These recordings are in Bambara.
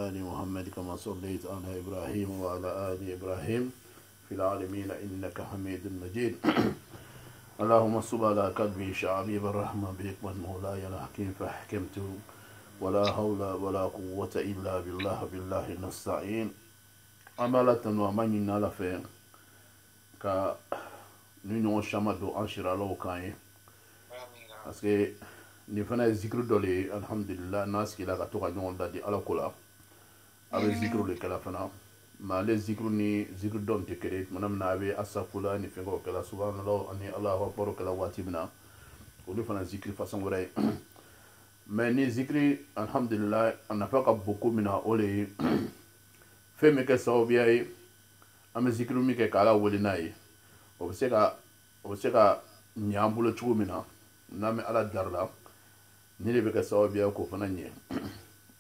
آل محمد كما صليت على إبراهيم وعلى آل إبراهيم في العالمين إنك حميد مجيد. اللهم صل على قلبي شعبي بالرحمة بحكمة مولاي الحكيم فحكمت ولا حول ولا قوة إلا بالله نستعين. أمالة ومن نالفين ka ni ɲɔgɔn sama don an siralaw kan ye parce que nin fana ye zikiri dɔ le ye alhamdulillah n'a sigila ka to ka ɲɔgɔn da di ala ko la a bɛ zikiri de kɛla fana mais ale zikiri ni zikiri dɔn tɛ kelen tumana min na a bɛ asafula ni fɛnkɛw kɛla subhanallah ani allahu akbar kɛla waati min na olu fana zikiri façon wɛrɛ ye mais ni zikiri alhamdulillah a nafa ka bon ko min na o le ye fɛn min kɛ sababuya ye an bɛ zikiri min kɛ k'ala wele n'a ye o bɛ se ka ɲɛ an bolo cogo min na n'an bɛ ala darila ni de bɛ kɛ sababuya k'o fana ɲɛ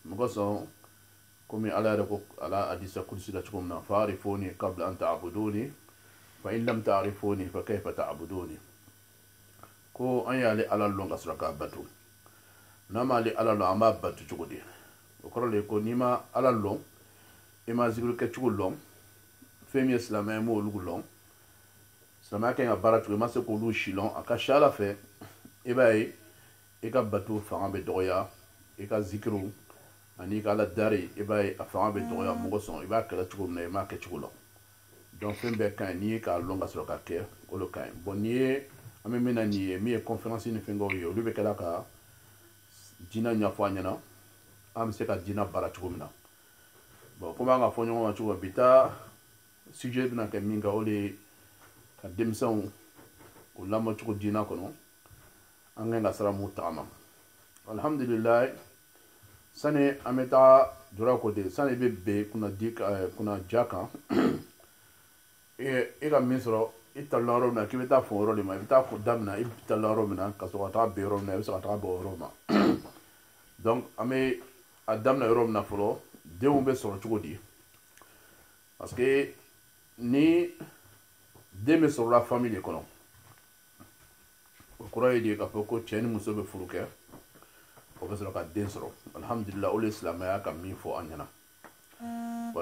mɔgɔ sɔn komi ala yɛrɛ ko ala hadisa kurusi la cogo min na fa'arifuni qabla an ta'buduni fa in lam ta'rifuni fa kayfa ta'buduni ko an y'ale ala lɔn ka sɔrɔ k'a bato n'an m'ale ala lɔn an b'a bato cogo di o kɔrɔ de ye ko n'i ma ala lɔn i ma zikiri kɛ cogo lɔn fɛn min ye silamɛya m'o olu lɔn silamɛya kan ka baara cogo i ma se k'olu si lɔn a ka ca ala fɛ i b'a ye i ka bato fanga bɛ dɔgɔya i ka zikiriw ani i ka ala dari i b'a ye a fanga bɛ dɔgɔya mɔgɔ sɔn i b'a kɛlɛ cogo min na i m'a kɛ cogo la donc fɛn bɛɛ ka ɲi n'i ye k'a lɔn ka sɔrɔ ka kɛ o de ka ɲi bon n'i ye an bɛ min na nin ye min ye conférence ni fɛnkɛw ye olu bɛ kɛla ka diinɛ ɲɛfɔ an ɲɛna an bɛ se ka diinɛ baara cogo min na bon komi an ka fɔ ɲɔgɔn ma cogo min bi taa sujet bɛna kɛ min kan o de ye ka denmisɛnw o lamɔ cogo diinɛ kɔnɔ an kan ka sira mun tagama alhamdulillah sani an bɛ taa dora kote sani i bɛ bɛn kunna ja kan i ka min sɔrɔ i talila yɔrɔ min na k'i bɛ taa fɔ yɔrɔ de ma i bɛ taa daminɛ i talila yɔrɔ min na ka sɔrɔ ka taa bɛn yɔrɔ min na i bɛ se ka taa bɔ yɔrɔ ma donc an bɛ a daminɛ yɔrɔ min na fɔlɔ denw bɛ sɔrɔ cogo di parce que ni den bɛ sɔrɔla famille de kɔnɔ o kɔrɔ ye de k'a fɔ ko cɛ ni muso bɛ furu kɛ o bɛ sɔrɔ ka den sɔrɔ alhamdulillah o de ye silamɛya ka min fɔ an ɲɛna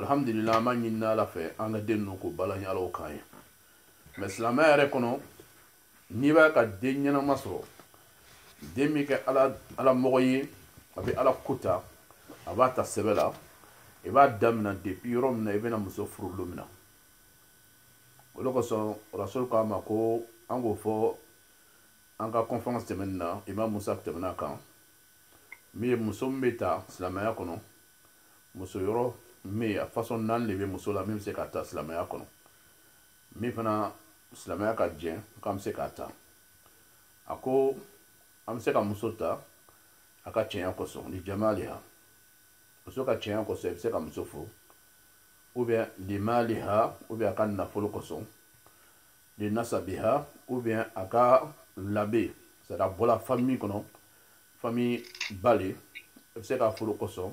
alhamdulillah an b'a ɲini ala fɛ an ka den ninnu k'o balaɲɛ alaw kan ye mais silamɛya yɛrɛ kɔnɔ n'i b'a ka den ɲɛnama sɔrɔ den min kɛ ala mɔgɔ ye a bɛ ala ko ta a b'a ta sɛbɛ la i b'a daminɛ depuis yɔrɔ min na i bɛna muso furu don min na o de kosɔn rasul k'a ma ko an k'o fɔ an ka conférence tɛmɛnen na imam musa tɛmɛna kan min ye muso min bɛ ta silamɛya kɔnɔ muso yɔrɔ min ye a façon naani de bɛ muso la min bɛ se k'a ta silamɛya kɔnɔ min fana silamɛya ka jɛn k'an bɛ se k'a ta a ko an bɛ se ka muso ta a ka cɛnya kosɔn ni jamaliha muso ka cɛnya kosɔn i bɛ se ka muso furu ou bien limaliha ou bien a ka nafolo kosɔn li nasabiha ou bien a ka labɛn c'est-à-dire a bɔla famille kɔnɔ famille bale i bɛ se k'a furu kosɔn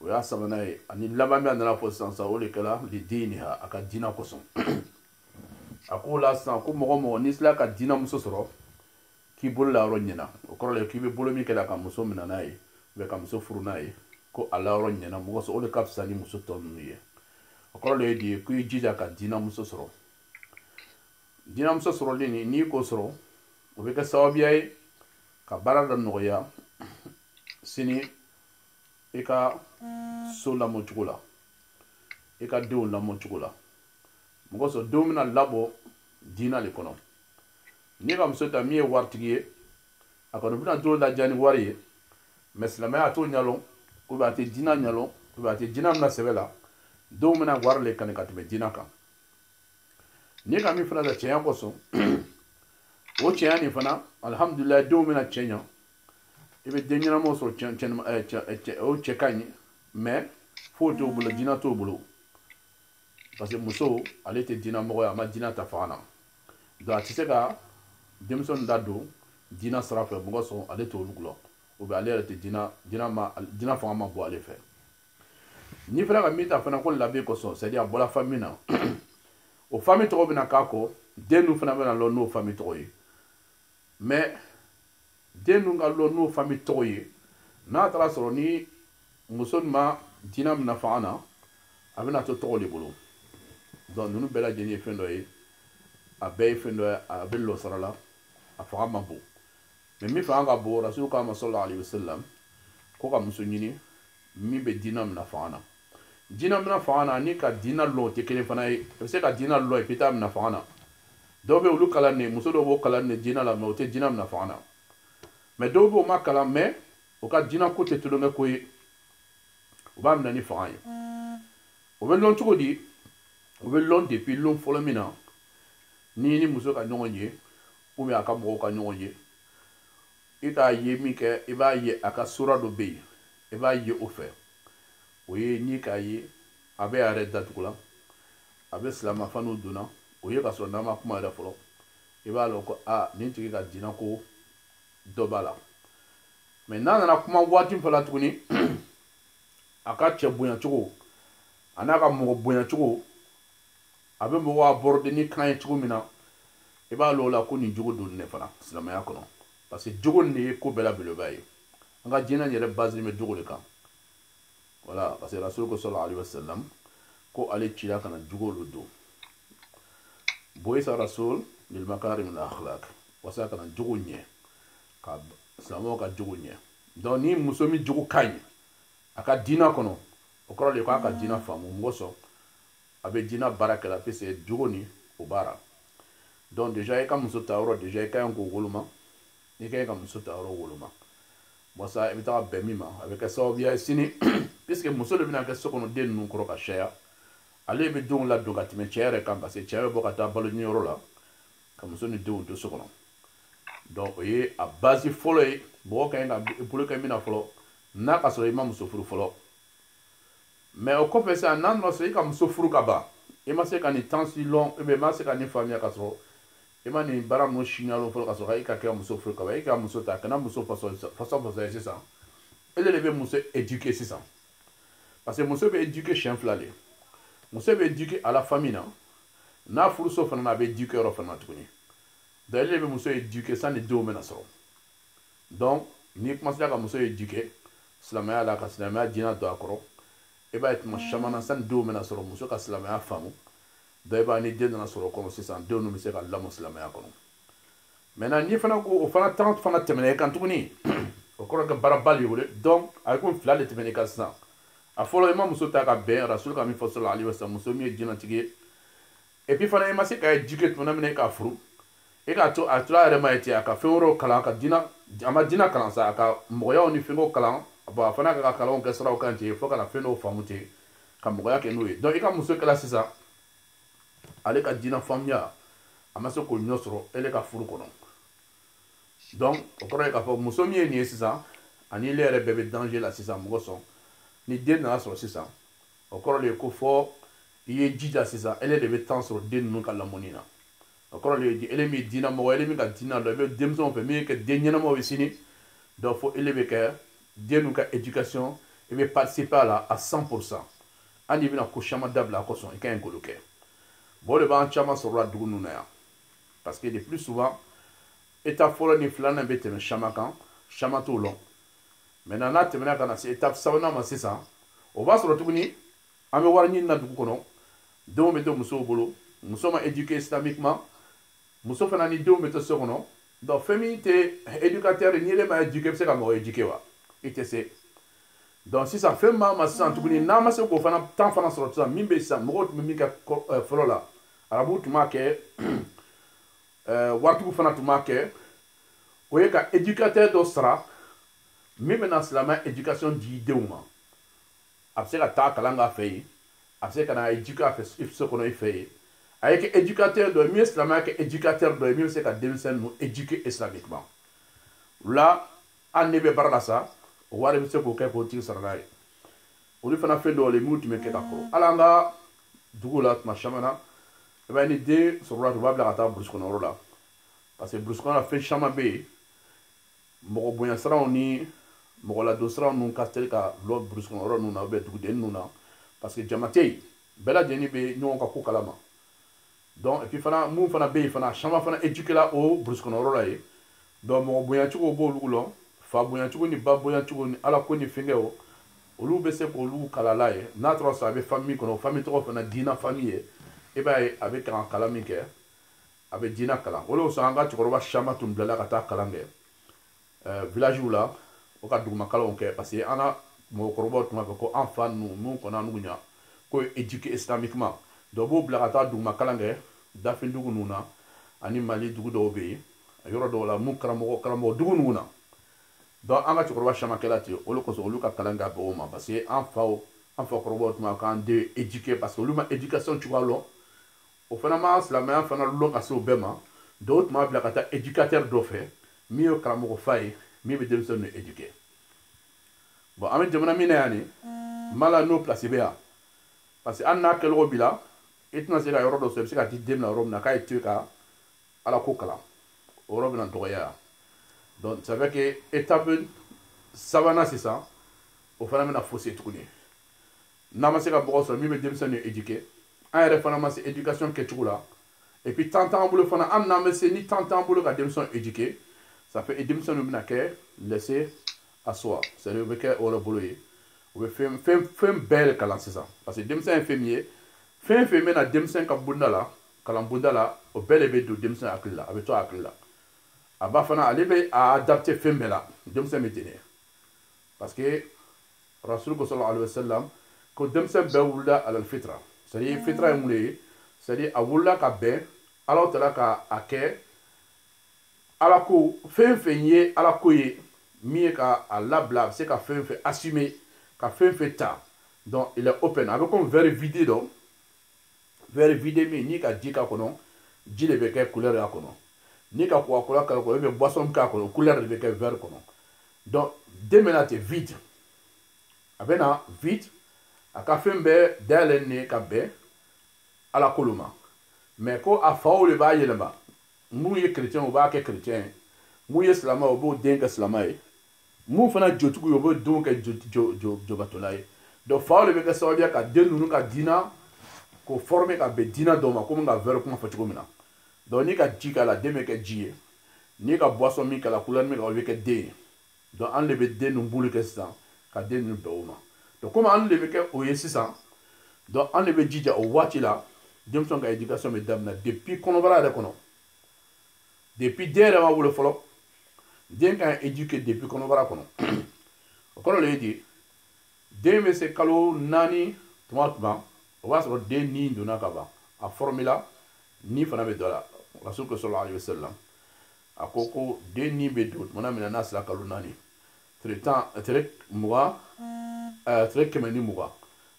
o y'a sabanan ye ani laban min a nana fɔ sisan o de kɛra li diiniha a ka diinɛ kosɔn a ko la sisan ko mɔgɔ mɔgɔ n'i sera ka diinɛ muso sɔrɔ k'i bolo la yɔrɔ ɲɛna o kɔrɔ de k'i bɛ bolo min kɛla ka muso minɛ n'a ye ou bien ka muso furu n'a ye ko a la yɔrɔ ɲɛna mɔgɔ sɔrɔ o de ka fisa ni muso tɔ ninnu ye o kɔrɔ de ye de k'i jija ka diinɛ muso sɔrɔ diinɛ muso sɔrɔlen nin n'i k'o sɔrɔ o bɛ kɛ sababuya ye ka baara dɔ nɔgɔya sini i ka so lamɔ cogo la i ka denw lamɔ cogo la mɔgɔ sɔrɔ denw bɛna labɔ diinɛ de kɔnɔ n'i ka muso ta min ye waritigi ye a kɔni bɛna denw ladiya ni wari ye mais silamɛya a t'o ɲɛdɔn ou bien a tɛ diinɛ ɲɛdɔn ou bien a tɛ diinɛ minɛ sɛbɛ la denw bɛna wari le kani ka tɛmɛ diinɛ kan n'i ka min fana ta cɛnya kosɔn o cɛnya nin fana alhamdulillah denw bɛna cɛɲa i bɛ den ɲɛnamaw sɔrɔ o cɛ ka ɲi mais foyi t'o bolo diinɛ t'o bolo parce que muso ale tɛ diinɛ mɔgɔ ye a ma diinɛ ta fanga na donc a tɛ se ka denmisɛnnin da don diinɛ sira fɛ mɔgɔ sɔn ale t'olu la ou bien ale yɛrɛ tɛ diinɛ fanga ma bɔ ale fɛ n'i fana ka min ta fana ko labɛn kosɔn c'est à dire a bɔra famille na o famille tɔgɔ bɛna k'a kɔ den ninnu fana bɛna lɔ n'o famille tɔgɔ ye mais den ninnu ka lɔ n'o famille tɔgɔ ye n'a taara sɔrɔ ni muso nin ma dina min nafa na a bɛna to tɔgɔ de bolo donc ninnu bɛɛ lajɛlen ye fɛn dɔ ye a bɛɛ ye fɛn dɔ ye a bɛ lɔ sara la a fanga ma bon mais min fanga ka bon rasulu k'a ma sallallahu alaihi wasallam ko ka muso ɲini min bɛ dina min nafa na dina min nafa na ni ka dina lɔ tɛ kelen fana ye i bɛ se ka dina lɔ i bɛ taa min nafa na dɔw bɛ olu kalan ne muso dɔw b'o kalan ne dina la mais o tɛ dina min nafa na mais dɔw b'o ma kalan mais o ka dina ko tɛ tulonkɛ ko ye o b'a minɛ ni fanga ye o bɛ lɔn cogo di o bɛ lɔn depuis lɔn fɔlɔ min na ni muso ka ɲɔgɔn ye ou bien a ka mɔgɔw ka ɲɔgɔn ye i t'a ye min kɛ i b'a ye a ka sura dɔ bɛ yen i b'a ye o fɛ o ye ni k'a ye a bɛ a yɛrɛ datugula a bɛ silamɛfaniw donna o ye ka sɔrɔ n'a ma kuma yɛrɛ fɔlɔ i b'a lɔn ko a nin tigi ka dina ko dɔ b'a la mais n'a nana kuma waati min fɔ la tuguni a ka cɛ bonya cogo a n'a ka mɔgɔ bonya cogo a bɛ mɔgɔw aborder ni kan ye cogo min na i b'a lɔn o la ko nin jogo don ne fana silamɛya kɔnɔ parce que jogo nin de ye ko bɛɛ la belebeleba ye an ka diinɛ yɛrɛ basé bɛ jogo de kan voilà parce que rasulu ko sallallahu alaihi wasallam ko ale cila kana jogo olu don boyisa rasul lil makarim al akhlaq wasa kana jogo ɲɛ ka silamɛw ka jogo ɲɛ donc ni muso min jogo ka ɲi a ka diina kɔnɔ o kɔrɔ de ko a ka diina faamu mɔgɔ sɔn a bɛ diina baara kɛla parce que jogo ni o baara donc déjà i ka muso ta yɔrɔ déjà i ka ɲi k'o woloma i ka ɲi ka muso ta yɔrɔ woloma wasa i bɛ taga bɛn min ma a bɛ kɛ sababuya ye sini puisque muso de bɛna kɛ so kɔnɔ den ninnu kɔrɔ ka caya ale bɛ denw ladon ka tɛmɛ cɛ yɛrɛ kan parce que cɛ bɛ bɔ ka taa balo ɲiniyɔrɔ la ka muso ni denw to so kɔnɔ donc o ye a base fɔlɔ ye mɔgɔ ka ɲi ka bolo kɛ min na fɔlɔ n'a ka sɔrɔ i ma muso furu fɔlɔ mais o kɔfɛ sisan n'a nana sɔrɔ i ka muso furu ka ban i ma se ka nin temps si long ou bien i ma se ka nin faamuya ka sɔrɔ i ma nin baara ninnu signalé fɔlɔ ka sɔrɔ i ka kɛ muso furu ka ban i ka muso ta kana muso fasɔn ye sisan ele de bɛ muso éduquer sisan parce que muso bɛ éduquer siɲɛ fila de muso bɛ éduquer à la famille na n'a furuso fana na a bɛ éduquer yɔrɔ fana tuguni donc ele de bɛ muso éduquer sanni denw bɛna sɔrɔ donc n'i commencé ka muso éduquer silamɛya la ka silamɛya diinɛ don a kɔrɔ i b'a ye tuma caman na sanni denw bɛna sɔrɔ muso ka silamɛya faamu donc i b'a ye ni den nana sɔrɔ o kɔnɔ sisan denw ninnu bɛ se ka lamɔ silamɛya kɔnɔ maintenant ni fana ko o fana temps fana tɛmɛna i kan tuguni o kɔrɔ kɛ baaraba de ye wele donc a ye ko fila de tɛmɛna i kan sisan a fɔlɔ i ma muso ta ka bɛn rasulu ka min fɔ sallallahu alaihi wasallam muso min ye diinɛtigi ye et puis fana i ma se ka éduquer tuma min na i k'a furu i k'a to a tora a yɛrɛ ma ye ten a ka fɛn wɛrɛw kalan a ka diina a ma diina kalan sa a ka mɔgɔyaw ni fɛnkɛw kalan bon a fana ka kalanw kɛ siraw kan ten fo ka na fɛn dɔw faamu ten ka mɔgɔya kɛ n'o ye donc i ka muso kɛla sisan ale ka diina faamuya a ma se k'o ɲɔ sɔrɔ ele ka furu kɔnɔ donc o kɔrɔ ye k'a fɔ muso min ye nin ye sisan ani ile yɛrɛ bɛɛ bɛ danger la sisan mɔgɔ sɔn ni den nana sɔrɔ sisan o kɔrɔ de ye ko fɔ i ye jija sisan ele de bɛ temps sɔrɔ den ninnu ka lamɔni na o kɔrɔ de ye ele min ye diina mɔgɔ ele min ka diina dɔn i bɛ denmisɛnw fɛ min ye kɛ den ɲɛnamaw ye sini donc fo ele bɛ kɛ den ninnu ka éducation i bɛ participer a la à 100% hali i bɛna ko caman dabila a kosɔn i ka ɲi k'olu kɛ bon o de b'an caman sɔrɔ la dugu ninnu na yan parce que de plus souvent étape fɔlɔ ni filanan bɛ tɛmɛ caman kan caman t'o lɔn maintenant n'a tɛmɛna ka na se étape sabanan ma sisan o b'a sɔrɔ tuguni an bɛ wari ɲini na dugu kɔnɔ denw bɛ to musow bolo muso ma éduquer islamiquement muso fana ni denw bɛ to so kɔnɔ donc fɛn min tɛ éducateur ye n'i yɛrɛ ma éduquer i bɛ se ka mɔgɔ éduquer wa i tɛ se donc sisan fɛn b'a ma sisan tuguni n'a ma se k'o fana temps fana sɔrɔ sisan min bɛ sisan mɔgɔw tun bɛ min kɛ fɔlɔ la arabuw tun b'a kɛ waritigiw fana tun b'a kɛ o ye ka éducateur dɔ sara min bɛna silamɛ éducation di denw ma a bɛ se ka taa kalan k'a fɛ yen a bɛ se ka na éduquer a fɛ so kɔnɔ i fɛ yen a ye kɛ éducateur dɔ ye min ye silamɛya kɛ éducateur dɔ ye min bɛ se ka denmisɛnnin ninnu éduquer islamiquement o la hali n'i bɛ baara la sa o wari bɛ se k'o kɛ k'o tigi sara n'a ye olu fana fɛn dɔw le minnu tun bɛ kɛ ka kɔrɔ hali an ka duguw la tuma caman na i b'a ye ni den sɔrɔla u b'a bila ka taa burusi kɔnɔ yɔrɔ la parce que burusi kɔnɔ la fɛn caman bɛ yen mɔgɔ bonya siraw ni mɔgɔ ladon siraw ninnu ka teli ka lɔ burusi kɔnɔ yɔrɔ ninnu na duguden ninnu na parce que jama tɛ yen bɛɛ lajɛlen bɛ ɲɔgɔn ka ko kalama donc et puis fana mun fana bɛ yen fana caman fana éduquer la o burusi kɔnɔ yɔrɔ la yen donc mɔgɔ bonya cogo b'olu lɔ fa bonya cogo ni ba bonya cogo ni ala ko ni fɛnkɛw olu bɛ se k'olu kalala ye n'a tora sɔrɔ a bɛ famille kɔnɔ famille tɔgɔ fana diina famille ye i b'a ye a bɛ kalan min kɛ a bɛ diina kalan o de sɔn an ka cɛkɔrɔba caman tun bilala ka taa kalan kɛ village la o ka dugumakalanw kɛ parce que an ka mɔgɔkɔrɔbaw tun b'a fɔ ko an fa ninnu mun kɔnɔ an ɲa ko éduqué islamiquement dɔ b'o bila ka taa dugumakalan kɛ dafindugu ninnu na ani Mali dugu dɔw bɛ yen a yɔrɔ dɔw la mun karamɔgɔ dugu ninnu na donc an ka cɛkɔrɔba caman kɛla ten olu kosɔn olu ka kalan ka bɛn o ma parce que an fakɔrɔbaw tun b'a fɔ k'an den éduqué parce que olu ma éducation cogoya lɔn o fana ma silamɛya fana lɔn ka se o bɛɛ ma dɔw tun b'a bila ka taa éducateur dɔ fɛ min ye karamɔgɔ fa ye min bɛ denmisɛnninw éduqué bon an bɛ jamana min na yan nin Mala n'o place bɛ yan parce que hali n'a kɛlɛko b'i la i tɛna se ka yɔrɔ dɔ sɔrɔ i bɛ se ka t'i den bila yɔrɔ min na k'a ye to ka ala ko kalan o yɔrɔ bɛna dɔgɔya yan donc ça veut que étape sabanan sisan o fana bɛna fossé tuguni n'a ma se ka mɔgɔ sɔrɔ min bɛ denmisɛnninw éduqué an yɛrɛ fana ma se éducation kɛcogo la et puis temps t'an bolo fana an n'an bɛ se ni temps t'an bolo ka denmisɛnw éduqué ça fait denmisɛnninw bɛna kɛ laissé à soi c'est-à-dire u bɛ kɛ o yɛrɛ bolo ye u bɛ fɛn bɛɛ de kalan sisan parce que denmisɛn ye fɛn min ye fɛn fɛn bɛ na denmisɛn ka bonda la kalan bonda la o bɛɛ de bɛ don denmisɛn hakili la a bɛ to a hakili la a ba fana ale bɛ a adapté fɛn bɛɛ la denmisɛn bɛ ten de parce que rasul sallallahu alaihi wasallam ko denmisɛn bɛɛ wulila alal fitra c'est-à-dire fitra ye mun de ye c'est-à-dire a wulila ka bɛn Ala tala ka a kɛ ala ko fɛn fɛn ye ala ko ye min ye ka a labila a bɛ se ka fɛn fɛn assumer ka fɛn fɛn ta donc il est open a bɛ comme verre vide dɔn verre vide min n'i ka ji k'a kɔnɔ ji de bɛ kɛ couleur y'a kɔnɔ n'i ka coca-cola k'a kɔnɔ i bɛ boisson k'a kɔnɔ couleur de bɛ kɛ verre kɔnɔ donc den bɛ na ten vide a bɛ na vide a ka fɛn bɛɛ dayɛlɛlen ye ka bɛn ala kolo ma mais ko a faw de b'a yɛlɛma mun ye chrétien o b'a kɛ chrétien ye mun ye silamɛ o b'o den kɛ silamɛ ye mun fana jotigiw ye o b'o denw kɛ jobatɔla ye donc faw de bɛ kɛ sababu ye ka den ninnu ka diina k'o former ka bɛn diina dɔw ma komi ka verre kuma fɔ cogo min na donc n'i ka ji k'a la den bɛ kɛ ji ye n'i ka boisson min k'a la couleur min k'a la o bɛ kɛ den ye donc an de bɛ den ninnu bulu kɛ sisan ka den ninnu bɛn o ma donc komi an de bɛ kɛ o ye sisan donc an de bɛ jija o waati la denmisɛnw ka éducation bɛ daminɛ depuis kɔnɔbara yɛrɛ kɔnɔ depuis den yɛrɛ ma wolo fɔlɔ den ka éduquer depuis kɔnɔbara kɔnɔ o kɔrɔ de ye di den bɛ se kalo 4 tuma o tuma o b'a sɔrɔ den ni donna ka ban a formula ni fana bɛ dɔ la rasul sallallahu alaihi wasallam a ko den ni bɛ don tuma min na n'a sera kalo 4 tile 120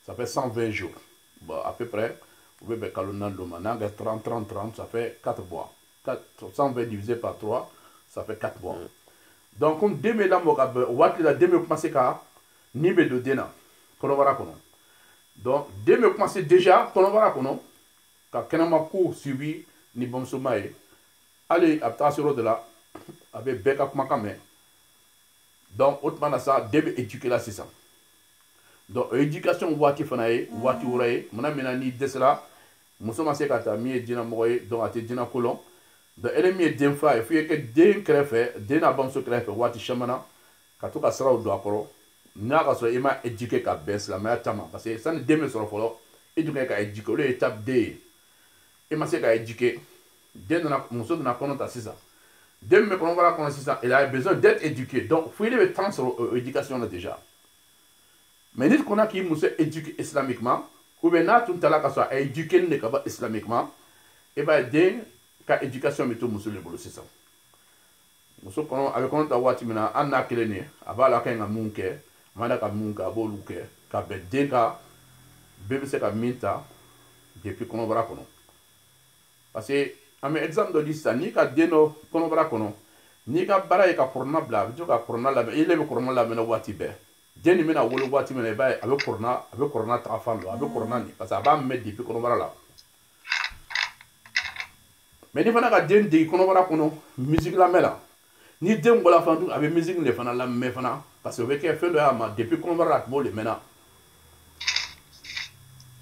ça fait 120 jours bon à peu près u bɛ bɛn kalo 4 ma n'a kɛ 30 ça fait 4 mois 120 divisé par 3 ça fait 4 mois donc comme den bɛ lamɔ ka bɛn o waati la den bɛ commencer ka ni bɛ don den na kɔnɔbara kɔnɔ donc den bɛ commencer déjà kɔnɔbara kɔnɔ ka kɛnɛma ko suivi ni bamusoma ye hali a bɛ taa se yɔrɔ de la a bɛ bɛɛ ka kumakan mɛn donc o tuma na sa den bɛ éduquer la sisan donc éducation waati fana ye waati wɛrɛ ye mana min na n'i dɛsɛra muso ma se ka taa min ye diinɛmɔgɔ ye donc a tɛ diinɛ ko lɔn donc e min ye den fa ye f'i ye kɛ den kɛrɛfɛ den n'a bamuso kɛrɛfɛ waati caman na ka to ka siraw don a kɔrɔ n'a ka sɔrɔ i ma éduquer ka bɛn silamɛya ta ma parce que sani den bɛ sɔrɔ fɔlɔ i dun ka éduquer o de ye étape 2 ye i ma se ka éduquer den nana muso nana kɔnɔ ta sisan den min bɛ kɔnɔbara kɔnɔ sisan il a besoin d'être éduqué donc fo i de bɛ temps sɔrɔ éducation na déjà mais n'i kɔnna k'i muso éduquer islamiquement ou bien n'a tun tala ka sɔrɔ a éduquer de ka ban islamiquement i b'a ye den ka éducation bɛ to muso de bolo sisan muso kɔnɔ a bɛ kɔnɔ ta waati min na hali n'a kelen ye a b'a la a ka ɲi ka mun kɛ a ma da ka mun kɛ a b'olu kɛ ka bɛn den ka bɛɛ bɛ se ka min ta depuis kɔnɔbara kɔnɔ parce que an bɛ exemple dɔ di sisan n'i ka den dɔ kɔnɔbara kɔnɔ n'i ka baara ye ka kɔrɔna bila a bɛ to ka kɔrɔna lamɛn i le bɛ kɔrɔna lamɛn waati bɛɛ den nin bɛna wolo waati min na i b'a ye a bɛ kɔrɔna taga fan dɔ a bɛ kɔrɔna nin parce que a b'a mɛn depuis kɔnɔbara la mais ni fana ka den dege kɔnɔbara kɔnɔ musique lamɛn la ni den bɔla fana dun a bɛ musique de fana lamɛn fana parce que o bɛ kɛ fɛn dɔ y'a ma depuis kɔnɔbara la a tun b'o de mɛnna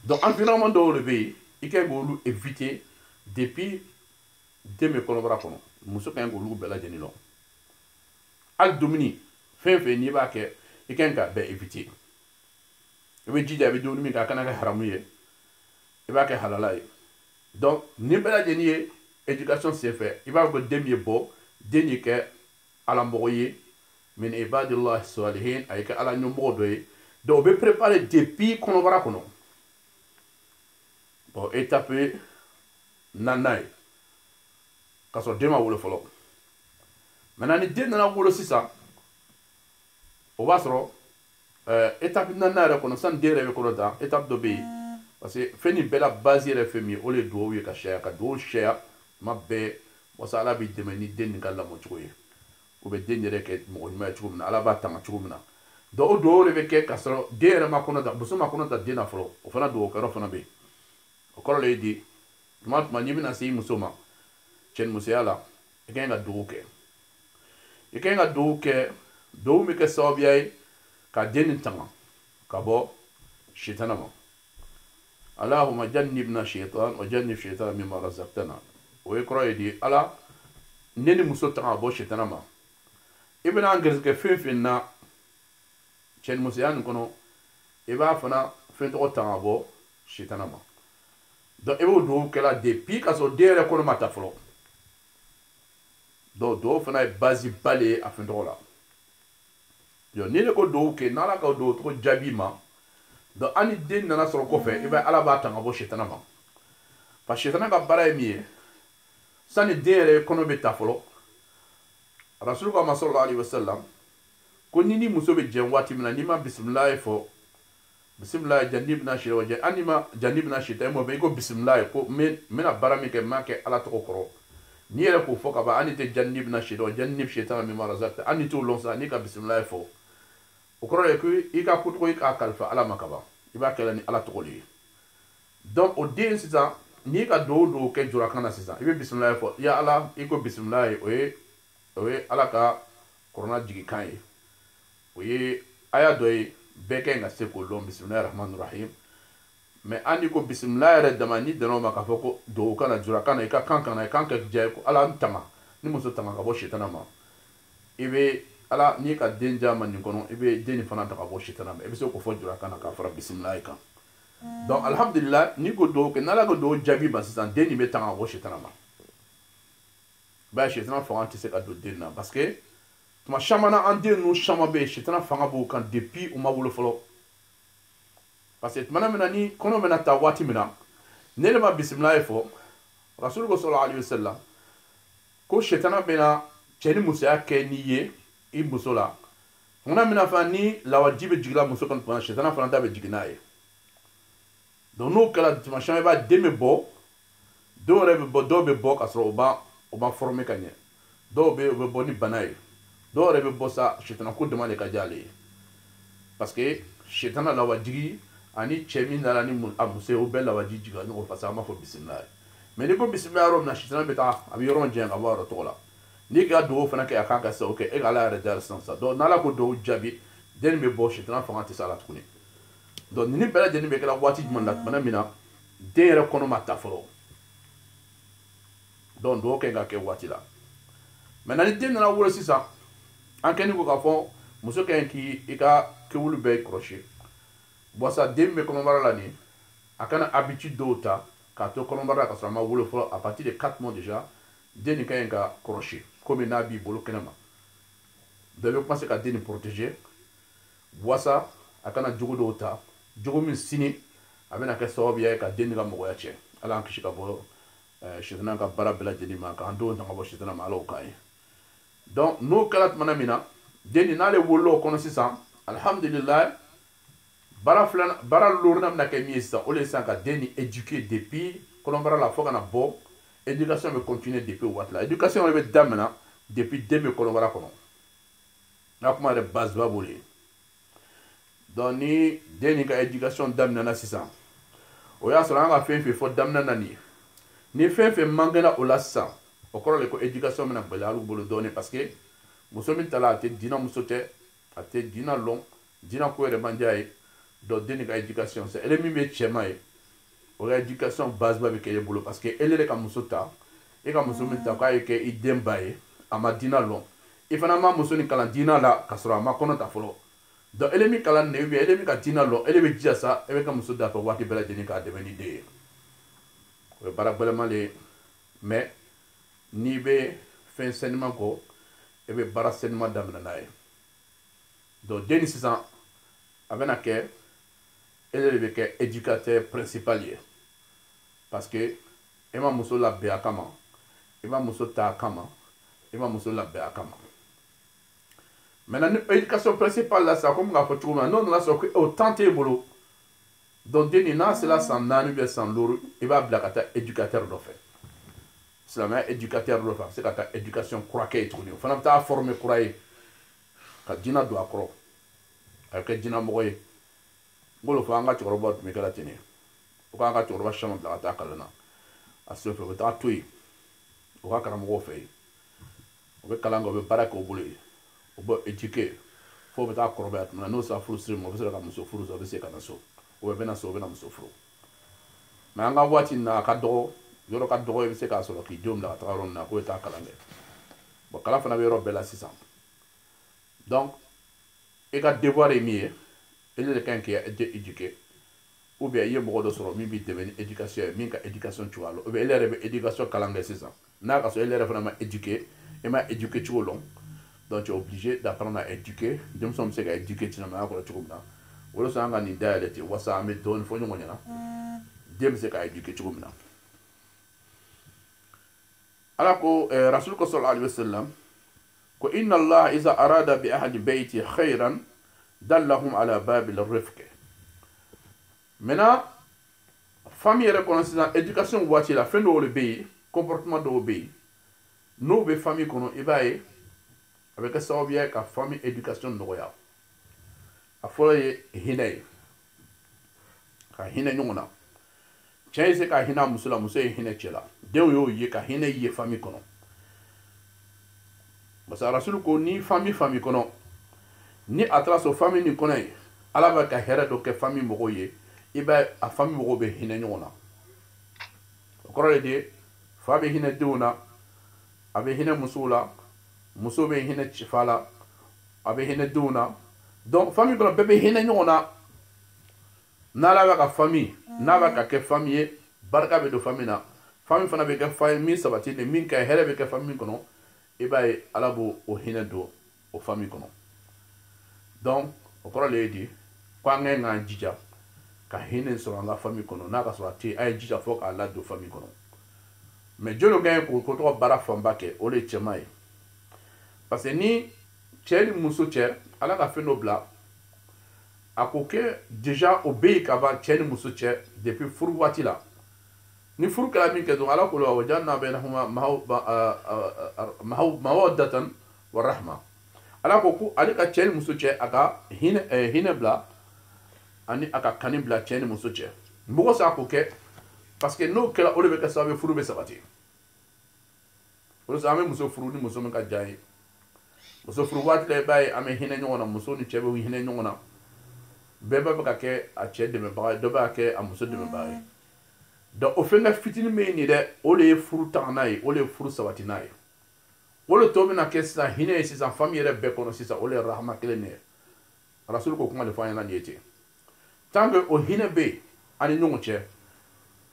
donc environnement dɔw de bɛ yen i kan k'olu éviter depuis den bɛ kɔnɔbara kɔnɔ muso kan k'olu bɛɛ lajɛlen dɔn hali dumuni fɛn fɛn n'i b'a kɛ i kan ka bɛɛ éviter i bɛ jija i bɛ dumuni min kɛ a kana kɛ haramu ye i b'a kɛ halala ye donc ni bɛɛ lajɛlen ye éducation senfɛ i b'a fɔ den min ye bɔ den ye kɛ alamɔgɔ ye min ibadillahi salihin a ye kɛ ala ɲɛmɔgɔ dɔ ye donc o bɛ préparer depuis kɔnɔbara kɔnɔ bon étape naaninan ye k'a sɔrɔ den ma wolo fɔlɔ maintenant ni den nana wolo sisan o b'a sɔrɔ étape naaninan yɛrɛ kɔnɔ sani den yɛrɛ bɛ kɔnɔ ta étape dɔ bɛ yen parce que fɛn nin bɛɛ la base yɛrɛ fɛn min ye o de ye duwawu ye ka caya ka duwawu caya tuma bɛɛ walasa ala b'i dɛmɛ ni den nin ka lamɔcogo ye u bɛ den yɛrɛ kɛ mɔgɔ ɲuman ye cogo min na ala b'a tanga cogo min na donc o duwawu de bɛ kɛ k'a sɔrɔ den yɛrɛ ma kɔnɔ ta muso ma kɔnɔ ta den na fɔlɔ o fana duwawu kɛyɔrɔ fana bɛ yen o kɔrɔ de ye di tuma tuma n'i bɛna se i muso ma cɛnimusoya la i ka ɲi ka duwawu kɛ i ka ɲi ka duwawu kɛ duwawu bɛ kɛ sababuya ye ka den nin tanga ka bɔ sitana ma allahumma jannibna shaitan wa jannib shaitana mimma razaqtana o ye kɔrɔ ye di ala ne ni muso tanga ka bɔ sitana ma i bɛna an garisɛgɛ fɛn fɛn na cɛnimusoya nin kɔnɔ i b'a fana fɛn tɔgɔ tanga ka bɔ sitana ma donc i b'o duwawu kɛla depuis ka sɔrɔ den yɛrɛ kɔnɔ ma ta fɔlɔ donc duwawu fana ye base ba de ye a fɛn tɔgɔ la donc ni ne ko duwawu kɛ n'ala ka duwawu tɔgɔ jaabi ma donc an ni den nana sɔrɔ kɔfɛ i b'a ala b'a tanga ka bɔ sitana ma parce que sitana ka baara ye min ye sani den yɛrɛ kɔnɔ bɛ ta fɔlɔ rasulu ko ma sallallahu alaihi wasallam ko ni muso bɛ jɛn waati min na n'i ma bisimilahi fɔ bisimilahi jannibna shaitan wajen an ni ma jannibna shaitan mo bɛ i ko bisimilahi ko n bɛna baara min kɛ n m'a kɛ ala tɔgɔ kɔrɔ n'i yɛrɛ k'o fɔ ka ban an ni tɛ jannibna shaitan jannib shaitana mimma razaqta an ni t'o lɔn sa n'i ka bisimilahi fɔ o kɔrɔ ye ko i ka ko tɔgɔ i k'a kalifa ala ma ka ban i b'a kɛla ni ala tɔgɔ de ye donc o den sisan n'i ka duwawu kɛ jurakan na sisan i bɛ bisimilahi fɔ ya ala i ko bisimilahi o ye ala ka kɔrɔna jigikan ye o ye aya dɔ ye bɛɛ ka ɲi ka se k'o dɔn bisimilahi rahmani rahim mais an ni ko bisimilahi yɛrɛ dama n'i danna o ma k'a fɔ ko duwawu kana jurakan na i ka kan kana i kan kɛ diya ye ko ala n tanga ni muso tanga ka bɔ sitana ma i bɛ ala n'i ka den diya ma nin kɔnɔ i bɛ den nin fana ta ka bɔ sitana ma i bɛ se k'o fɔ jurakan na k'a fara bisimilahi kan donc alhamdulillah n'i ko duwawu kɛ n'ala ko duwawu jaabi ma sisan den nin bɛ tanga ka bɔ sitana ma i b'a ye sitana fanga tɛ se ka don den na parce que tuma caman na an den ninnu caman bɛ yen sitana fanga b'u kan depuis u ma wolo fɔlɔ parce que tuma min na ni kɔnɔ bɛna ta waati min na ne de ma bisimilahi fɔ rasulu ko sallallahu alaihi wasallam ko sitana bɛna cɛ ni musoya kɛ n'i ye i muso la tuma min na fana ni lawaji bɛ jigin muso kan tuma sitana fana ta bɛ jigin n'a ye donc n'o kɛra tuma caman i b'a den bɛ bɔ dɔw yɛrɛ bɛ bɔ dɔw bɛ bɔ ka sɔrɔ o ma former ka ɲɛ dɔw bɛ u bɛ bɔ ni bana ye dɔw yɛrɛ bɛ bɔ sa sitana ko dama de ka di ale ye parce que sitana lawajigi ani cɛ min nana ni a muso ye o bɛɛ lawaji jiginna ɲɔgɔn parce que an b'a fɔ bisimilahi mais ni ko bisimilahi yɔrɔ min na sitana bɛ taa a bɛ yɔrɔ janya ka bɔ a yɔrɔ tɔgɔ la n'i ka duwawu fana kɛ a kan ka se o kɛ e ka ala yɛrɛ dayɛlɛ sisan sa donc n'ala ko duwawu jaabi den bɛ bɔ sitana fanga tɛ se a la tuguni donc nin bɛɛ lajɛlen bɛ kɛra waati jumɛn na tuma min na den yɛrɛ kɔnɔ ma ta fɔlɔ donc duwawu kɛ ka kɛ waati la maintenant ni den nana wolo sisan an kɛlen ko k'a fɔ muso ka ɲi k'i ka kɛwulu bɛɛ kɔlɔsi walasa den bɛ kɔnɔbara la nin a kana habitude dɔw ta k'a to kɔnɔbara la ka sɔrɔ a ma wolo fɔlɔ à partir de 4 mois déjà den nin ka ɲi ka kɔlɔsi komi n'a b'i bolo kɛnɛ ma donc i bɛ commencer ka den nin protéger walasa a kana jogo dɔw ta jogo min sini a bɛna kɛ sababuya ye ka den nin ka mɔgɔya tiɲɛ ala y'an kisi ka bɔ sitana ka baara bɛɛ lajɛlen ma k'an denw tanga bɔ sitana ma ala y'o k'an ye donc n'o kɛra tuma min na den nin n'ale wolola o kɔnɔ sisan alhamdulilayi baara lorina bɛna kɛ min ye sisan o de ye sisan ka den nin éduquer depuis kɔnɔbara la fo ka na bɔ éducation bɛ continuer depuis o waati la éducation yɛrɛ bɛ daminɛ depuis den bɛ kɔnɔbara kɔnɔ n ka kuma yɛrɛ base ba b'o de ye donc ni den nin ka éducation daminɛna sisan o y'a sɔrɔ an ka fɛn fɛn fɔ daminɛ na nin ye ni fɛn fɛn mangana o la sisan o kɔrɔ de ko éducation bɛna gɛlɛya olu bolo dɔɔnin parce que muso min ta la a tɛ diinɛ muso tɛ a tɛ diinɛ lɔn diinɛ ko yɛrɛ man diya ye donc den nin ka éducation c'est ele min bɛ cɛman ye o ka éducation base ba bɛ kɛ e bolo parce que ele de ka muso ta e ka muso min ta k'a ye kɛ i den ba ye a ma diinɛ lɔn i fana ma muso nin kalan diinɛ la ka sɔrɔ a ma kɔnɔ ta fɔlɔ donc ele mi kalan ne bi ele mi ka tina lo ele be jasa ele ka muso da fa wati bela jeni ka de beni de o bara bela male mais ni be fin senima ko e be bara senima damna nay donc deni sisan avena ke ele be ke éducateur principal ye parce que ema muso la be akama ema muso ta akama ema muso la be akama. Maintenant, l'éducation principale, là, c'est comme on a fait tout le monde. Non, là, c'est autant de boulot. Donc, c'est là, sans nani, bien sans lourd, il va blacata éducateur de fait. C'est la même éducateur de fait. C'est la éducation croquée et tout. Il faut que former croquée. Quand Dina doit croire. Avec Dina Moye. Bon, il faut que tu regardes, mais que la tenue. Il faut que tu regardes, chambre de la takalana. À ce fait, tu as tout. Il faut que tu regardes, il faut que tu regardes, o bo éduquer fo beta korobet na no sa frustrer mo besa ka muso furu so besa kana so o be na so be na muso furu ma nga wati na ka do yoro ka do besa ka so ki dom la ta ron na ko ta kala nge bo kala fana be ro bela 600 donc e ka devoir est mieux ele le kan ki éduquer ou bien ye mo do so mi bi deveni éducation mi ka éducation tu walo o be ele rebe éducation kala nge 600 na ka so ele rebe na éduquer et ma éduquer tu long. Donc tu es obligé d'apprendre à éduquer. Je me sens que éduquer tu n'as pas encore tout ça. Ou le sang en idée de te voir ça mais donne faut nous connaître. Je me sais qu'à éduquer tout ça. Alors que Rasul sallallahu alayhi wa sallam que inna Allah iza arada bi ahli bayti khayran dallahum ala bab al-rifq. Maintenant famille reconnaissance éducation voici la fin de l'obéir comportement de l'obéir. Nous be famille qu'on évaille avec ça bien ka famille éducation noya a foye hinay ka hinay nyona chese ka hina musula musay hinay chela dew yo ye ka hinay ye famille kono basa rasul ko ni famille kono ni atra so famille ni kono ala ba ka hera do ke famille mogo ye iba a famille mogo be hinay nyona ko re de fa be hinay dewna abe hinay musula muso be hina chifala abe hina duna donc famille ko bebe hina nyona na la ka famille na ba ka ke famille barka be do famille na famille fana be ke famille sabati ne min ka hele be ke famille kono e bay alabo o hina do o famille kono donc o ko le di kwa nga jija ka hina so nga famille kono na ka so ati ay jija fo ka la do famille kono mais jolo gagne ko to bara famba ke o le chemai. Parce que ni tchèl muso tchèl ala ka fait nobla a que déjà obéi kaba tchèl muso tchèl depuis furu wati la ni furu kala min ke donc ala ko lo janna bainahuma mawaddatan wa rahma ala ko ku ali ka tchèl muso tchèl aka hine bla ani aka kanin bla tchèl muso tchèl mbo sa ko ke parce que no kala o le be ka sabe furu be sabati o sa ame muso furu ni muso men ka jayi muso furu waati le bay ame hine nyona muso ni chebe hine nyona beba ba ke a che de me ba do ba ke a muso de me ba do o fenga fitini me ni de o le furu tanai o le furu sawati nai o le to na ke sa hine si sa famille re be kono si sa o le rahma kele ne rasul ko kuma le fa yana ni ete tangue o hine be ani nyongo che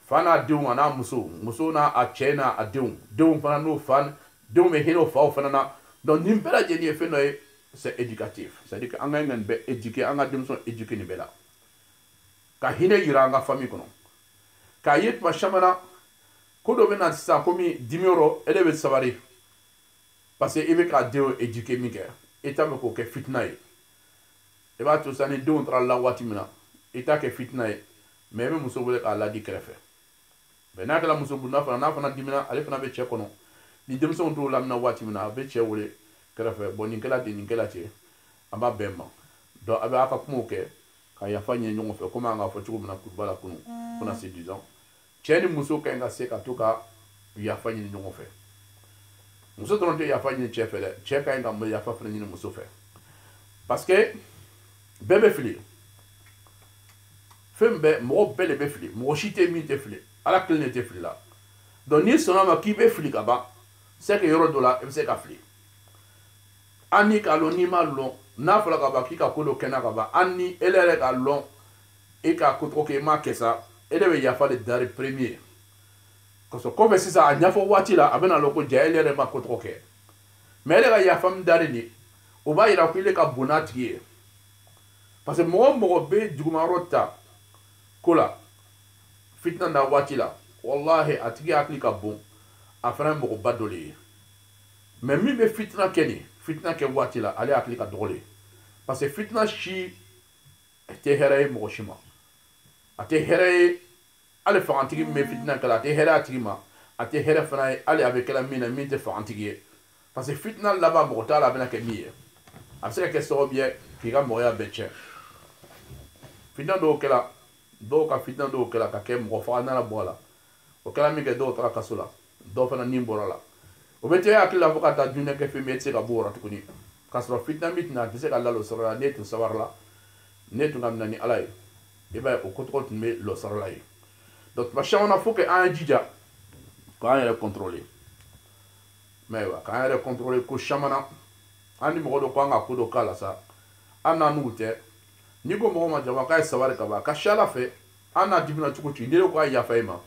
fana diu ana muso na a che na a diu fana no fan diu me hino fa fana na. Donc, nous avons c'est éducatif. C'est-à-dire que nous avons éduqué, nous avons éduqué. Nous avons éduqué la famille. Nous avons éduqué la famille. Nous avons éduqué la famille. Parce que nous avons éduqué la famille. Et nous avons éduqué la famille. Et nous avons éduqué la famille. Et nous avons éduqué la famille. Mais nous avons éduqué la famille. Mais nous avons éduqué la famille. Nous avons éduqué la famille. Ni demso ndo lamna wati mina be che wole krefe bon ni kala de ni kala che amba bemma do abe aka kumo ke ka ya fanye nyongo fe kuma nga fo chuko mina kubala kunu kuna se 10 ans cheni muso ka nga se ka toka ya fanye nyongo fe muso tonte ya fanye che fele che ka nga mo ya fa fanye ni muso fe parce que bebe fili fembe mo bele be fili mo shite mi te fili ala klene te fili la donc ni sonama ki be fili kaba c'est que yoro dola e se ka fli ani ka lo ni ma lo n'a fɔla ka ban k'i ka ko dɔ kɛnɛ ka ban hali ni ele yɛrɛ ka lɔn e ka ko tɔgɔ kɛ i m'a kɛ sa ele bɛ yafa de dari premier kɔsɔ kɔfɛ sisan a ɲɛfɔ waati la a bɛna lɔn ko ja ele yɛrɛ ma ko tɔgɔ kɛ mais ele ka yafa min dari nin o b'a yira ko ele ka bon n'a tigi ye parce que mɔgɔ o mɔgɔ bɛ jugumayɔrɔ ta ko la fitina na waati la wallahi a tigi hakili ka bon a fana ye mɔgɔba dɔ de ye mais min bɛ fitina kɛ nin fitina kɛ waati la ale hakili ka dɔgɔ de parce que fitina si tɛ hɛrɛ ye mɔgɔ si ma a tɛ hɛrɛ ye hali fangantigi min bɛ fitina kɛla a tɛ hɛrɛ a tigi ma a tɛ hɛrɛ fana ye hali a bɛ kɛla min na min tɛ fangantigi ye parce que fitina laban mɔgɔ t'a la a bɛna kɛ min ye a bɛ se ka kɛ sababu ye k'i ka mɔgɔya bɛɛ tiɲɛ fitina dɔw kɛla dɔw ka fitina dɔw kɛla ka kɛ mɔgɔ faga nana bɔ a la o kɛla min kɛ dɔw taara kaso la dɔw fana ni bɔra la o bɛ tɛ hakili la fo ka taa dumuniya kɛ fɛn min e tɛ se ka bɔ o la tuguni k'a sɔrɔ fitina min tɛna a tɛ se ka lalo sɔrɔ la n'e tun sabari la n'e tun ka minɛ ni ala ye i b'a ye o ko tɔgɔ tun bɛ lɔ sɔrɔ la ye donc tuma caman na fo que an ye jija k'an yɛrɛ contrôler mais wa k'an yɛrɛ contrôler ko caman na an ni mɔgɔ dɔ ko an ka ko dɔ k'a la sa an n'a n'u tɛ n'i ko mɔgɔ ma jama k'a ye sabari ka ban a ka ca ala fɛ an n'a dibina cogo cogo n'i ko a yafa i ma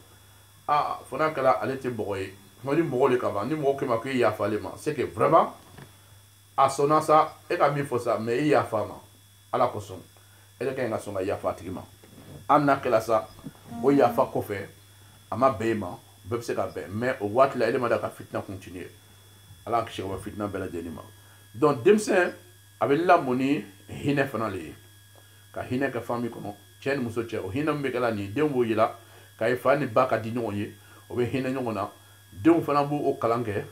a fo n'a kɛra ale tɛ mɔgɔ ye ni mɔgɔ de ka ban ni mɔgɔ kɛ ma ko i yafa ale ma c'est que vraiment a sɔnna sa e ka min fɔ sa mais i yafa ma ala kosɔn e de ka ɲi ka sɔn ka yafa a tigi ma an n'a kɛla sa o yafa kɔfɛ a ma bɛn i ma bɛɛ bɛ se ka bɛn mais o waati la ele ma da ka fitina continuer ala kisi ka bɔ fitina bɛɛ lajɛlen ma donc denmisɛn a bɛ lamɔ ni hinɛ fana le ye ka hinɛ kɛ famille kɔnɔ cɛ ni muso cɛ o hinɛ min bɛ kɛla nin denw b'o yira k'a ye fa ni ba ka di ɲɔgɔn ye o bɛ hinɛ ɲɔgɔn na denw fana b'o kalan kɛ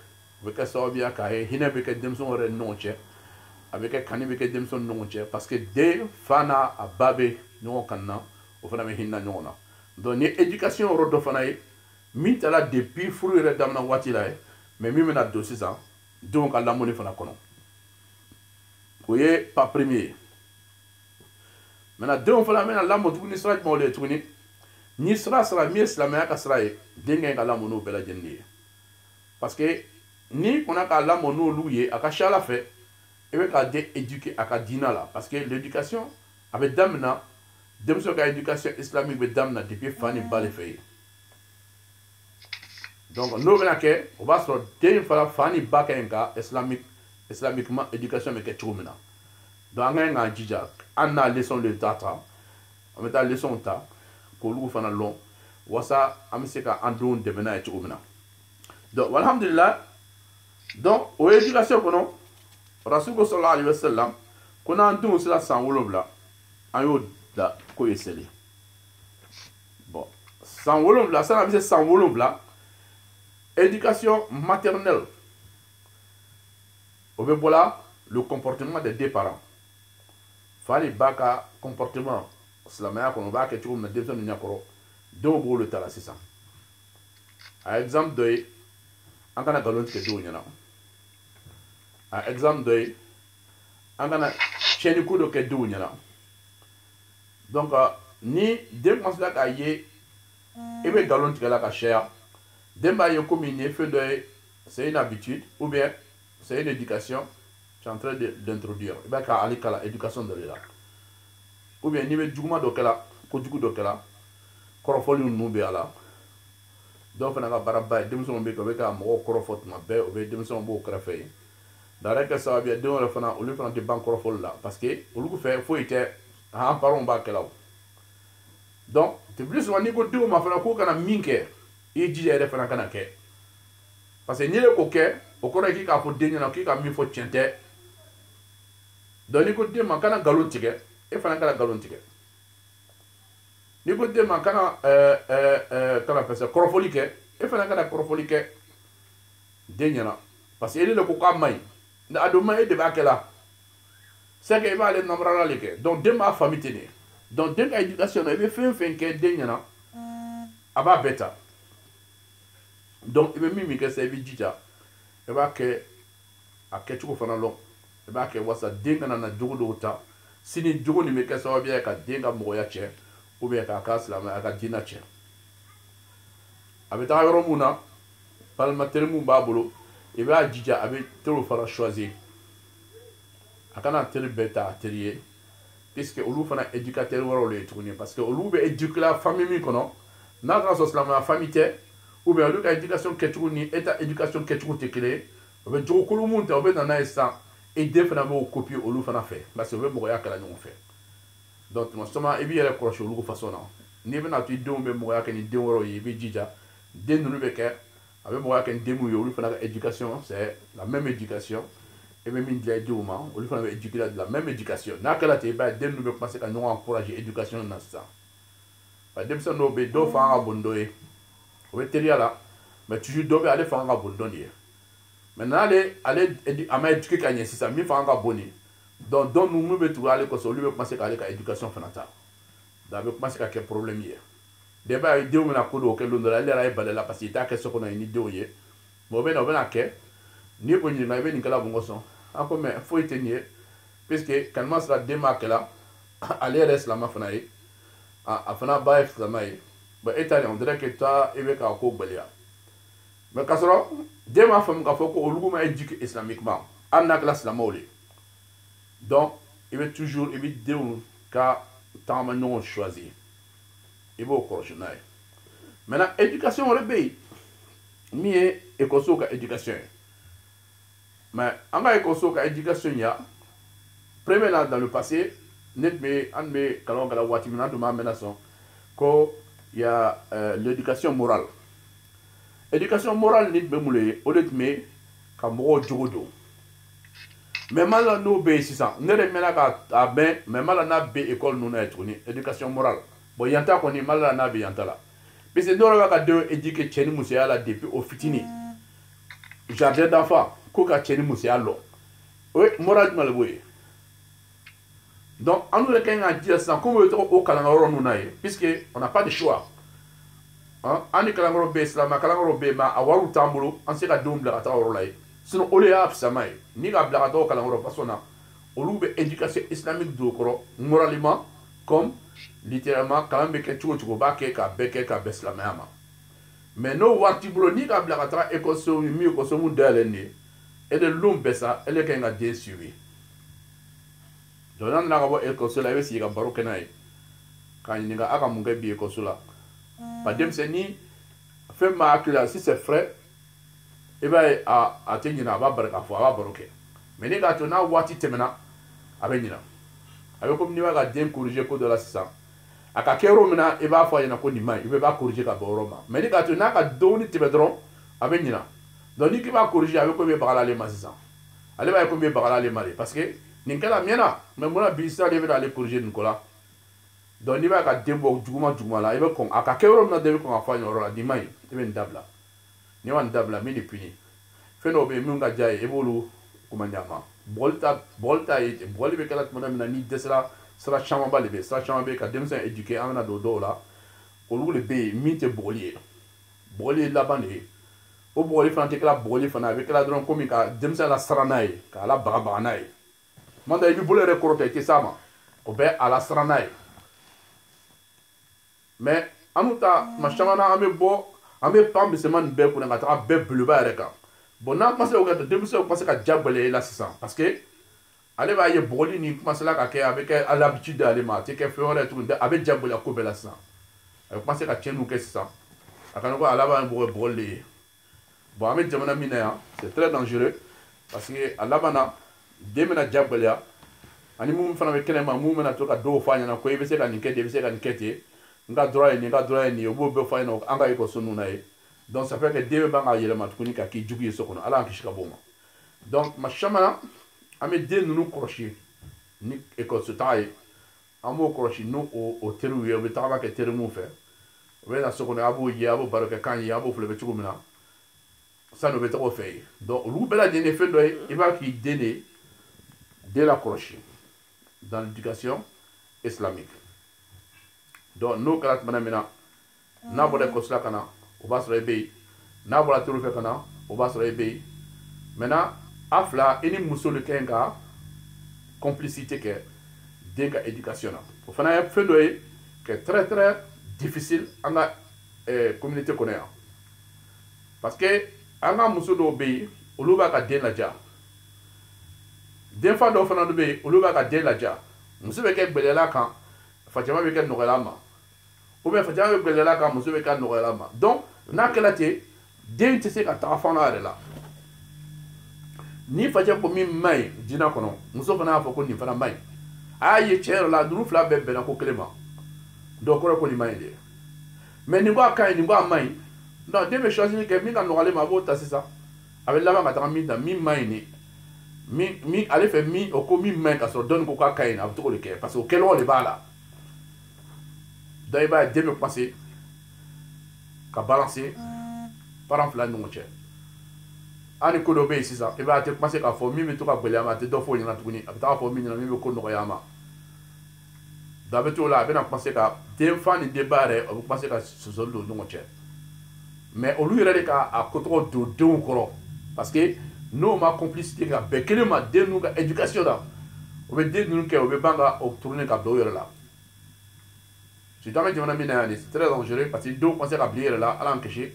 o bɛ kɛ sababu ye k'a ye hinɛ bɛ kɛ denmisɛnw yɛrɛ ni ɲɔgɔn cɛ a bɛ kɛ kani bɛ kɛ denmisɛnw ni ɲɔgɔn cɛ parce que den fa n'a a ba bɛ ɲɔgɔn kan na o fana bɛ hinɛ ɲɔgɔn na donc ni éducation yɔrɔ dɔ fana ye min taara depuis furu yɛrɛ daminɛ waati la ye mais min bɛna don sisan denw ka lamɔni fana kɔnɔ o ye pas premier ye maintenant denw fana bɛna lamɔ tuguni sira jumɛnw de ye tuguni ni sira min ye silamɛya ka sira ye den ka ɲi ka lamɔ n'o bɛɛ lajɛlen de ye parce que ni kɔnna k'a lamɔ n'olu ye a ka ca ala fɛ i bɛ k'a den éduquer a ka diinɛ la parce que l'éducation a bɛ daminɛ denmuso ka éducation islamique bɛ daminɛ depuis fa ni ba de fɛ yen donc n'o bɛna kɛ o b'a sɔrɔ den fana fa ni ba ka ɲi ka islamiquement éducation bɛ kɛ cogo min na donc an ka ɲi k'an jija an n'a leçon de ta an bɛ taa leçon ta k'olu fana lɔn walasa an bɛ se ka an denw dɛmɛ n'a ye cogo min na donc alhamdulillah donc o éducation kɔnɔ rasul sallallahu alaihi wasallam ko n'an denw sera san 7 an y'o da ko ye seli bon san 7 sani a bɛ se san 7 éducation maternelle o bɛ bɔla le comportement des deux parents fa ni ba ka comportement silamɛya kɔnɔ o b'a kɛ cogo min na denmisɛnninw ɲɛkɔrɔ denw b'o de ta la sisan a exemple dɔ ye an kana nkalon tigɛ denw ɲɛna a exemple dɔ ye an kana tiɲɛni ko dɔ kɛ denw ɲɛna donc ni den commencera k'a ye i bɛ nkalon tigɛ la ka caya den b'a ye komi nin ye fɛn dɔ ye c'est une habitude ou bien c'est une éducation tu es en train d'introduire i b'a ka ale kala éducation dɔ de la ou bien n'i bɛ juguma dɔ kɛla kojugu dɔ kɛla kɔrɔfɔli ninnu bɛ a la dɔw fana ka baaraba ye denmisɛnw bɛ yen o bɛ ka mɔgɔw kɔrɔfɔ tuma bɛɛ o bɛ denmisɛnw b'o kɛrɛfɛ yen d'ailleurs kɛ sababu ye denw yɛrɛ fana olu fana tɛ ban kɔrɔfɔli la parce que olu fɛ foyi tɛ an parents b'a kɛla o donc plus souvent n'i ko denw ma fana k'u kana min kɛ i ye jija yɛrɛ fana kana kɛ parce que n'i ye k'o kɛ o kɔrɔ ye k'i k'a fɔ den ɲɛna k'i ka min fɔ tiɲɛ tɛ donc n'i ko den ma kana nkalon tigɛ e fana kana nkalon tigɛ n'i ko den ma kana fɛsɛ kɔrɔfɔli kɛ e fana kana kɔrɔfɔli kɛ den ɲɛna parce que ele le ko k'a ma ɲi a don ma e de b'a kɛ la c'est que i b'ale namarala le kɛ donc den b'a faamu ten de donc den ka éducation na i bɛ fɛn fɛn kɛ den ɲɛna a b'a bɛɛ ta donc i bɛ min kɛ sa i bɛ jija i b'a kɛ a kɛcogo fana lɔn i b'a kɛ walasa den kana na jogo dɔw ta sini jogo nin bɛ kɛ sababu ye ka den ka mɔgɔya tiɲɛ ou bien k'a ka silamɛya a ka diinɛ tiɲɛ a bɛ taga yɔrɔ mun na parlementaire mun b'a bolo i b'a jija a bɛ toro fana choisir a kana teri bɛɛ ta teri ye puisque olu fana éducateur wɛrɛw le ye tuguni parce que olu bɛ éduquer la famille min kɔnɔ n'a kana sɔrɔ silamɛya famille tɛ ou bien olu ka éducation kɛcogo ni e ta éducation kɛcogo tɛ kelen ye o bɛ jogo kolo mun ta o bɛ na n'a ye sisan e den fana b'o copier olu fana fɛ parce que o bɛ mɔgɔya kɛla ɲɔgɔn fɛ donc tuma caman i b'i yɛrɛ kɔlɔsi olu façon na n'i bɛna to i denw bɛ mɔgɔya kɛ ni den wɛrɛw ye i bɛ jija den ninnu bɛ kɛ a bɛ mɔgɔya kɛ ni den minnu ye olu fana ka éducation c'est la même éducation e bɛ min dila i denw ma olu fana bɛ éduquer la de la même éducation n'a kɛra ten i b'a ye den ninnu bɛ commencer ka ɲɔgɔn encourager éducation na sisan denmisɛnnin dɔw bɛ yen dɔw fanga ka bon dɔ ye o bɛ teriya la mais toujours dɔ bɛ yen ale fanga ka bon dɔ de ye maintenant ale a ma éduquer ka ɲɛ sisan min fanga ka bon nin donc dɔw ninnu bɛ tugu ale kɔsɔn olu bɛ commencer k'ale ka éducation fana ta donc a bɛ commencer ka kɛ problème ye de b'a ye denw bɛna ko dɔw kɛ don dɔ la ale yɛrɛ ye bali la parce que i t'a kɛ so kɔnɔ ni denw ye mais o bɛna kɛ n'i o ɲininka i bɛ nin kɛla mun kɔsɔn a ko mais foyi tɛ nin ye puisque kanima sera den b'a kɛla ale yɛrɛ ye silamɛ fana ye a fana ba ye silamɛ ye bon e ta nin on dirait que toi i bɛ k'a ko gbaliya mais k'a sɔrɔ den b'a faamu k'a fɔ ko olu ma éduquer islamiquement hali n'a kɛla silamɛw le donc i bɛ toujours i bɛ denw ka tagama ɲɔgɔn choisir i b'o kɔlɔsi n'a ye maintenant éducation wɛrɛ bɛ yen min ye ekɔlisow ka éducation ye mais an ka ekɔlisow ka éducation ya premier là dans le passé ne tun bɛ an bɛ kalan kɛla waati min na an tun b'a mɛn sɔn ko y a l'éducation morale éducation morale ni tun bɛ mun ye o de tun bɛ ka mɔgɔw jogo don mais Mali la n'o bɛ yen sisan ne de mɛnna k'a mɛn mais Mali la n'a bɛ école ninnu na yen tuguni éducation morale bon yan ta kɔni Mali la n'a bɛ yan ta la parce que ne yɛrɛ bɛ ka denw éduquer cɛ ni musoya la depuis o fitinin jardin d'enfant ko ka cɛ ni musoya lɔ o ye morale jumɛn de b'o ye donc an yɛrɛ ka kan ka jija sisan komi o ye tɔgɔ o kalanyɔrɔ ninnu na ye puisque on n'a pas de choix an ni kalanyɔrɔ bɛ yen silamɛ kalanyɔrɔ bɛ yen mais a wariw t'an bolo an se ka denw bila ka taa yɔrɔ la ye sinon olu y'a fisama ye ni ka bila ka taa o kalanyɔrɔ façon na olu bɛ éducation islamique don o kɔrɔ moralement comme littéralement kalan bɛ kɛ cogo o cogo o b'a kɛ k'a bɛɛ silamɛya ma mais n'o wari t'i bolo n'i ka bila ka taa ekɔliso min ye ekɔliso mun dayɛlɛlen de ye e de lon bɛɛ sa e de ka ɲi ka den suivi donc n'a nana ka bɔ ekɔliso la i bɛ sigi ka baro kɛ n'a ye k'a ɲininka a ka mun kɛ bi ekɔliso la ba denmisɛnnin ni fɛn min b'a hakili la si c'est vrai i b'a ye a tɛ ɲinɛ a b'a bari k'a fɔ a b'a baro kɛ mais ni k'a to n'a waati tɛmɛna a bɛ ɲinɛ a bɛ komi n'i b'a ka den corriger ko dɔ la sisan a ka kɛ yɔrɔ min na i b'a fɔ a ɲɛna ko nin ma ɲi i b'a corriger ka bɔ yɔrɔ ma mais ni k'a to n'a ka dɔɔni tɛmɛ dɔrɔn a bɛ ɲinɛ donc n'i k'i b'a corriger a bɛ komi i bagala ale ma sisan ale b'a ye komi i bagala ale ma de parce que nin kɛla mɛnna mais munna bi sisan ale bɛ n'ale corriger nin ko la donc n'i b'a ka den bɔ juguma la i bɛ kɔn a ka kɛ yɔrɔ min na dɛ i bɛ kɔn ka fɔ a ɲɛna yɔrɔ la nin ma ɲi i bɛ nin dabila n'i ma nin dabila min de puni fɛn dɔw bɛ yen minnu ka diya ye i b'olu kuma ɲɛ a ma bɔgɔli ta ye bɔgɔli bɛ kɛla tuma min na n'i dɛsɛra sira camanba de bɛ yen sira caman bɛ yen ka denmisɛn éduquer an bɛna don dɔw la olu de bɛ yen min tɛ bɔgɔli ye bɔgɔli ye laban de ye o bɔgɔli fana tɛ kɛla bɔgɔli fana a bɛ kɛla dɔrɔn komi ka denmisɛn la siran n'a ye k'a la bagabaga n'a ye tuma dɔ i b'i bolo yɛrɛ kɔrɔta i tɛ s'a ma o bɛ a la siran n'a ye mais an ta tuma caman na an bɛ pan misɛnman nin bɛɛ kunna ka taga bɛɛ belebeleba yɛrɛ kan bon n'a commencé o kɛ denmisɛnw commencé ka diyagoya i la sisan parce que ale b'a ye bɔgɔli nin commencé ka kɛ a bɛ kɛ à l'habitude d'ale ma a tɛ kɛ fɛn wɛrɛ ye tuguni a bɛ diyagoya ko bɛɛ la sisan a bɛ commencé ka tiɲɛniw kɛ sisan a kana ko a laban ye bɔgɔli de ye bon an bɛ jamana min na yan c'est très dangereux parce que a laban na den bɛna diyagoya ani mun fana bɛ kɛnɛma mun bɛna to ka dɔw fɔ a ɲɛna ko i bɛ se ka nin kɛ ten i bɛ se ka nin kɛ ten n ka droit ye nin n ka droit ye nin ye o b'o bɛɛ fɔ a ɲɛna an ka ekɔliso ninnu na ye donc ça fait que den bɛ ban ka yɛlɛma tuguni ka k'i jugu ye so kɔnɔ ala y'an kisi ka bɔ o ma donc tuma caman na an bɛ den ninnu kɔlɔsi ni ekɔliso taga ye an b'o kɔlɔsi n'o o teriw ye o bɛ tagama kɛ teri mun fɛ o bɛ na so kɔnɔ a b'o ye a b'o baro kɛ kan ye a b'o filɛ bɛ cogo min na sani o bɛ taga o fɛ ye donc olu bɛɛ lajɛlen ye fɛn dɔ ye i b'a k'i den de den la kɔlɔsi dans l'éducation islamique donc n'o kɛra tuma min na n'a bɔra ekɔliso la ka na o b'a sɔrɔ i bɛ yen n'a bɔra teriw fɛ ka na o b'a sɔrɔ i bɛ yen maintenant a fila i ni muso de ka ɲi ka complicité kɛ den ka éducation na o fana ye fɛn dɔ ye que très très difficile an ka communauté kɔnɔ yan parce que an ka muso dɔw bɛ yen olu b'a ka den laja den fa dɔw fana bɛ yen olu b'a ka den laja muso bɛ kɛ gbɛlɛla kan facama bɛ kɛ nɔgɔyala ma ou bien facama bɛ gbɛlɛla kan muso bɛ kɛ nɔgɔyala ma donc n'a kɛla ten den tɛ se ka taga fana yɛrɛ la ni facɛ ko min man ɲi jinɛ kɔnɔ muso fana y'a fɔ ko nin fana man ɲi a y'a ye tiɲɛ yɛrɛ la ninnu fila bɛɛ bɛnna ko kelen ma donc kɔrɔ ko nin man ɲi de mais nin ko a ka ɲi nin ko a man ɲi non den bɛ choisir kɛ min ka nɔgɔlen ma a b'o ta sisan a bɛ laban ka taga min ta min man ɲi nin min ale fɛ min o ko min man ɲi ka sɔrɔ dɔnni ko k'a ka ɲi a bɛ to k'o de kɛ parce que o kɛlɛw de b'a la donc i b'a ye den bɛ commencer ka balancer parents fila ni ɲɔgɔn cɛ hali ko dɔ bɛ yen sisan i b'a ye a tɛ commencer k'a fɔ min bɛ to ka gɛlɛya ma a tɛ dɔ fɔ o ɲɛna tuguni a bɛ taa fɔ min ɲɛna min bɛ ko nɔgɔya ma donc a bɛ t'o la a bɛna commencer ka den fa ni den ba yɛrɛ o bɛ commencer ka sɔsɔli don u ɲɔgɔn cɛ mais olu yɛrɛ de ka a ko tɔgɔ don denw kɔrɔ parce que n'o ma complicité ka bɛn kelen ma den ninnu ka éducation la o bɛ den ninnu kɛ o bɛ ban ka o tourner ka bila u yɛrɛ la surtout an bɛ jamana min na yan c'est très dangereux parce que denw commencer ka bila i yɛrɛ la ala k'an kisi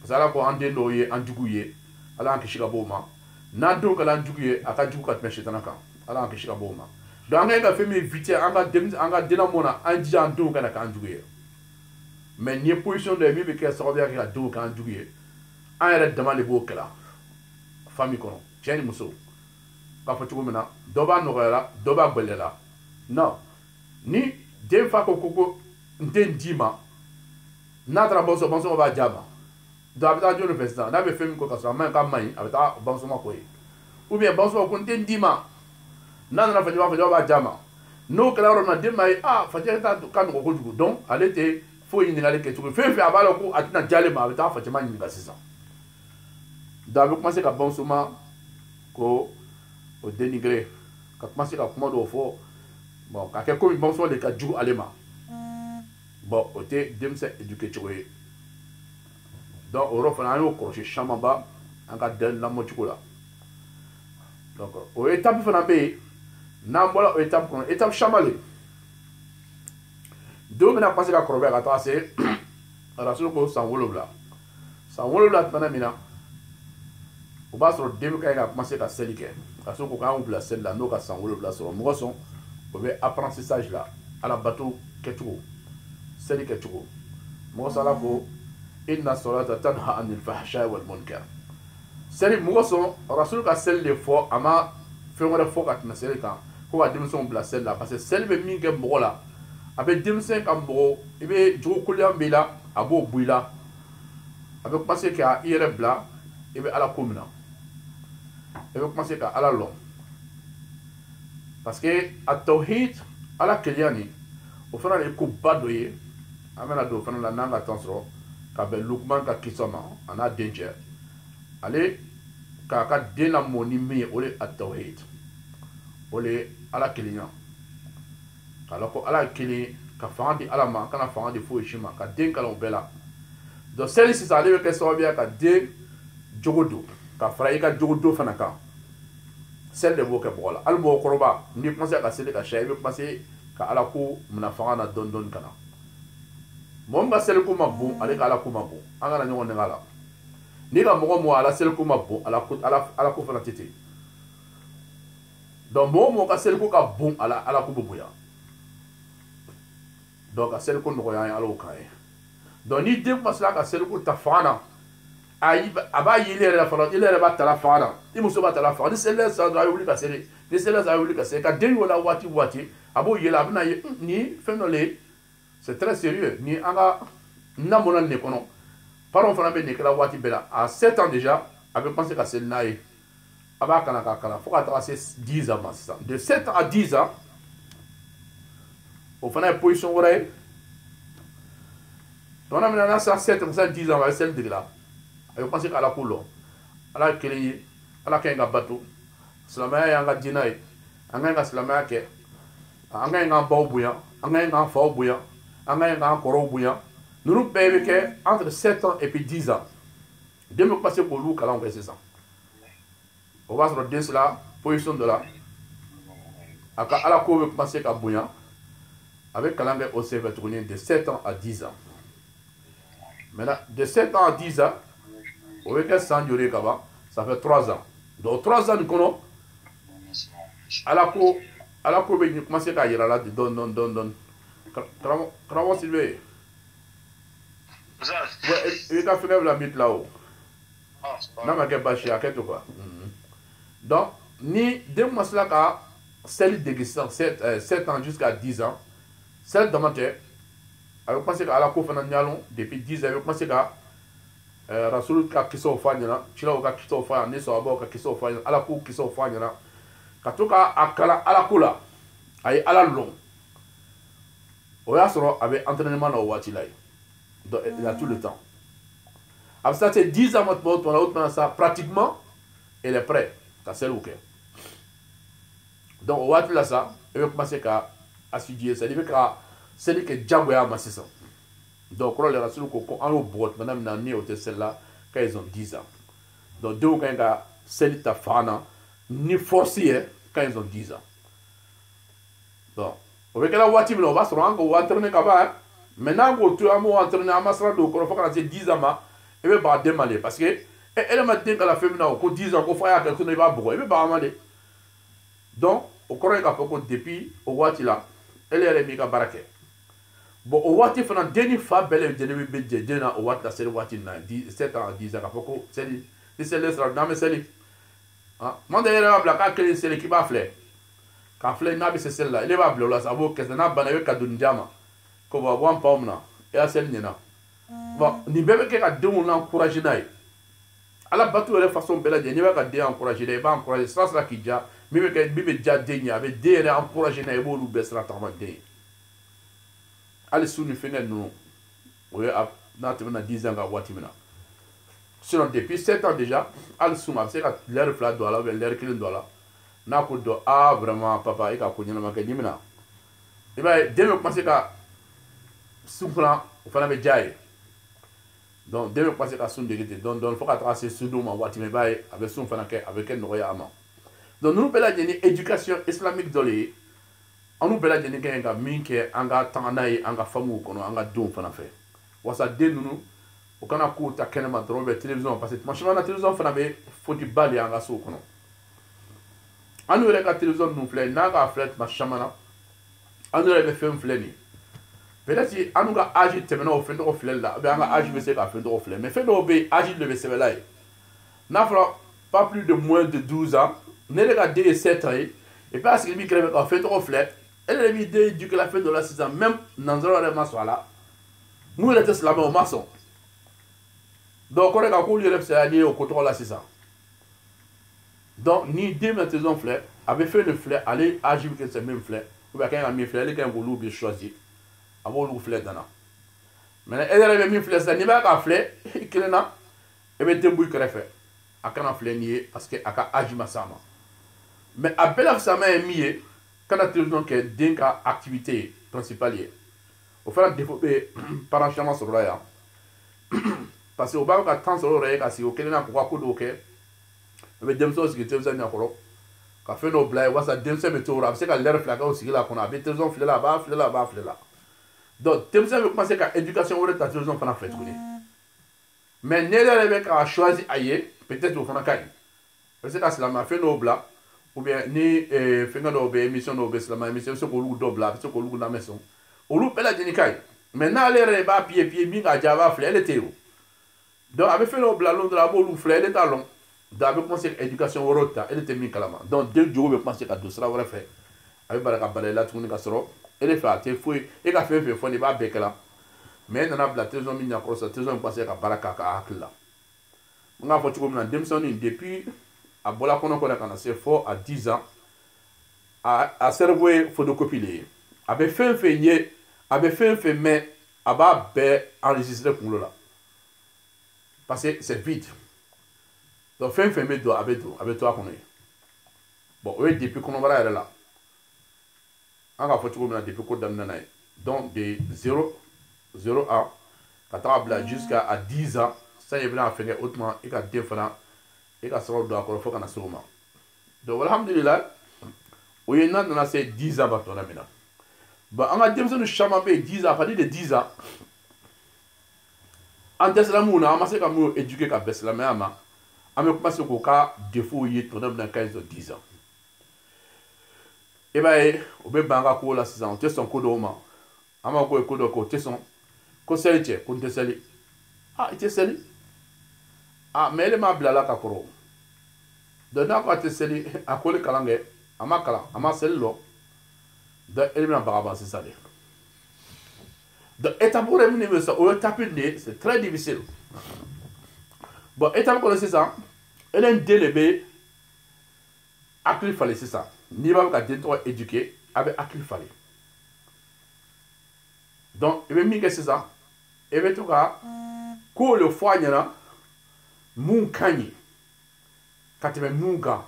parce que ala ko an den dɔw ye an jugu ye ala k'an kisi ka bɔ o ma n'an denw kɛra an jugu ye a ka jugu ka tɛmɛ sitana kan ala k'an kisi ka bɔ o ma donc an ka fɛn min éviter an ka denna mɔn na an jija an denw kana k'an jugu ye mais nin ye position dɔ ye min bɛ kɛ sababuya kɛ ka denw k'an jugu ye an yɛrɛ dama de b'o kɛla famille kɔnɔ cɛ ni muso k'a fɔ cogo min na dɔ b'a nɔgɔyala dɔ b'a gbɛlɛla non ni den fa ko n den d'i ma n'a taara bamuso b'a jaa ma donc a bɛ taa jɔnni fɛ sisan n'a bɛ fɛn min ko ka sɔrɔ a man ɲi k'a man ɲi a bɛ taa bamuso ma k'o ye ou bien bamuso ko n den d'i ma n'a nana facɛ b'a jaa ma n'o kɛra yɔrɔ min na den b'a ye facɛ ka nɔgɔ kojugu donc ale tɛ foyi ɲininkali kɛ cogo fɛn fɛn a b'a la ko a tɛna diya ale ma a bɛ taa facɛ ma ɲininka sisan donc a bɛ commencer ka bamuso ma ko o dénigrer ka commencer ka kuma dɔw fɔ bon k'a kɛ komi bamuso de ka jugu ale ma bon o tɛ denmisɛn éduquer cogo ye donc o yɔrɔ fana an y'o kɔlɔsi caman ba an ka den lamɔ cogo la donc o étape fana bɛ yen n'an bɔra o étape kɔnɔ étape caman le denw bɛna commencer ka kɔrɔbaya ka taa se rasul ko san 7 san 7 tɛmɛna min na o b'a sɔrɔ den bɛ ka ɲi ka commencer ka seli kɛ rasul ko k'an bila seli la n'o ka san 7 sɔrɔ mɔgɔ sɔn o bɛ apprentissage la ala bato kɛcogo seli kɛcogo mɔgɔ sɔn ala ko inna salata tanha anil fahsha'i wal munkar seli mɔgɔ sɔn rasul ka seli de fɔ a ma fɛn wɛrɛ fɔ ka tɛmɛ seli kan ko ka denmisɛnw bila seli la parce que seli bɛ min kɛ mɔgɔ la a bɛ denmisɛn ka mɔgɔ i bɛ jogo koliya b'i la a b'o bɔ i la a bɛ commencer ka i yɛrɛ bila i bɛ ala ko min na i bɛ commencer ka ala lɔn parce que a tawhid ala keliya nin o fana de ye koba dɔ ye an bɛna don o fana la n'an ka temps sɔrɔ ka bɛn Lukman ka kisa ma a n'a den cɛ ale k'a ka den lamɔ ni min ye o de ye a tawhid o de ye ala keliya k'a ko ala ye kelen ka fanga di ala ma kana fanga di foyi si ma ka den kalan o bɛɛ la donc seli sisan ale bɛ kɛ sababuya ka den jogo don ka fara i ka jogo don fana kan seli de b'o kɛ mɔgɔ la hali mɔgɔkɔrɔba n'i commencer ka seli ka siya i bɛ commencer ka ala ko minɛ fanga na dɔɔni dɔɔni ka na mɔgɔ min ka seli ko ma bon ale ka ala ko ma bon an kana ɲɔgɔn nɛgɛ a la n'i ka mɔgɔ mɔgɔ ala seli ko ma bon ala ko fana tɛ ten donc mɔgɔ mɔgɔ ka seli ko ka bon ala ko bɛ bonya donc ka seli ko nɔgɔya an ye ala o kan ye donc ni den commencera ka seli ko ta fanga na a b'a ye ile yɛrɛ fana ile yɛrɛ b'a ta la fanga na i muso b'a ta la fanga ni seli la sisan a bɛ wuli ka seli ni seli la sisan a bɛ wuli ka seli ka den y'o la waati o waati a b'o yɛlɛ a bɛna ye nin fɛn dɔ le ye c'est très sérieux ni an ka lamɔna nin de kɔnɔ parents fana bɛ nin kɛla waati bɛɛ la à 7 ans déjà a bɛ commencer ka seli n'a ye a b'a kalan k'a kalan fo ka taga se 10 ans ma sisan de 7 ans à 10 ans o fana ye position wɛrɛ ye tɔnɔ min na n'a sera 7 ans 10 ans a bɛ seli dege la a bɛ commencer ka ala ko lɔn ala ye kelen ye ala ka ɲi ka bato silamɛya y'an ka diinɛ ye an ka ɲi ka silamɛya kɛ an ka ɲi k'an baw bonya an ka ɲi k'an faw bonya an ka ɲi k'an kɔrɔw bonya ninnu bɛɛ bɛ kɛ entre 7 ans et puis 10 ans den bɛ commencer k'olu kalanw kɛ sisan o b'a sɔrɔ den sera position dɔ la a ka ala ko bɛ commencer ka bonya a bɛ kalan kɛ o senfɛ tuguni de 7 ans à 10 ans maintenant de 7 ans à 10 ans o bɛ kɛ san joli ka ban ça fait 3 ans donc 3 ans nin kɔnɔ à la cour, il commence à y aller don. Comment Sylvain? Ouais, il a fait la mythe là-haut. Non, mais qu'est-ce que c'est quoi? Donc, ni deux mois là qu'à celle de 7 ans jusqu'à 10 ans, celle de matin, avec pensé qu'à la cour depuis 10 ans, avec pensé qu'à Rasoul ka kiso fanyana, chila ka kiso fanyana, ni so abo ka kiso fanyana, ala ku kiso fanyana, katoka akala ala kula, ay ala long. Oya soro avec entraînement na wati là. Donc il a tout le temps. Après ça c'est 10 ans maintenant, on a autre ça pratiquement il est prêt, ça c'est OK. Donc on wati là ça, il va commencer à étudier, ça dit que c'est que Djagoya massissa. Donc, on a les rasoul qu'on a au bout, madame Nani au celle-là, quand ils ont 10 ans. Donc, deux quand ils ont celle ta fana, ni forcé quand ils ont 10 ans. Donc, on veut que la voiture, on va se rendre, on va entraîner là-bas. Maintenant, on va entraîner à Masra, donc on va faire 10 ans, et bien, on va démaler. Parce que, elle m'a dit que la femme, on a 10 ans, on va faire quelque chose, il va boire, et bien, on va démaler. Donc, on croit que depuis, on va là, elle est mis à baraquer. Bon, au wati fana deni fa bele deni bi bedje dena o wati la seli wati na 7 ans 10 ans ka foko seli ni seli sera na me seli ah mande era bla ka kele seli ki ba fle ka fle na bi se sel la ile ba bla la sabo ke na bana we ka dun jama ko ba wan pom na e a sel nina bon ni bebe ke ka dun na encourager nai ala batu ele façon bela de ni ba ka de encourager de ba encourager sera ki ja mi be ke bi be ja de nya be de re encourager na e bo lu be sera ta ma de ali sunu fenel nous oui na 10 ans à Watimina sinon depuis 7 ans déjà ali sunu c'est que l'air flat doit là l'air clean doit là na ko do ah vraiment papa e ka ko nyama ka dimina e ba deme commencer ka soufra o fana be jaay donc deme commencer ka sun de gete donc faut ka tracer sudu ma Watimina ba avec sun fana ke avec en noya ama donc nous bela jeni éducation islamique dolé anu bela jeni ke nga minke anga tananaye anga famu kono anga don fana fe wasa den nunu o kana ko ta kenema drobe télévision parce que machima na télévision fana be foti bali anga so kono anu reka télévision nu fle na ga flet machamana anu rebe fem fle ni peut-être anu ga agi temena o fendo fle la be anga agi be se ka fendo fle mais fendo be agi le be se belai na fra pas plus de moins de 12 ans ne rega de 7 ans et parce qu'il mi crève ka fendo fle elle est l'idée du que la fin de la saison, même dans le maçon là, nous les testes là-bas au maçon. Donc, on est à couler le c'est au côté de la saison. Donc, ni deux maisons fleurs, avait fait le fleur, aller agir avec ces mêmes fleurs, ou bien quand il a mis fleurs, il a voulu choisir, avoir le fleur dans. Mais elle avait mis fleur, ça n'y va qu'à fleur, il y a, et bien, débrouille qu'elle fait. À quand la fleur nier, parce qu'elle a agi ma sama. Mais à belle sa main est mise. Quand la télévision qui est d'une activité principale, il faut développer par un sur là. Parce que au bas de temps sur là, si aucun n'a pas coup d'aucun, mais des choses qui télévision n'a pas. Quand fait nos blagues, ça dénonce mes tours, c'est qu'à l'air flagrant aussi là qu'on a des télévisions filées là-bas, filées là-bas, filées là. Donc télévision veut commencer qu'à éducation ou la télévision qu'on a fait tourner. Mais n'élève qu'à choisir ailleurs, peut-être au fond de caille. Parce que c'est la m'a fait nos blagues. Ou bien ni finga do be émission do be la émission so ko lu double so ko lu na maison o lu bela jeni kai maintenant les reba pied mi ga java flé le théo donc avec fait le blalon de la bolu flé le talon d'avec conseil éducation rota elle était mi kalama donc dès jour be penser ka do sera vrai fait avec baraka balela tuni ka soro elle fait te foi et ka fait fo ni ba bekela mais nana bla télévision mi nya ko sa télévision penser ka baraka ka akla nga fo tuko na demson depuis à Bola Kono Kana, c'est fort à 10 ans, à servir photocopie. Avec fait nier, avec fait mais, à bas enregistré pour le là. Parce que c'est vite. Donc, fait mais doit avec toi qu'on est. Bon, oui, depuis qu'on va là. On va faire depuis qu'on a donc de 0 à 4 jusqu'à 10 ans, ça y est bien à finir autrement, et qu'à 2 francs. Et qu'à ce moment-là, il faut qu'on a sûrement. Donc, alhamdulillah, on est dans ces 10 ans. On a dit que nous sommes 10 ans, à partir de 10 ans. En Tesla, on a commencé à éduquer à Tesla, mais on a commencé à défaut dans le cas de 10 ans. e b'a ye o bɛ ban ka ko la sisan o tɛ sɔn ko dɔw ma an b'a ko ye ko dɔ kɛ o tɛ sɔn ko seli cɛ ko n tɛ seli i tɛ seli mais ele m'a bila la ka kɔrɔ donc n'a ko a tɛ seli a ko le kalan kɛ a ma kalan a ma seli lɔ donc ele bɛna baga ban sisan de donc étape wɛrɛ min bɛ sisan o ye étape de ye c'est très difficile bon étape kɔnɔ sisan ele den de bɛ hakili falen sisan n'i b'a fɛ ka den tɔgɔ éduquer a bɛ hakili falen donc i bɛ min kɛ sisan i bɛ to ka ko le fɔ a ɲɛna mun ka ɲi ka tɛmɛ mun kan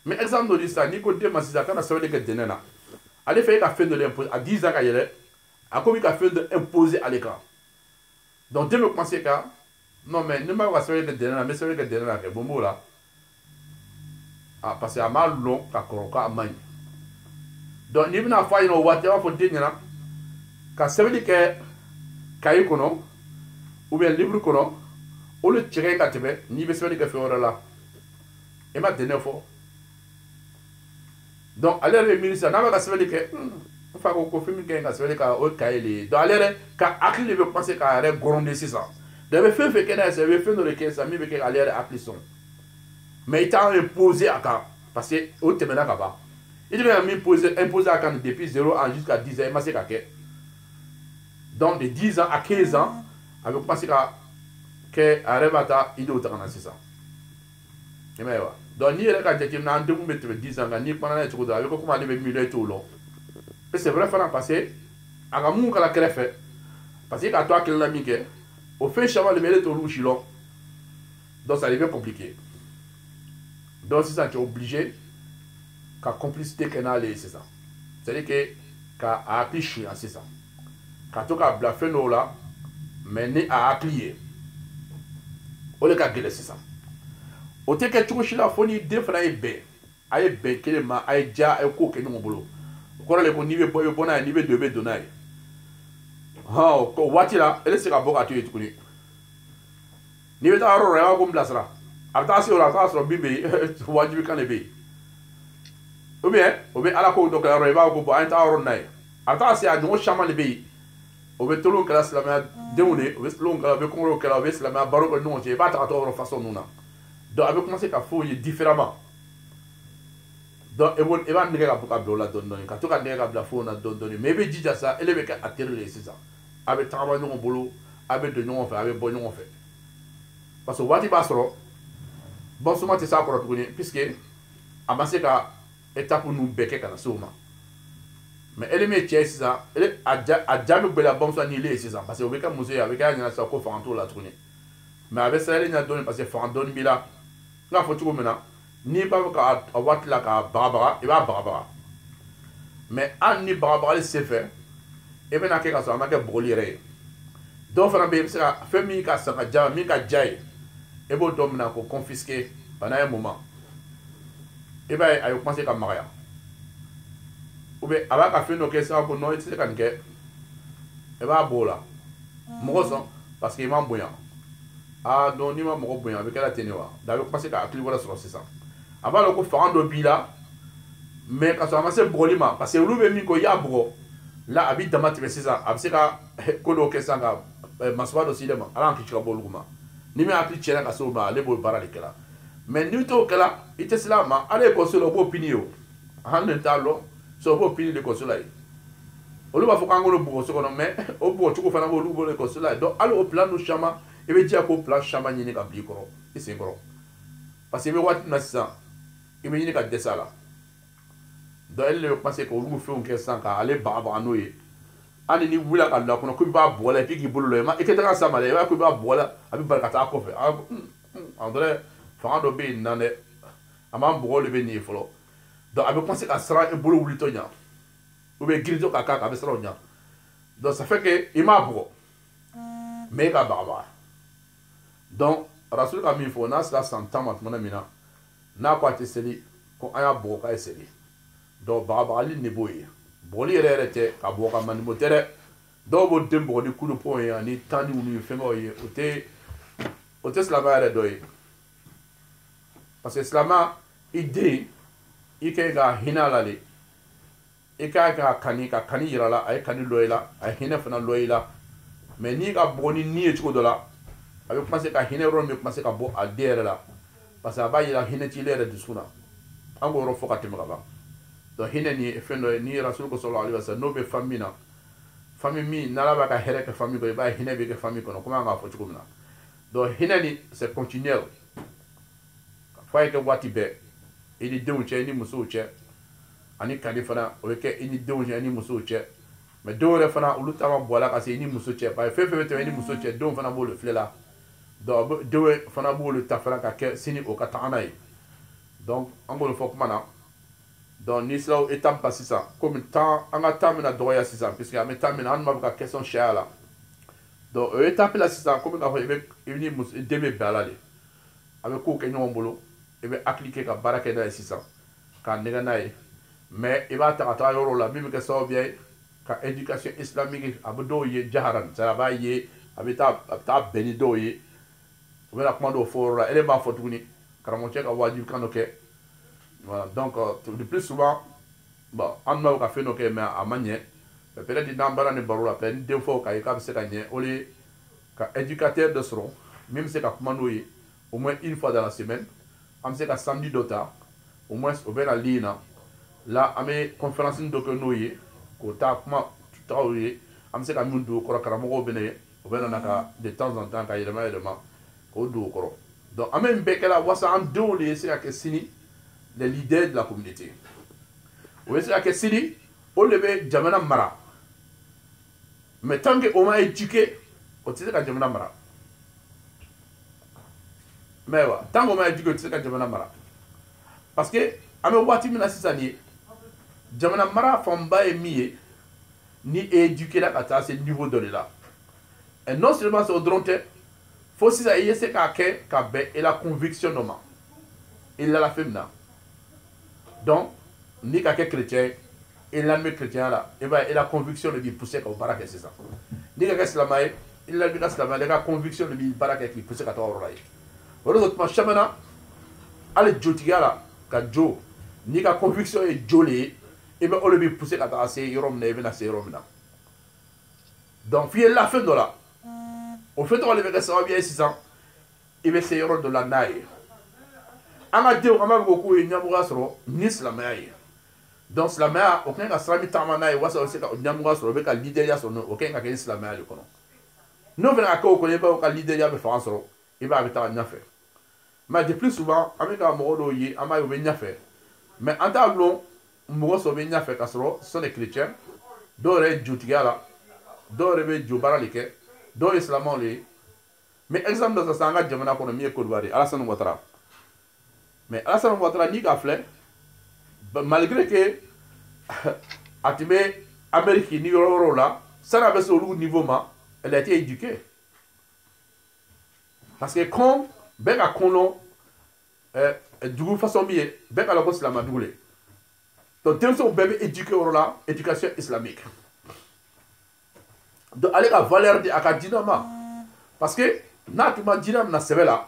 mais exemple dɔ di sisan n'i ko den ma sisan kana sɛbɛnni kɛ dɛnɛ na ale fɛ e ka fɛn dɔ de imposer à 10 ans ka yɛlɛ a ko b'i ka fɛn dɔ imposer ale kan donc den bɛ commencer ka non mais ne m'a ka sɛbɛnni kɛ dɛnɛ na n bɛ sɛbɛnni kɛ dɛnɛ na kɛ bon b'o la parce que a m'a lɔn ka kɔrɔ k'a ma ɲi donc n'i bɛna fɔ a ɲɛna o waati a b'a fɔ den ɲɛna ka sɛbɛnni kɛ cahier kɔnɔ ou bien livre kɔnɔ olu cɛ ka ɲi ka tɛmɛ n'i bɛ sɛbɛnni kɛ fɛn wɛrɛ la i ma dɛnɛ fɔ donc ale yɛrɛ bɛ miiri sisan n'a bɛ ka sɛbɛnni kɛ n fa ko fɛn min ka ɲi ka sɛbɛnni ka o cahier le ye donc ale yɛrɛ ka hakili de bɛ commencer k'a yɛrɛ gɔrɔnden sisan donc i bɛ fɛn fɛn kɛ n'a ye sisan i bɛ fɛn dɔ de kɛ sisan min bɛ kɛ ale yɛrɛ hakili sɔn mais i t'a imposer a kan parce que o tɛmɛna ka ban i bɛ ka min imposer a kan depuis 0 ans jusqu'à 10 ans i ma se ka kɛ donc de 10 ans à 15 ans a bɛ commencer ka kɛ a yɛrɛ b'a ta idéw ta ka na sisan i m'a ye wa donc n'i yɛrɛ ka jateminɛ an denw bɛ tɛmɛ 10 ans kan n'i kumana n'a ye cogo dɔ la a bɛ ko komi ale bɛ miliyɔn i t'o lɔn mais c'est vrai fana parce que a ka mun kɛra kɛrɛfɛ parce que k'a to a kelen la min kɛ o fɛn caman de bɛ ele t'olu si lɔn donc ça devient compliqué donc sisan tu es obligé ka complicité kɛ n'ale ye sisan c'est à dire que ka a hakili suɲɛ sisan ka to k'a bila fɛn dɔw la mais ni a hakili ye o de ka gɛlɛn sisan o tɛ kɛ cogo si la fo ni den fana ye bɛn a ye bɛn kelen ma a ye ja a ye ko kɛ ɲɔgɔn bolo o kɔrɔ de ko n'i bɛ bɔ i bɛ bɔ n'a ye n'i bɛ don i bɛ don n'a ye o waati la ele tɛ se ka bɔ ka to yen tuguni n'i bɛ taa yɔrɔ o yɔrɔ i b'a ko n bilasira a bɛ taa se o la a bɛ taa sɔrɔ min bɛ yen wajibi kan de bɛ yen ou bien o bɛ ala ko dɔ kɛ yɔrɔ i b'a ko bɔn an ye taa yɔrɔ na ye a bɛ taa se a ɲɔgɔn caman de bɛ yen o bɛ tolon kɛra silamɛya denw de o bɛ tolon kɛra o bɛ kɔngɔw kɛra o bɛ silamɛya baro kɛ ɲɔgɔn cɛ i b'a ta ka to yɔrɔ façon ninnu na donc a bɛ commencer ka fɔ o ye différemment donc i b'a nɛgɛ ka bɔ ka bila o la dɔɔni dɔɔni ka to ka nɛgɛ ka bila fo na dɔɔni dɔɔni mais i bɛ jija sa ele bɛ kɛ a teri de ye sisan a bɛ tagama ɲɔgɔn bolo a bɛ don ɲɔgɔn fɛ a bɛ bɔ ɲɔgɔn fɛ parce que waati b'a sɔrɔ bɔnsɔnma tɛ s'a kɔrɔ tuguni puisque a ma se ka étape ninnu bɛɛ kɛ ka na se o ma mais ele min ye cɛ ye sisan a ja bɛ gbɛlɛya bamuso ni ile ye sisan parce que o bɛ kɛ muso ye a bɛ kɛ a ɲɛna sisan ko fanga t'o la tuguni mais a bɛ siran ele ɲɛ dɔɔni parce que fanga dɔɔni b'i la n k'a fɔ cogo min na n'i b'a fɛ k'a waati la k'a bagabaga i b'a bagabaga mais hali ni bagabagali sen fɛ i bɛna kɛ ka sɔrɔ a ma kɛ bɔgɔli yɛrɛ ye dɔw fana bɛ yen i bɛ se ka fɛn min ka san ka ja min ka ja ye i b'o dɔ minɛ k'o confisquer bana ye mun ma i b'a ye a bɛ commencer ka magaya ou bien a b'a ka fɛn dɔ kɛ sisan ko non i tɛ se ka nin kɛ i b'a bɔ o la mɔgɔ sɔn parce que i ma bonya donc n'i ma mɔgɔ bonya a bɛ kɛra ten de wa da a bɛ commencer ka hakili wɛrɛ sɔrɔ sisan a b'a dɔn ko fanga dɔ b'i la mais ka sɔrɔ a ma se bɔgɔli ma parce que olu bɛ min ko i y'a bɔgɔ la a b'i dama tɛmɛ sisan a bɛ se ka ko dɔw kɛ sisan ka masuba dɔ s'i de ma ala k'i ci ka bɔ olu ma ni min hakili tiɲɛna ka se o ma ale b'o baara de kɛla mais n'i t'o kɛla i tɛ sira a ma ale ye ekɔliso la o b'o pini ye o hali ne t'a lɔn so o b'o pini de ekɔliso la yen olu b'a fɔ k'an k'olu bugɔ so kɔnɔ mais o bugɔ cogo fana b'olu bolo ekɔliso la yen donc hali o plan ninnu caman i bɛ diya k'o plan caman ɲini ka bila i kɔrɔ i sen kɔrɔ parce que i bɛ waati min na sisan i bɛ ɲini ka dɛsɛ a la donc ele de bɛ commencer k'olu fɛnw kɛ sisan k'ale bagabaga n'o ye hali ni wulila ka bila kɔnɔ ko i b'a bugɔ la et puis k'i bolo lɔ i tɛ taga s'a ma dɛ i b'a ko i b'a bugɔ la a bɛ bali ka taa kɔfɛ en vrai fanga dɔ bɛ yen nan dɛ a m'an bugɔ de bɛ nin ye fɔlɔ donc a bɛ commencer ka siran i bolo wulitɔ ɲɛ ou bien giritɔ ka k'a kan a bɛ siran o ɲɛ donc ça fait que i m'a bugɔ mais i ka bagabaga donc rasulu ka min fɔ n'a sera san 10 ma tuma min na n'a ko a tɛ seli ko an y'a bugɔ k'a ye seli donc bagabagali de b'o ye bɔgɔli yɛrɛ yɛrɛ tɛ ka bugɔ ka mandi o tɛ dɛ dɔw b'o den bugɔ ni kulupɔn ye ani tan ni wulu ye fɛngɛw ye o tɛ silamɛya yɛrɛ dɔ ye parce que silamɛya i den ike ga hina la le ika ga kani yira la ay kani loyla ay hina fana loyla mais ni ga boni ni e tiko dola avec commencer ka hina ro me commencer ka bo adere la parce que ba yira hina ti lere disuna ango ro foka timga ba do hina ni fendo ni rasul ko sallallahu alaihi wasallam no be famina fami mi nala ba ka here ke fami ko ba hina be ke fami ko no kuma nga fo tiko na do hina ni c'est continuel fay ke wati be ili dewu che ni muso che ani kadi fana o ke ini dewu che ni muso che mais dore fana ulu tama bola ka se ni muso che ba fe te ni muso che don fana bolu flela do dewe fana bolu ta fana ka ke sini o ka taana yi donc angolo fo kuma na donc ni slaw étape pas ça comme temps anga tamina doya sisa puisque ame tamina an ma ka question shala donc étape la sisa comme ka fe ni muso debe balale avec ko ke nyom bolo ebe appliquer ka baraka na sisa ka nega nay mais iba ta yoro la mi ke so bien ka éducation islamique abdo ye jaharan ça va ye abita beni do ye on va prendre au fort elle va fotuni karamo che ka wajib kanoke voilà donc le plus souvent bon on ma ka fait no ke mais amanye peut-être dans ne baro la peine deux fois ka se gagner oli ka éducateur de sero même c'est ka commando ye au moins une fois dans la semaine am se ka samedi dota au moins au bela lina là amé conférence ndo no ye ko ta kuma tawye am se ka mundu ko karamo bene o bena naka de temps en temps ka yelema ko do ko donc amé bekela wasa am do le se ka sini les leaders de la communauté o se ka sini o lebe jamana mara mais tant que on m'a éduqué o se ka jamana mara mais wa tant qu'on m'a éduqué o se ka jamana mara parce que amé wati mina sisani jamana mara famba e miye ni éduquer la kata ce niveau de là et non seulement c'est au dronte faut si ça y est ka be et la conviction no ma il la femna donc ni ka chrétien et l'âme chrétien là et ben et la conviction de pousser ka baraka c'est ça ni ka islamay il la bi islamay la conviction de baraka qui pousser ka tawro là wala d'autres chamana ale jotigala ka jo ni ka conviction est jolé et bien on le bi pousser ka assez yorom ne bena se yorom na donc fi la fin de là au fait on le veut ça bien 600 et bien c'est yorom de la naï anga de on ma beaucoup e nyamuga soro ni islamay donc islamay aucun ka sami tamana e wasa se ka nyamuga soro be ka leader ya sono aucun ka islamay le kono non venga ko ko le ba ka leader ya be France soro e ba be ta nyafe mais de plus souvent avec un moro yi ama yo be nyafe mais en tant que mɔgɔ sɔ bɛ ɲɛfɛ ka sɔrɔ ce sont des chrétiens dɔw yɛrɛ ye jotigiya la dɔw yɛrɛ bɛ jo baara de kɛ dɔw ye silamɛw de ye mais exemple dɔ sisan an ka jamana kɔnɔ min ye Côte d'Ivoire ye Alassane Ouattara mais Alassane Ouattara n'i ka filɛ malgré que a tun bɛ Amérique ni yɔrɔ wɛrɛw la sani a bɛ se olu niveau ma elle a été éduquée parce que comme bɛɛ ka kɔnɔ dugu façon min ye bɛɛ ka lɔ ko silamɛ dugu le. Donc, denmisɛnw bɛɛ bɛ éduquer o la éducation islamique donc ale ka valeur de a ka diinɛ ma parce que n'a tun ma diinɛ mina sɛbɛ la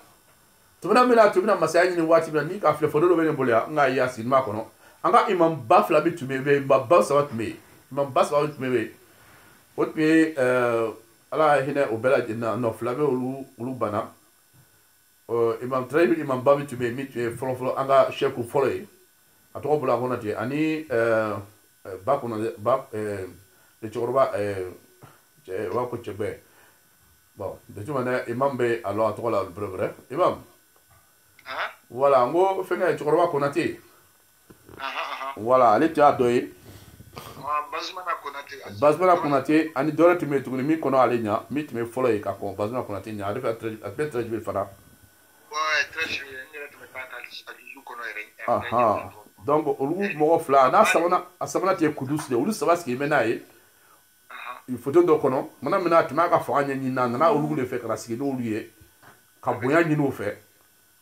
tumana min na tun bɛna masaya ɲini waati min na ni ka filɛ fɔdo dɔ bɛ ne bolo yan n k'a ye a siginima kɔnɔ an ka imam ba fila bi tun bɛ yen imam ba saba tun bɛ yen imam ba saba tun bɛ yen o tun ye ala ye hinɛ o bɛɛ lajɛlen na non fila bɛ olu banna imam très imam ba bi tun bɛ yen min tun ye fɔlɔ an ka sɛku fɔlɔ ye a tɔgɔ bolo a kɔnɔ ten ani ba kɔnɔ ba cɛkɔrɔba u b'a ko cɛbɛ bon de tuma ne imam bɛ a lɔ a tɔgɔ la bɛrɛbɛrɛ imam voilà n ko fɛnkɛ cɛkɔrɔba Konate voilà ale tun y'a dɔ ye Bazumana Konate ani dɔ wɛrɛ tun bɛ yen tuguni min kɔnɔ ale ɲa min tun bɛ fɔlɔ ye ka kɔn Bazumana Konate ɲa ale bɛ très juif fana donc olu mɔgɔ fila n'a sabanan tɛ Kudus de olu saba sigilen bɛ n'a ye photo dɔ kɔnɔ mana min na tun b'a ka fanga ɲɛɲini na a nana olu de fɛ ka na sigi n'olu ye ka bonya ɲini o fɛ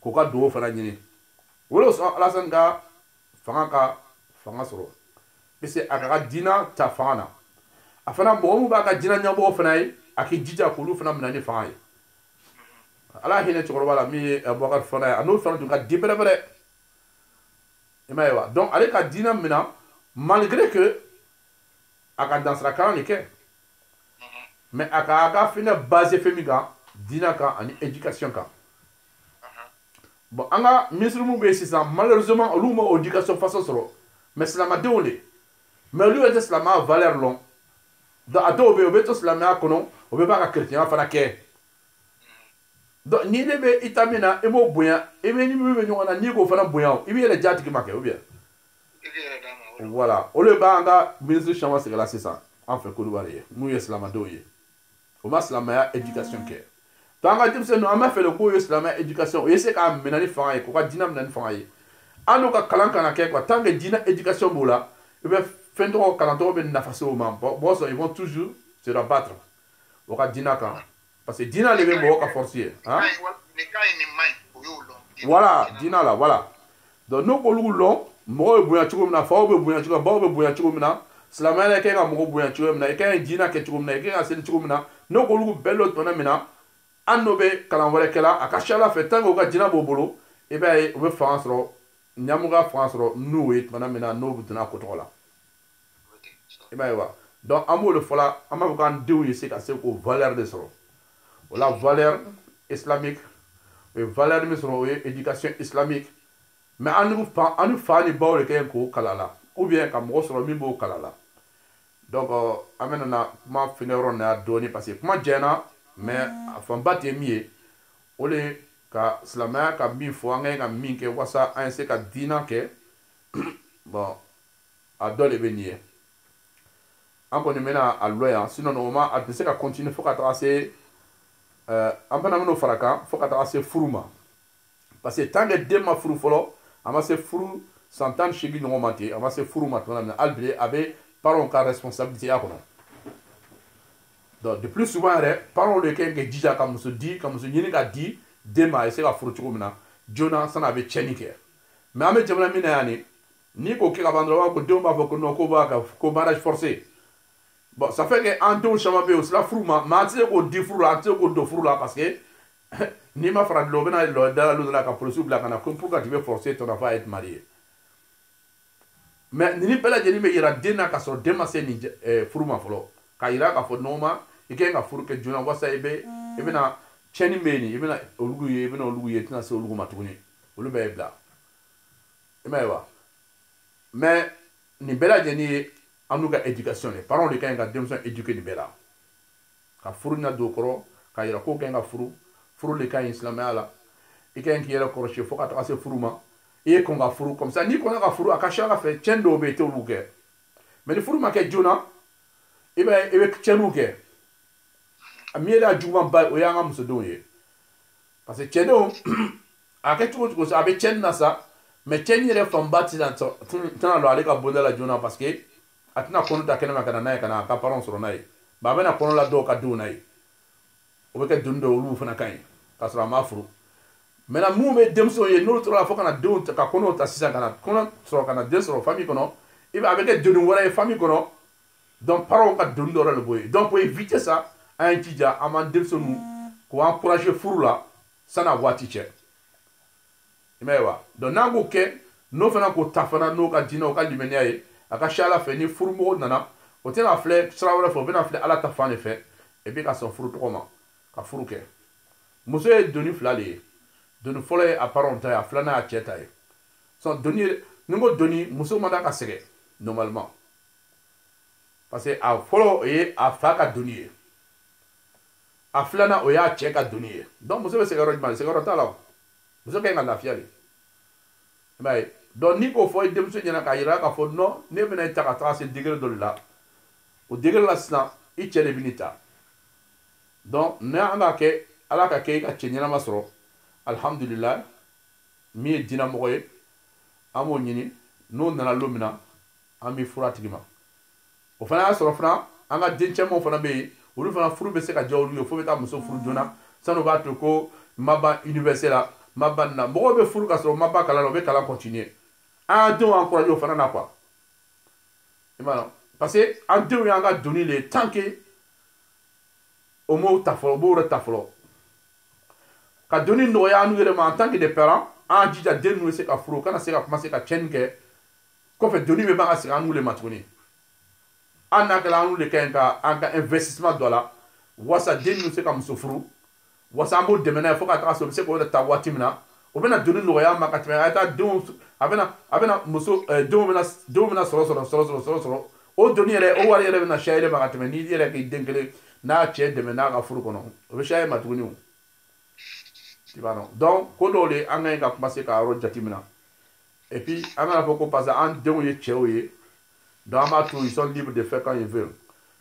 k'o ka dugawu fana ɲini o de sɔn Alassane ka fanga sɔrɔ parce que a ka diina ta fanga na a fana mɔgɔ min b'a ka diina ɲɛmɔgɔ fana ye a k'i jija k'olu fana minɛ ni fanga ye ala hinɛ cɛkɔrɔba la min ye Abubakar fana ye a n'o fana tun ka di bɛrɛbɛrɛ donc ale ka dina mina malgré que aka dansra kalan le kɛ mais aka fina basé femi kan dina kan ani éducation kan bon an ka ministre mu bɛ sisan malheureusement olu ma éducation façon sɔrɔ mais silamadenw de mais olu yɛrɛ tɛ silamɛya valeur lɔn donc a dɔw bɛ yen u bɛ to silamɛya kɔnɔ u bɛ b'a ka chrétien fana kɛ donc ni ne bɛ i ta min na i b'o bonya i bɛ ni min bɛ ɲɔgɔn na n'i k'o fana bonya i b'i yɛrɛ ja tigi ma kɛ ou bien voilà olu b'an ka ministre caman sɛgɛnla sisan an fɛ Côte-d'Ivoire ye n'u ye silamadenw ye o ma silamɛya éducation kɛ donc an ka denmisɛnninw an b'a fɛ k'o ye silamɛya éducation o ye se k'a minɛ ni fanga ye k'u ka diinɛ minɛ ni fanga ye an n'u ka kalan kana kɛ quoi tant que diinɛ éducation b'o la i bɛ fɛn tɔgɔ kalan tɔgɔ bɛ nafa se o ma bon ils vont toujours se rabattre o ka diinɛ kan parce que diinɛ de bɛ mɔgɔ ka force ye hein voilà diinɛ la voilà donc n'o k'olu lɔn mɔgɔw bɛ bonya cogo min na faw bɛ bonya cogo min na baw bɛ bonya cogo min na silamɛya i ka kan ka mɔgɔw bonya cogo min na i ka kan ka diinɛ kɛ cogo min na i ka kan ka seli cogo min na n'o k'olu bɛɛ lɔ tɔnɔ min na an n'o bɛ kalan wɛrɛ kɛla a ka ca ala fɛ tant que o ka diinɛ b'o bolo i b'a ye u bɛ fanga sɔrɔ ɲɛmɔgɔya fanga sɔrɔ n'o ye tuma min na n'o bɛ donna a ko tɔgɔ la i b'a ye wa donc an b'o de fɔ la an b'a fɔ k'an denw ye se ka se k'o valeur de sɔrɔ o la valeur islamique o ye valeur min sɔrɔ o ye éducation islamique mais an ni fa ni baw de ka ɲi k'o kala la ou bien ka mɔgɔ sɔrɔ min b'o kala la donc an bɛ na kuma fɛngɛ yɔrɔ nin na dɔɔni parce que kuma jɛna mais a fanba tɛ min ye o de ka silamɛya ka min fɔ an ka ɲi ka min kɛ walasa an ye se ka diinɛ kɛ bon a dɔ de bɛ nin ye an kɔni bɛna a lɔ yan sinon normalement a tɛ se ka continuer fo ka taga se an fana bɛn'o fara kan fo ka taga se furu ma parce que tant que den ma furu fɔlɔ a ma se furu san 18 ɲɔgɔn ma ten a ma se furu ma tuma min na hali bi a bɛ parents ka responsabilité ya kɔnɔ donc de plus souvent yɛrɛ parents de kan k'i jija ka muso di ka muso ɲini ka di den ma a bɛ se ka furu cogo min na joona sani a bɛ tiɲɛni kɛ mais an bɛ jamana min na yan nin n'i k'o kɛ ka ban dɔrɔn ko denw b'a fɔ ko non ko b'a ka ko mariage forcé bon ça fait que an denw caman bɛ yen o sera furu ma mais an tɛ se k'o di furu la an tɛ se k'o don furu la parce que n'i ma fara dulon o bɛna lɔ dala dɔ la ka polisiw bila ka na ko pour que tu bɛ forcer ton enfant à être marié mais nin bɛɛ lajɛlen bɛ yira den na ka sɔrɔ den ma se nin furu ma fɔlɔ ka yira k'a fɔ non i kan ka furu kɛ joona walasa i bɛna tiɲɛni bɛ yen nin i bɛna olu ye i bɛna olu ye i tɛna se olu ma tuguni olu bɛɛ ye bila i m'a ye wa mais nin bɛɛ lajɛlen ye an n'u ka éducation de parents de kan ka denmisɛn éduquer nin bɛɛ la ka furu na don o kɔrɔ ka yira ko kan ka furu de ka ɲi silamɛya la i kan k'i yɛrɛ kɔlɔsi fo ka taga se furu ma i ye kɔn ka furu comme ça n'i kɔnna ka furu a ka ca ala fɛ tiɲɛni dɔw bɛ yen i t'olu kɛ mais ni furu ma kɛ joona i bɛ tiɲɛniw kɛ a min yɛrɛ jugumanba o y'an ka musodenw ye parce que cɛdenw a kɛ cogo cogo sa a bɛ tiɲɛni na sa mais tiɲɛni yɛrɛ fanba tɛna lɔ ale ka bonda la joona parce que a tɛna kɔnɔ ta kɛnɛma ka na n'a ye ka na a ka parents sɔrɔ n'a ye mais a bɛna kɔnɔ la dɔw ka denw na ye o bɛ kɛ doni dɔ olu fana ka ɲi k'a sɔrɔ a ma furu maintenant mun bɛ denmisɛnw ye n'olu tora fo ka na denw ka kɔnɔw ta sisan ka na kɔnɔ sɔrɔ ka na den sɔrɔ famille kɔnɔ i b'a a bɛ kɛ doni wɛrɛ ye famille kɔnɔ donc parents ka doni dɔ de b'o ye donc pour éviter ça an ye jija an b'an denmisɛnninw k'o encourager furu la san'a waati cɛ i m'a ye wa donc n'an k'o kɛ n'o fana k'o ta fana n'o ka diinɛ o ka limaniya ye a ka ca ala fɛ ni furumɔgɔw nana o tɛna filɛ sira wɛrɛ fɛ o bɛna filɛ ala ta fan de fɛ et puis ka sɔn furu tɔgɔ ma ka furu kɛ muso ye doni fila de ye doni fɔlɔ ye a parents ta ye a filanan y'a cɛ ta ye sɔn doni ni n ko doni muso ma da ka sɛgɛn normalement parce que a fɔlɔ o ye a fa ka doni ye a filanan o y'a cɛ ka doni ye donc muso bɛ sɛgɛn yɔrɔ jumɛn sɛgɛn yɔrɔ t'a la muso ka ɲi ka lafiya de i m'a ye donc n'i k'o fɔ i denmuso ɲɛna k'a yira k'a fɔ non ne bɛna i ta ka taga se degré dɔ de la o degré la sisan i cɛ de bɛ n'i ta donc n'an ka kɛ ala ka kɛ i ka cɛ ɲɛnama sɔrɔ alhamdulillah min ye diinɛmɔgɔ ye an b'o ɲini n'o nana don min na an bɛ furu a tigi ma o fana y'a sɔrɔ fana an ka den cɛmanw fana bɛ yen olu fana furu bɛ se ka diya olu ye fo bɛ taa muso furu joona sani u b'a to ko ma ban université la ma ban nin na mɔgɔw bɛ furu ka sɔrɔ ma ban kalan na u bɛ kalan continuer an denw encourager o fana na quoi i m'a dɔn parce que an denw y'an ka doni de ye tant que o m'o ta fɔlɔ o b'o yɛrɛ ta fɔlɔ ka doni nɔgɔya an yɛrɛ ma en tant que des parents an jija den nu se ka furu kana se ka commencer ka tiɲɛni kɛ kɔfɛ doni bɛ ban ka segin an n'u le ma tuguni an n'a kɛla an n'u le ka ɲi ka an ka investissement dɔ la wasa den nu se ka muso furu wasa an b'o dɛmɛ n'a ye fo ka taga sɔrɔ u bɛ se k'o de ta waati min na o bɛna doni nɔgɔya an ma ka tɛmɛ a ye taa denw a bɛna muso denw bɛna sɔrɔ o doni yɛrɛ o wari yɛrɛ bɛna siya yɛrɛ ma ka tɛmɛ n'i yɛrɛ k'i den kelen n'a cɛ dɛmɛ n'a ka furu kɔnɔ o bɛ siya ma tuguni o tu vois non donc ko dɔw de an ka ɲi ka commencer ka yɔrɔ jateminɛ et puis an kana fɔ ko parce que an denw ye cɛw ye donc an b'a to ils sont libres de faire quand ils veulent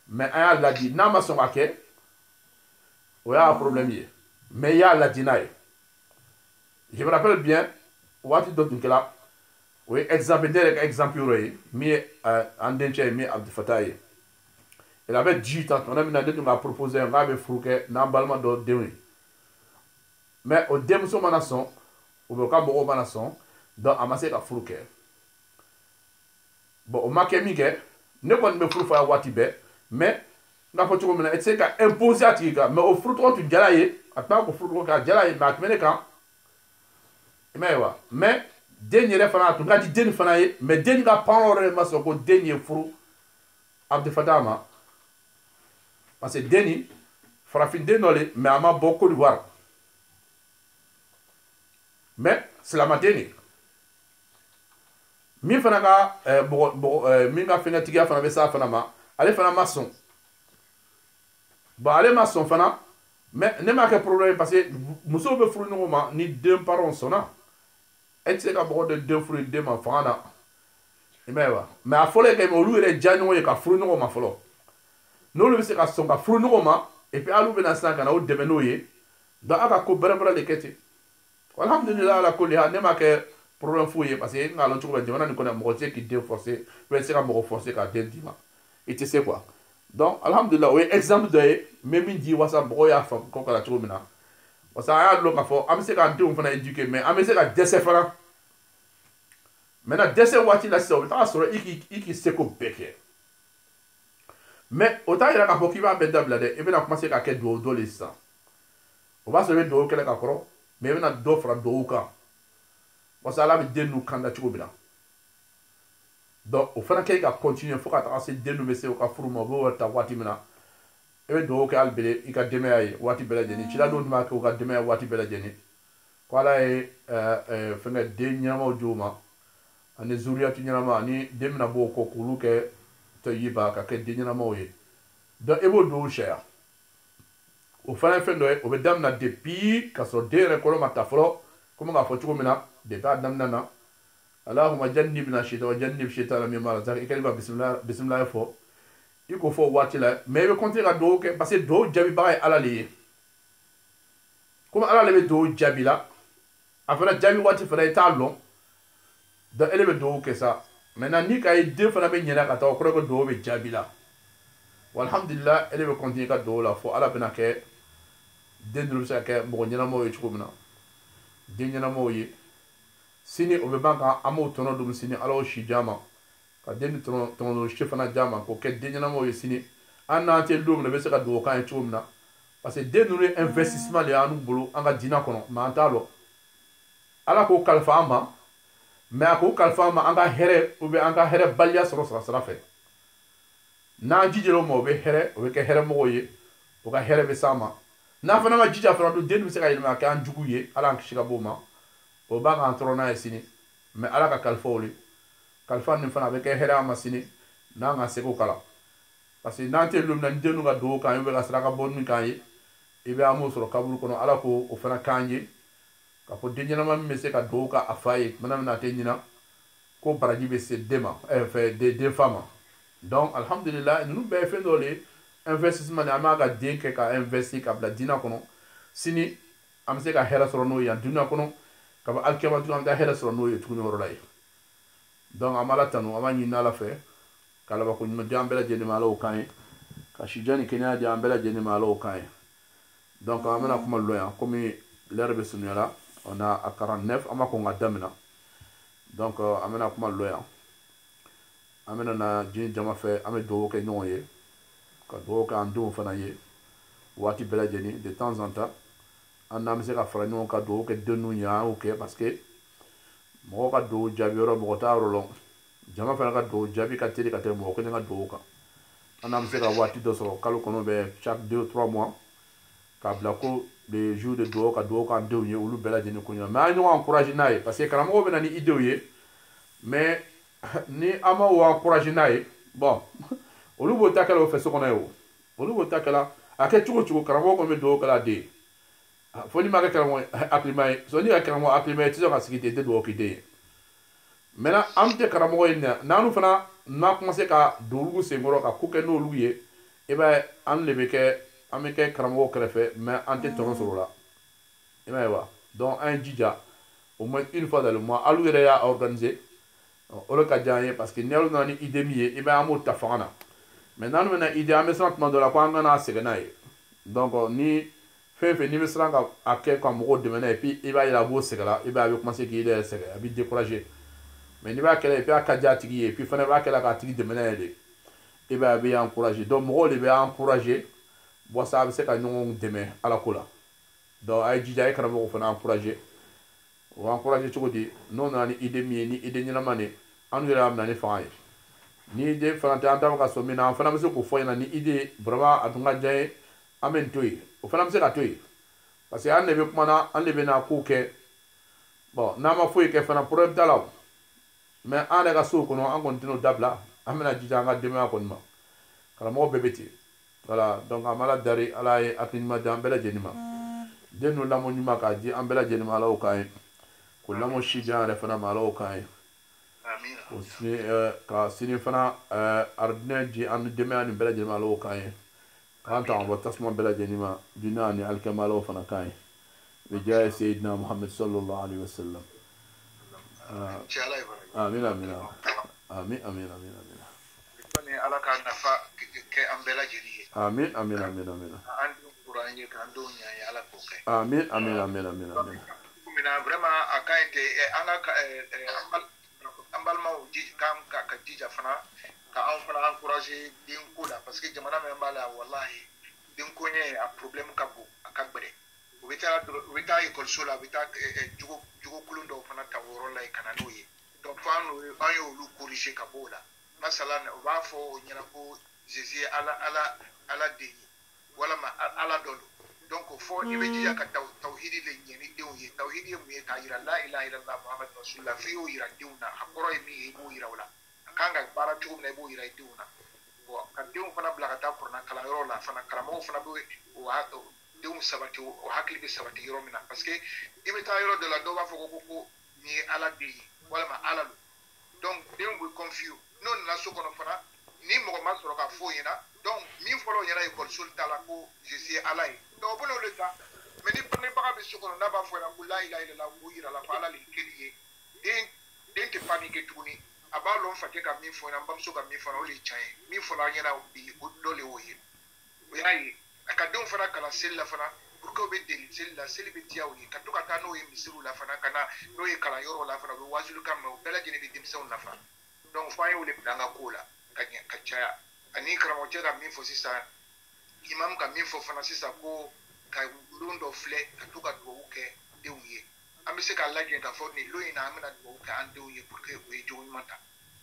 mais an y'a ladi n'a ma sɔn ka kɛ o y'a problème ye mais i y'a ladi n'a ye je me rappelle bien waati dɔ tun kɛra o ye exemple ne yɛrɛ ka exemple yɔrɔ ye min ye an dencɛ ye min ye Abdul Fatah ye il avait 18 ans tuma min na ne tun k'a proposé k'a bɛ furu kɛ n'an balima dɔ denw ye mais o denmuso mana sɔn ou bien o ka mɔgɔw mana sɔn donc a ma se ka furu kɛ bon o ma kɛ min kɛ ne kɔni bɛ furu fɔ a ye waati bɛɛ mais n k'a fɔ cogo min na i tɛ se ka imposer a tigi kan mais o furu tɔgɔ tun diyara a ye a tun b'a ko furu tɔgɔ kɛ a diyara a ye mais a tun bɛ ne kan i m'a ye wa mais den yɛrɛ fana a tun ka di den fana ye mais den ka parents yɛrɛ ma sɔn ko den ye furu Abdul Fatah ma parce que den farafin den dɔ le mais a ma bɔ Côte d'Ivoire mais silamaden de min fana ka min ka fɛngɛtigiya fana bɛ s'a fana ma ale fana ma sɔn bon ale ma sɔn fana mais ne m'a kɛ problème parce que musow bɛ furu ɲɔgɔn ma ni den parents sɔnna e tɛ se ka mɔgɔ de den furu den ma fanga na i m'a ye wa mais a fɔlɔ ye kɛ olu yɛrɛ diya ɲɔgɔn ye ka furu ɲɔgɔn ma fɔlɔ n'olu bɛ se ka sɔn ka furu ɲɔgɔn ma et puis hali u bɛna sisan ka na o dɛmɛ n'o ye donc a ka ko bɛrɛ de kɛ ten alhamdulilah ala kulli hal ne m'a kɛ problème foyi ye parce que n k'a lɔn cogo bɛ jamana nin kɔnɔ mɔgɔ tɛ se k'i den forcer ou bien i tɛ se ka mɔgɔ forcer k'a den d'i ma i tɛ se quoi donc alhamdulilah o ye exemple dɔ ye n bɛ min di wasa mɔgɔw y'a faamu ko kɛra cogo min na parce que an y'a dɔn k'a fɔ an bɛ se k'an denw fana éduquer mais an bɛ se ka dɛsɛ fana maintenant dɛsɛ waati la sisan o bɛ taga sɔrɔ i k'i seko bɛɛ kɛ mais o t'a yira k'a fɔ k'i b'a bɛɛ dabila dɛ i bɛna commencer k'a kɛ duwawu dɔ le sisan o b'a sɔrɔ i bɛ duwawu kɛlɛ ka kɔrɔ mais i bɛna dɔ fara duwawu kan parce que ala bɛ den n'u kanda cogo min na donc o fana kɛ ka continuer fo ka taga se den n'u bɛ se u ka furu ma u b'o ta waati min na i bɛ duwawu kɛ hali bi i ka denbaya ye waati bɛɛ lajɛlen cila dɔw tun b'a kɛ u ka denbaya waati bɛɛ lajɛlen ko ala ye fɛngɛ den ɲɛnamaw di u ma ani zuriyati ɲɛnama ani den bɛna bɔ o kɔ k'olu kɛ tɔyiba ka kɛ den ɲɛnamaw ye donc i b'o duwawu sariya o fana ye fɛn dɔ ye o bɛ daminɛ depuis ka sɔrɔ den yɛrɛ kɔnɔ ma ta fɔlɔ komi k'a fɔ cogo min na depuis a daminɛ na alahuma jannibna shaitan wa jannib shaitana mimma razaqtana i kɛlen ka bisimilahi fɔ i k'o fɔ o waati la mais i bɛ continuer ka duwawu kɛ parce que duwawu jaabibaga ye ala le ye komi ala le bɛ duwawu jaabi la a fana jaabi waati fana i t'a lɔn donc ele bɛ duwawu kɛ sa maintenant ni ka ye den fana bɛ ɲɛna ka taa o kɔrɔ ko duwawu bɛ jaabi la alhamdulilah ele bɛ continuer ka duwawu la fo ala bɛna kɛ den ninnu bɛ se ka kɛ mɔgɔ ɲɛnamaw ye cogo min na den ɲɛnamaw ye sini o bɛ ban ka an b'o tɔnɔ dun sini ala y'o si diya ma ka den ni tɔnɔ si fana diya ma k'o kɛ den ɲɛnamaw ye sini an n'an tɛ don min na i bɛ se ka duwawu k'an ye cogo min na parce que den ninnu ye investissement de y'an bolo an ka diinɛ kɔnɔ mais an t'a lɔn ala k'o kalifa an ma mais a k'o kalifa an ma an ka hɛrɛ ou bien an ka hɛrɛ baliya sɔrɔ sira fɛ n'an jijɛra o ma o bɛ kɛ hɛrɛmɔgɔw ye o ka hɛrɛ bɛ s'an ma n'a fana ma jija fana don den bɛ se ka yɛlɛma ka kɛ an jugu ye ala k'an kisi ka bɔ o ma o b'an k'an tɔɔrɔ n'a ye sini mais ala ka kalifaw le kalifa nin fana a bɛ kɛ hɛrɛ an ma sini n'an ka seko kala parce que n'an tɛ don min na ni denw ka duwawu k'an ye ou bien ka saraka bɔ min k'an ye i bɛ an b'o sɔrɔ kaburu kɔnɔ ala k'o o fana k'an ye k'a fɔ den ɲɛnama min bɛ se ka duwawu k'a fa ye tumana min na a tɛ ɲina ko baraji bɛ se den ma den fa ma donc alhamdulilah ninnu bɛɛ ye fɛn dɔw le ye investissement de an b'a ka den kɛ ka investir ka bila diinɛ kɔnɔ sini an bɛ se ka hɛrɛ sɔrɔ n'o ye yan dunuya kɔnɔ ka bɔ alikiyama tuguni an bɛ taa hɛrɛ sɔrɔ n'o ye tuguni yɔrɔ la ye donc an b'ala tanu an b'a ɲini ala fɛ ka labanko ɲuman di an bɛɛ lajɛlen ma ala y'o k'an ye ka sijan ni kɛnɛya di an bɛɛ lajɛlen ma ala y'o k'an ye donc an bɛna kuma lɔ yan komi l'heure bɛ surunya la on a à 49 an b'a kɔn ka daminɛ donc an bɛna kuma lɔ yan an bɛna na diɲɛ jama fɛ an bɛ duwawu kɛ ɲɔgɔn ye ka duwawu kɛ an denw fana ye waati bɛɛ lajɛlen de temps en temps an n'an bɛ se ka fara ɲɔgɔn kan duwawu kɛ den ninnu ye an y'o kɛ parce que mɔgɔ ka duwawu jaabi yɔrɔ mɔgɔ t'a yɔrɔ lɔn jama fana ka duwawu jaabi ka teli ka tɛmɛ mɔgɔ kelen ka duwawu kan an n'an bɛ se ka waati dɔ sɔrɔ kalo kɔnɔ bɛ chaque 2 ou 3 mois k'a bila ko les jours de duwawu ka duwawu k'an denw ye olu bɛɛ lajɛlen ko ɲuman mais an ye ɲɔgɔn encouragé n'a ye parce que karamɔgɔw bɛ na ni idéw ye mais ni an ma o encouragé n'a ye bon olu b'o ta kɛla o fɛ so kɔnɔ ye o olu b'o ta kɛla a kɛ cogo cogo karamɔgɔ kɔni bɛ duwawu kɛla a den ye fo ni ma kɛ karamɔgɔ hakilima ye sɔn ni ka karamɔgɔ hakilima ye i tɛ se ka sigi ten i tɛ duwawu k'i den ye maintenant an tɛ karamɔgɔ ye n'anu fana n'a commencé ka don olu senkɔrɔ ka ko kɛ n'olu ye i b'a ye an de bɛ kɛ an bɛ kɛ karamɔgɔ kɛrɛfɛ mais an tɛ tɔnɔ sɔrɔ o la i m'a ye wa donc an ye jija au moins une fois dans le mois alu yɛrɛ y'a organiser o de ka di an ye parce que ni alu nana ni idée min ye i b'a ye an b'o ta fanga na mais n'anu bɛna idée an bɛ siran tuma dɔ la ko an kana sɛgɛn n'a ye donc ni fɛn fɛn n'i bɛ siran ka a kɛ ka mɔgɔw dɛmɛ n'a ye puis i b'a ye a b'o sɛgɛn la i b'a ye a bɛ commencer k'i yɛrɛ sɛgɛn a bɛ décourager mais n'i b'a kɛla et puis a ka diya a tigi ye puis fana i b'a kɛla k'a tigi dɛmɛ n'a ye de i b'a ye a bɛ encourager donc mɔgɔw de bɛ encourager wasa a bɛ se ka ɲɔgɔn dɛmɛ ala ko la donc a ye jija a ye karamɔgɔw fana encourager o encourager cogo di n'o nana ni idée min ye ni idée ɲɛnama de an yɛrɛ y'a minɛ ni fanga ye ni idée fana tɛ an t'a fɛ ka sɔn min na an fana bɛ se k'o fɔ ɲɛna ni idée vraiment a tun ka diya ye an bɛ nin to yen o fana bɛ se ka to yen parce que an de bɛ kuma na an de bɛ na kow kɛ bon n'an ma foyi kɛ fana problème t'a la o mais an yɛrɛ ka sow kɔnɔ an kɔni tɛn'o dabila an bɛna jija an ka denbaya kɔni ma karamɔgɔ bɛɛ bɛ ten voilà donc an bɛ ala dari ala ye hakili ɲuman di an bɛɛ lajɛlen ma den n'o lamɔ ɲuman k'a di an bɛɛ lajɛlen ma ala y'o k'an ye k'o lamɔ si di an yɛrɛ fana ma ala y'o k'an ye o sini ka sini fana aridinɛ di an denbaya nin bɛɛ lajɛlen ma ala y'o k'an ye k'an tanga bɔ tasuma bɛɛ lajɛlen ma dunuya ni alikɛma ala y'o fana k'an ye bi jaaye seyidina muhammed sallallahu alaihi wa sallam amin amin amin amin amin amin ala ka nafa kɛ an bɛɛ lajɛlen ye amin amin amin amin an denw kura an ye k'an denw ɲa ye ala k'o kɛ amin amin amin amin amin mina vraiment a ka ɲi tɛ an ka an balimaw kan ka jija fana ka anw fana encourager den ko la parce que jamana min b'a la wallahi den ko ɲɛ a problème ka bon a ka gbɛrɛ u bɛ taa ekɔliso la u bɛ taa jogo kulon dɔw fana ta o yɔrɔ la yen ka na n'o ye donc fo an y'olu corriger ka bɔ o la masalan u b'a fɔ o ɲɛna ko Jésus ye ala den ye walama ala dɔ don donc fo i bɛ jija ka tawhidi le ɲɛ ni denw ye tawhidi ye mun ye k'a yira la ilaha illallah muhamadu rasulullah f'i y'o yira denw na a kɔrɔ ye min ye i b'o yira o la a kan ka baara cogo min na i b'o yira i denw na bon ka denw fana bila ka taa kuranna kalanyɔrɔ la fana karamɔgɔw fana bɛ denw sabati o hakili bɛ sabati yɔrɔ min na parce que i bɛ taa yɔrɔ dɔ la dɔw b'a fɔ ko nin ye ala den ye walama ala don donc denw bɛ confuse n'o nana so kɔnɔ fana ni mɔgɔ ma sɔrɔ ka fɔ o ɲɛna donc min fɔlɔ ɲɛna ekɔliso ta la ko Jésus ye ala ye donc o bɛ n'o de ta mais ni bangebaga bɛ so kɔnɔ n'a b'a fɔ ɲɛna ko la ilaha illallah k'o yira la ko ala le ye kelen ye den tɛ panique tuguni a b'a lɔn fakɛ ka min fɔ ɲɛna n bamuso ka min fɔ ɲɛna o de ye tiɲɛ ye min fɔra ɲɛna bi o dɔ le y'o ye o y'a ye a ka denw fana kalan seli la fana pour que u bɛ deli seli la seli bɛ diya u ye ka to ka taa n'o ye misiriw la fana ka na n'o ye kalanyɔrɔw la fana u bɛ wajulikan mɛn o bɛɛ lajɛlen bɛ denmisɛnw nafa donc fo an y'o de bila an ka kow la ka caya ani karamɔgɔcɛ ka min fɔ sisan imam ka min fɔ fana sisan ko ka lon dɔ filɛ ka to ka dugawu kɛ denw ye an bɛ se k'a lajɛ k'a fɔ nin lon in na an bɛna dugawu kɛ an denw ye pour que o ye jogo ɲuman ta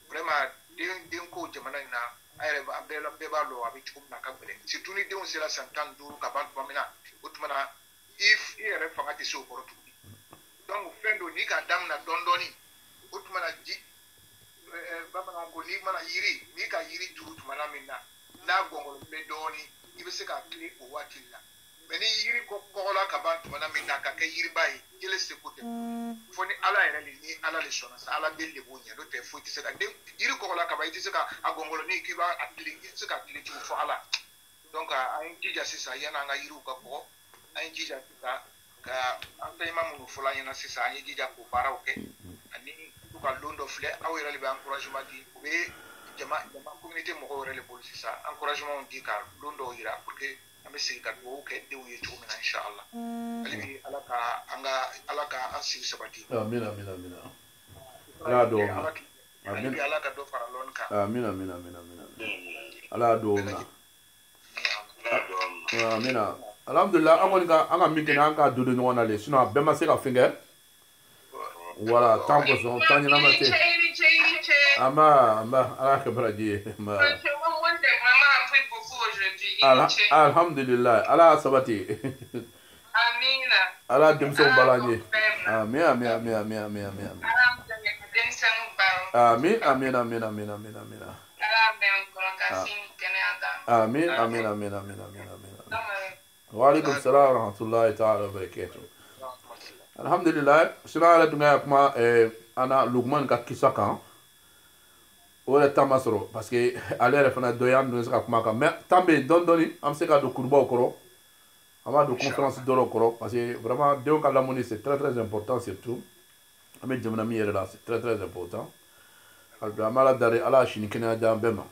vraiment den ko jamana in na an yɛrɛ an bɛɛ b'a dɔn a bɛ cogo min na a ka gɛlɛn surtout ni denw sera san 15 ka ban tuma min na o tuma na i yɛrɛ fanga tɛ se o kɔrɔ tuguni donc fɛn don n'i k'a daminɛ dɔɔni dɔɔni o tuma na bamananw ko n'i mana yiri n'i ka yiri turu tuma min na n'a gɔngɔn bɛ dɔɔni i bɛ se k'a tilen o waati la mais ni yiri kɔgɔla ka ban tuma min na ka kɛ yiriba ye jele seko tɛ fo ni ala yɛrɛ ni ala le sɔnna sa ala den de b'o ɲɛ n'o tɛ foyi tɛ se ka den yiri kɔgɔla ka ban i tɛ se ka a gɔngɔlɔnin k'i b'a tilen i tɛ se ka tilen cogo fɔ ala donc an ye jija sisan yanni an ka yiriw ka kɔgɔ an ye jija sisan ka an fɛnma minnu fɔla an ɲɛna sisan an ye jija k'o baaraw kɛ ani to ka lon dɔ filɛ aw yɛrɛ de bɛ encouragement di u bɛ jama communauté mɔgɔw yɛrɛ de bolo sisan encouragement di ka lon dɔw yira pour que an bɛ segin ka dugawu kɛ denw ye cogo min na inshallah hali bi ala ka an sigi sabati amina amina amina ala do amina ala ka dɔ fara lɔn kan amina amina amina amina ala do amina alhamdulillah an kɔni ka min kɛ an ka don ɲɔgɔn na le sinon a bɛɛ ma se ka fɛn kɛ voilà tant que son tant ni namate ama ala ke braji ma vraiment appris beaucoup aujourd'hui. alhamdulillah ala sabati Amina. ala demso balani amin amin amin amin amin amin amin amin amin amin amin amin amin amin amin amin amin amin wa alaikum salam wa rahmatullahi ta'ala wa barakatuh alhamdulillah sina ala dunga kuma ana lugman ka kisa kan o le tama sɔrɔ parce que ale yɛrɛ fana dɔ y'an dun se ka kuma kan mais tan bɛ yen dɔɔni dɔɔni an bɛ se ka don kurubaw kɔrɔ an b'a don conférence dɔw kɔrɔ parce que vraiment denw ka lamɔni c'est très très important surtout an bɛ jamana min yɛrɛ la c'est très très important an bɛ ala dari ala y'a sini kɛnɛya di an bɛɛ ma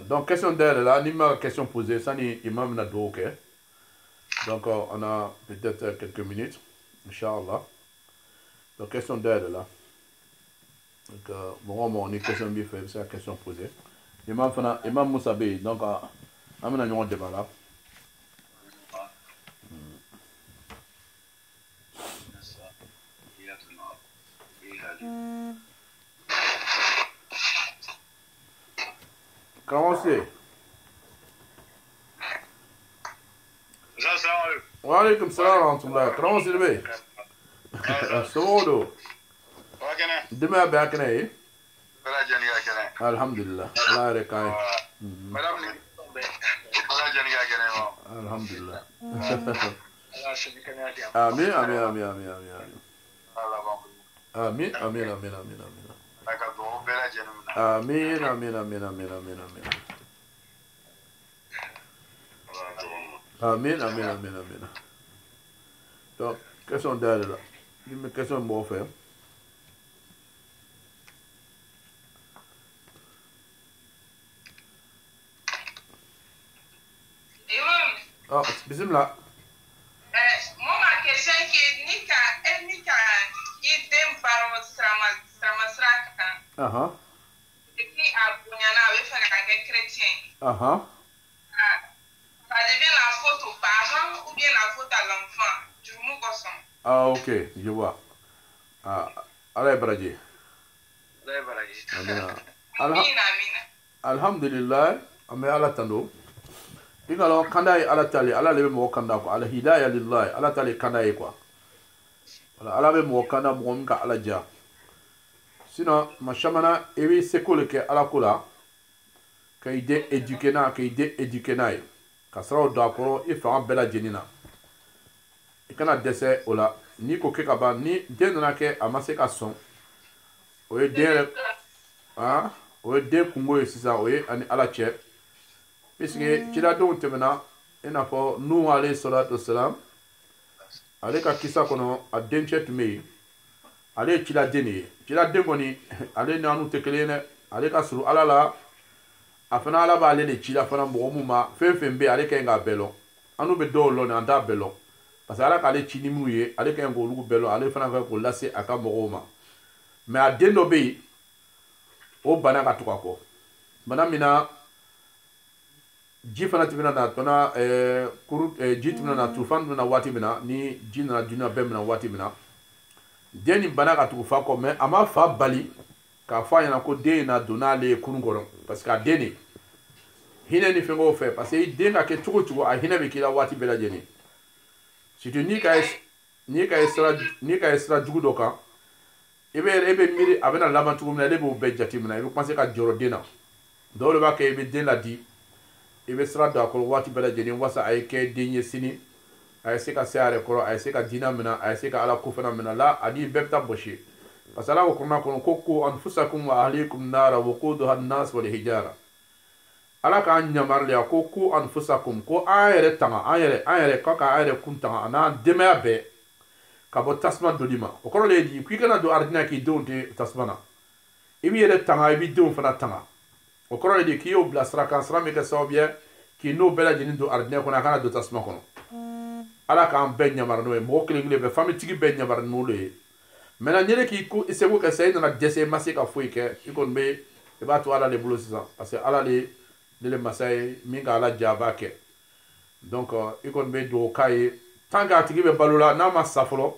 donc question dayɛlɛ la ni ma ka question poser sani imam bɛna dugawu kɛ donc on a peut-être quelques minutes inchallah donc question dayɛlɛ la donc bon ni question bi fait c'est la question posée imam fana imam Moussa Bey donc on a ɲɔgɔn débat là commencez wa alaikum salam wa rahmatullah commencez le Bey sodo demain be akene yi Bala jani ga kene. alhamdulillah la rekay Madame ni bala jani ga kene mo. alhamdulillah Allah shi kene ya. amin amin amin amin amin Allah ba mu. amin amin amin amin amin Aka do bala jani mo. amin amin amin amin amin amin amin amin amin amin donc question d'aide là une question bon faire ah bismillah Moi, ma question est Nika, il dem baro Stramasraka. Et puis, à Bunyana, avec un chrétien. Ça devient la faute aux parents ou bien la faute à l'enfant. Du Mougosson. Ah, ok, je vois. Ah, allez, Bradji. Amina. Amina. Alhamdulillah, ame ala tando. Ingalo kandai ala tali, ala lebe mo kanda ko, ala hidayah lillahi, ala tali kandai ko. Ala be mo kanda mo mka ala ja. Sinon, machamana ewi sekole ke ala kula, ka ide eduquer na ye. Ka saraw do akoro i fanga bela jenina. I kana dɛsɛ o la ni ko kɛ ka ban ni den nana kɛ a ma se ka sɔn o ye den yɛrɛ o ye den kungo ye sisan o ye ani ala cɛ puisque ciladenw tɛmɛna i n'a fɔ Nuhu alayhi salatu wasalam ale ka kisa kɔnɔ a dencɛ tun bɛ yen ale ye ciladen de ye ciladen kɔni ale ni anu tɛ kelen ye dɛ ale ka surun ala la a fana ala b'ale de ci la fana mɔgɔ mun ma fɛn fɛn bɛ yen ale ka ɲi k'a bɛɛ lɔn anu bɛ dɔw lɔn an t'a bɛɛ lɔn parce que ala k'ale ci ni minnu ye ale ka ɲi k'olu bɛɛ lɔn ale fana ka k'o lase a ka mɔgɔw ma mais a den dɔ bɛ yen o bana ka tugu a kɔ bana min na ji fana tɛmɛna na tɔnna ji tɛmɛna na tufan tɛmɛna waati min na ni ji nana dunuya bɛɛ minɛ waati min na den nin bana ka tugu fa kɔ mais a ma fa bali k'a fɔ a ɲɛna ko den in na donna ale ye kurun kɔnɔ parce que a den de hinɛ ni fɛngɛw fɛ parce que den ka kɛ cogo cogo a hinɛ bɛ k'i la waati bɛɛ lajɛlen surtout n'i ka ye sira jugu dɔ kan e bɛ miiri a bɛna laban cogo min na ale b'o bɛɛ jate minɛ i bɛ commencer ka jɔrɔ den na dɔw de b'a kɛ i bɛ den ladi i bɛ sira don a kɔrɔ waati bɛɛ lajɛlen walasa a ye kɛ den ye sini a ye se ka se a yɛrɛ kɔrɔ a ye se ka diinɛ minɛ a ye se ka ala ko fana minɛ la ani bɛɛ bɛ taa bɔsi parce que ala ko kuranɛ kɔnɔ ko qu anfusakum wa ahlikum nara waquduha an-nas wal hijara ala k'an yamaruya ko qu anfusakum ko an yɛrɛ tanga an yɛrɛ ko k'an yɛrɛ kun tanga a n'an denbaya bɛɛ ka bɔ tasuma doli ma o kɔrɔ de ye di k'i kana don aridina k'i denw tɛ tasuma na i b'i yɛrɛ tanga i b'i denw fana tanga o kɔrɔ de ye k'i y'o bila sira kan sira min kɛ sababu ye k'i n'o bɛɛ lajɛlen don aridina kɔnɔ a kana don tasuma kɔnɔ ala k'an bɛɛ yamaru n'o ye mɔgɔ kelen kelen bɛɛ famitigi bɛɛ yamaru n'o ye maintenant n'i yɛrɛ k'i ko i seko kɛ sisan i nana dɛsɛ i ma se ka foyi kɛ i kɔni bɛ i b'a to ala de bolo sisan parce que ala de le masa ye min ka ala ja a b'a kɛ donc i kɔni bɛ dugawu k'a ye tant que a tigi bɛ balo la n'a ma sa fɔlɔ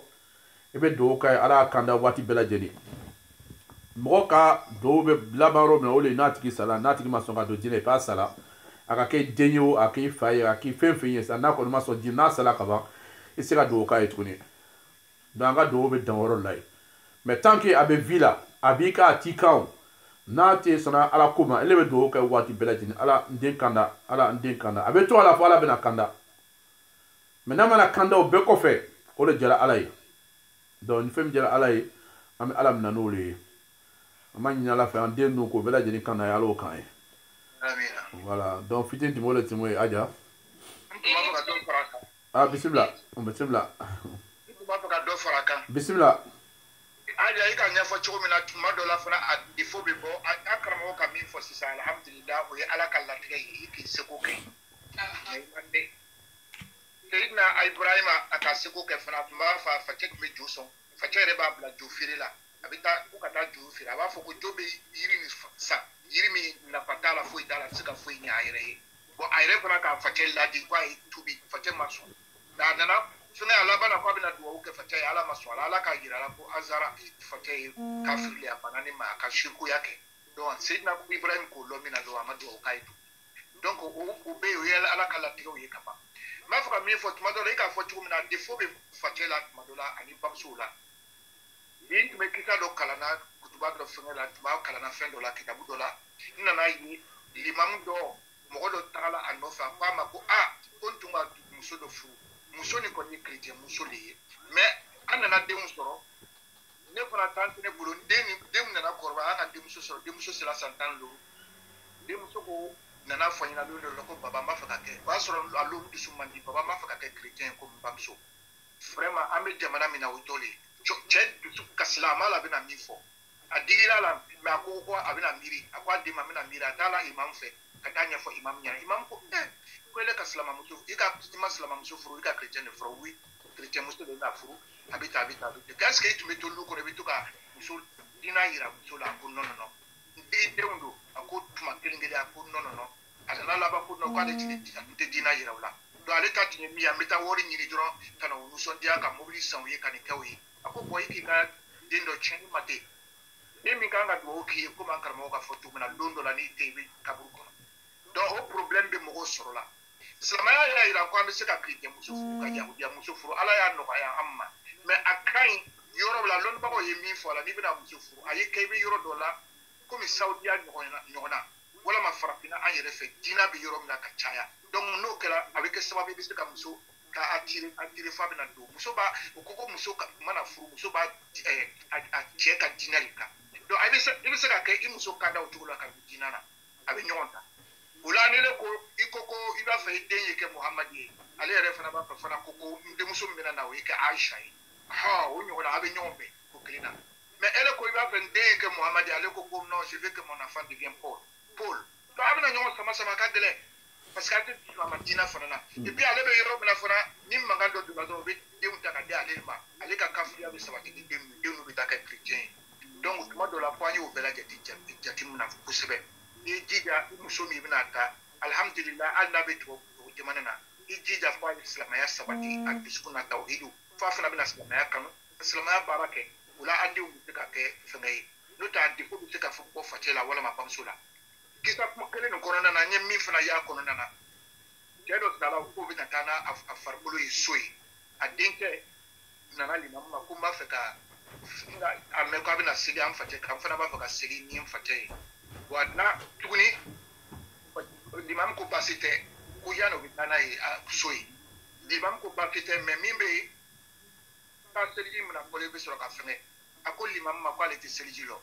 be do kay ala kanda wati bela jeni mo ka do be labaro na ole natiki sala natiki masonga do jine pa sala aka ke denyo aka faye aka fenfenye sa na ko ma so jina sala ka ba isira do kay tuni danga do be danworo lay mais tant que abe villa abika atikao nate sana ala kuma elebe do kay wati bela jeni ala ndin kanda abe to ala fa ala bena kanda mais na mala kanda o be ko fe o le jara alay donc ni fem jara alay am alam nanole amani ala fa ndin no ko bela jeni kanda ya lo kan amina voilà donc fitin dimole timoy aja bismillah bismillah aja ika nyafo chugo mina tumado la fana a defo be bo akaramo ka min fo sisa alhamdulillah o ya ala kala tige yiki seko ke Sayyidina Ibrahim aka seko ke fana tuma fa chek me juso fa chere ba bla ju firila abita ku kata ju fira ba fo ko jobe yiri ni sa yiri mi na patala fo idala sika fo nya ayre bo ayre fana ka fa chel la di kwa tubi fa chek maso da nana suna ala bana kwa bina duwa uke fatai ala maswala ala ka gira ko azara fatai kafirli apana ni ma ka shirku yake don Sayyidina Ibrahim ko lo mina do amadu o kaitu donc o be o yela ala kala tigo yi kapa ma fa mi fo tuma do ka fo tu mina defo be fatai la tuma do la ani babsula bin me kita do kala na kutuba do fengela tuma kala na fendo la kitabu do la ina na yi limam do mo do tala anofa kwa ma ko kontuma muso do fu muso ni ko ni chrétien muso le mais anana dem soro ne fana tante ne bulu dem nana korba aka dem soro dem so sila santan lo dem so ko nana fanyina lo ko baba ma faka ke ba soro alo du sumandi baba ma faka ke chrétien ko mbamso vraiment ame jamana mina witole ched du kasla mala bina mifo adigira la me akoko abina miri akwa dem amina miri atala imam fe katanya fo imam nya imam ko kwele ka salama muso ika ima salama muso furu ika chrétien de furu oui chrétien muso de la furu habita qu'est-ce que tu mets tout le corps bituka muso dina ira muso la ko non de undo ako tuma kelingeli ako non ala la ba ko no kwa de dina ira wala do ale ta tini mi ya meta wori nyiri dro kana muso dia ka mobilisation ye kan kawi ako boy ki ka dindo chen mate mi kanga do ki ko man karmo ka foto mena londo la ni tebe kaburu ko donc au problème be mo soro la Islamaya ya ira kwa mi sika krije muso furu ka ya muso furu ala ya no ya amma mais akan yoro la lon ba ko yemi fo la ni bina muso furu ayi kebe yoro dola ko mi saudi ya nyona wala ma farafina an yere fe dina bi yoro na ka chaya donc no kala avec sababu bi sika muso ka atire fa bina do muso ba ko muso ka mana furu muso ba a che ka dina ka donc ayi bi sika ke muso ka da o tulo ka dina na abi nyonta ulani le ko ikoko iba fa denye ke Muhammad ye ale yere fana ba fana koko de muso mbena na we ke Aisha o nyola abe nyombe ko klina mais ele ko iba fa denye ke Muhammad ale ko non je veux que mon enfant devienne Paul to abena nyola sama ka gele parce que ate ma Madina fana na et puis ale be yoro na fana ni mangando do do be de unta ka de ale ma ale ka kafu ya be sabati de no be ta ka chrétien donc tuma do la poigne au bela jati muna kusebe ijija muso mi bina ta alhamdulillah Allah be to jamana na ijija fa islam ya sabati ak biskuna tauhidu fa fana bina islam ya kanu islam ya barake ula andi u ka ke fengai no ta di ko bi ka fu ko fatela wala ma pamsula kisa ko kele no korona na nyem mi fana ya korona na jedo sala ko bi ta na afar bulu isoi adinke na nali na ma ko ma feka ame ko bina sili am fate kan fana ba feka sili ni am fate wadna tuguni l'imam ko basite ko yano bitana yi soyi l'imam ko bakite me mimbe ta seliji mna ko lebe soro ka fene akol l'imam ma ko alete seliji lo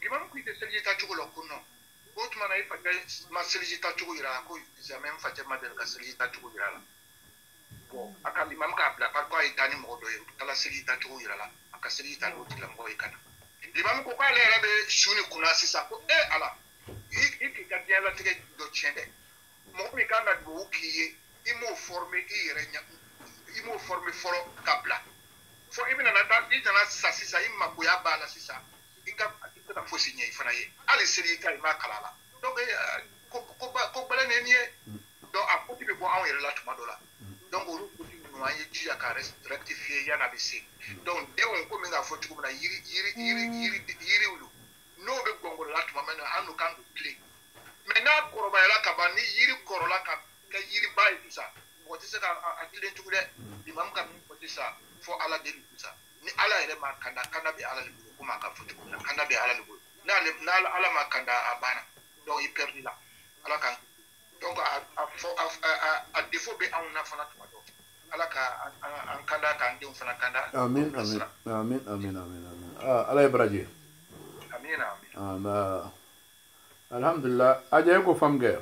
l'imam ko ite seliji ta chugo lo kuno otuma na ifa ma seliji ta chugo ira ko jamais faje madel ka seliji ta chugo ira la bo aka l'imam ka bla ko ay tani mo do yo kala seliji ta chugo ira la aka seliji ta lo tilam ko ikana l'imam ko ale rabe shuni kuna sisa ko ala iki ka dia la tike do chende mo mi kanga do kiye imo forme imo forme foro kabla fo ibina na ta ita sisa sisa imma ko ya bala sisa inga ta fosi nye ifana ye ale seri ka ma kalala donc ko bala ne nie do akoti be bo an yere la tuma dola donc o ko ti no kɔnɔ an ye jija ka rectifier yan'a bɛ se donc denw komi n k'a fɔ cogo min na yiriw don n'o bɛ gɔngɔrɔ la tuma min na an n'o kan k'o tilen mais n'a kɔrɔbayala ka ban ni yiri kɔrɔla ka kɛ yiriba ye tout ça mɔgɔ tɛ se ka a tilen tugun dɛ limamu ka min fɔ sisan fɔ ala de tout ça ni ala yɛrɛ ma kanda bɛ ala de bolo komi a ka fɔ cogo min na kanda bɛ ala de bolo n'ala ma kanda a banna donc i perdu la ala kan donc a défaut bɛ anw na fana tuma dɔ ala ka an kanda k'an denw fana kanda amin ala ye baraji amina alhamdulillah ajaye ko famge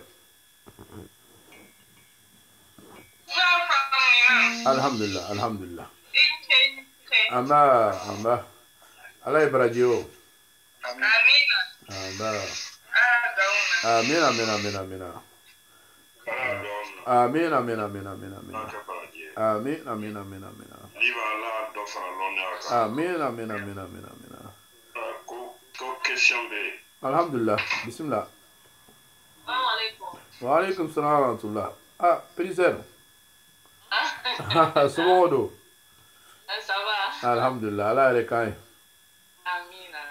alhamdulillah amba ala ye baraji o amin alhamdulillah bismillah wa alaikum salam wa rahmatullah priser somodo ça va alhamdulillah ala yɛrɛ kan ye amina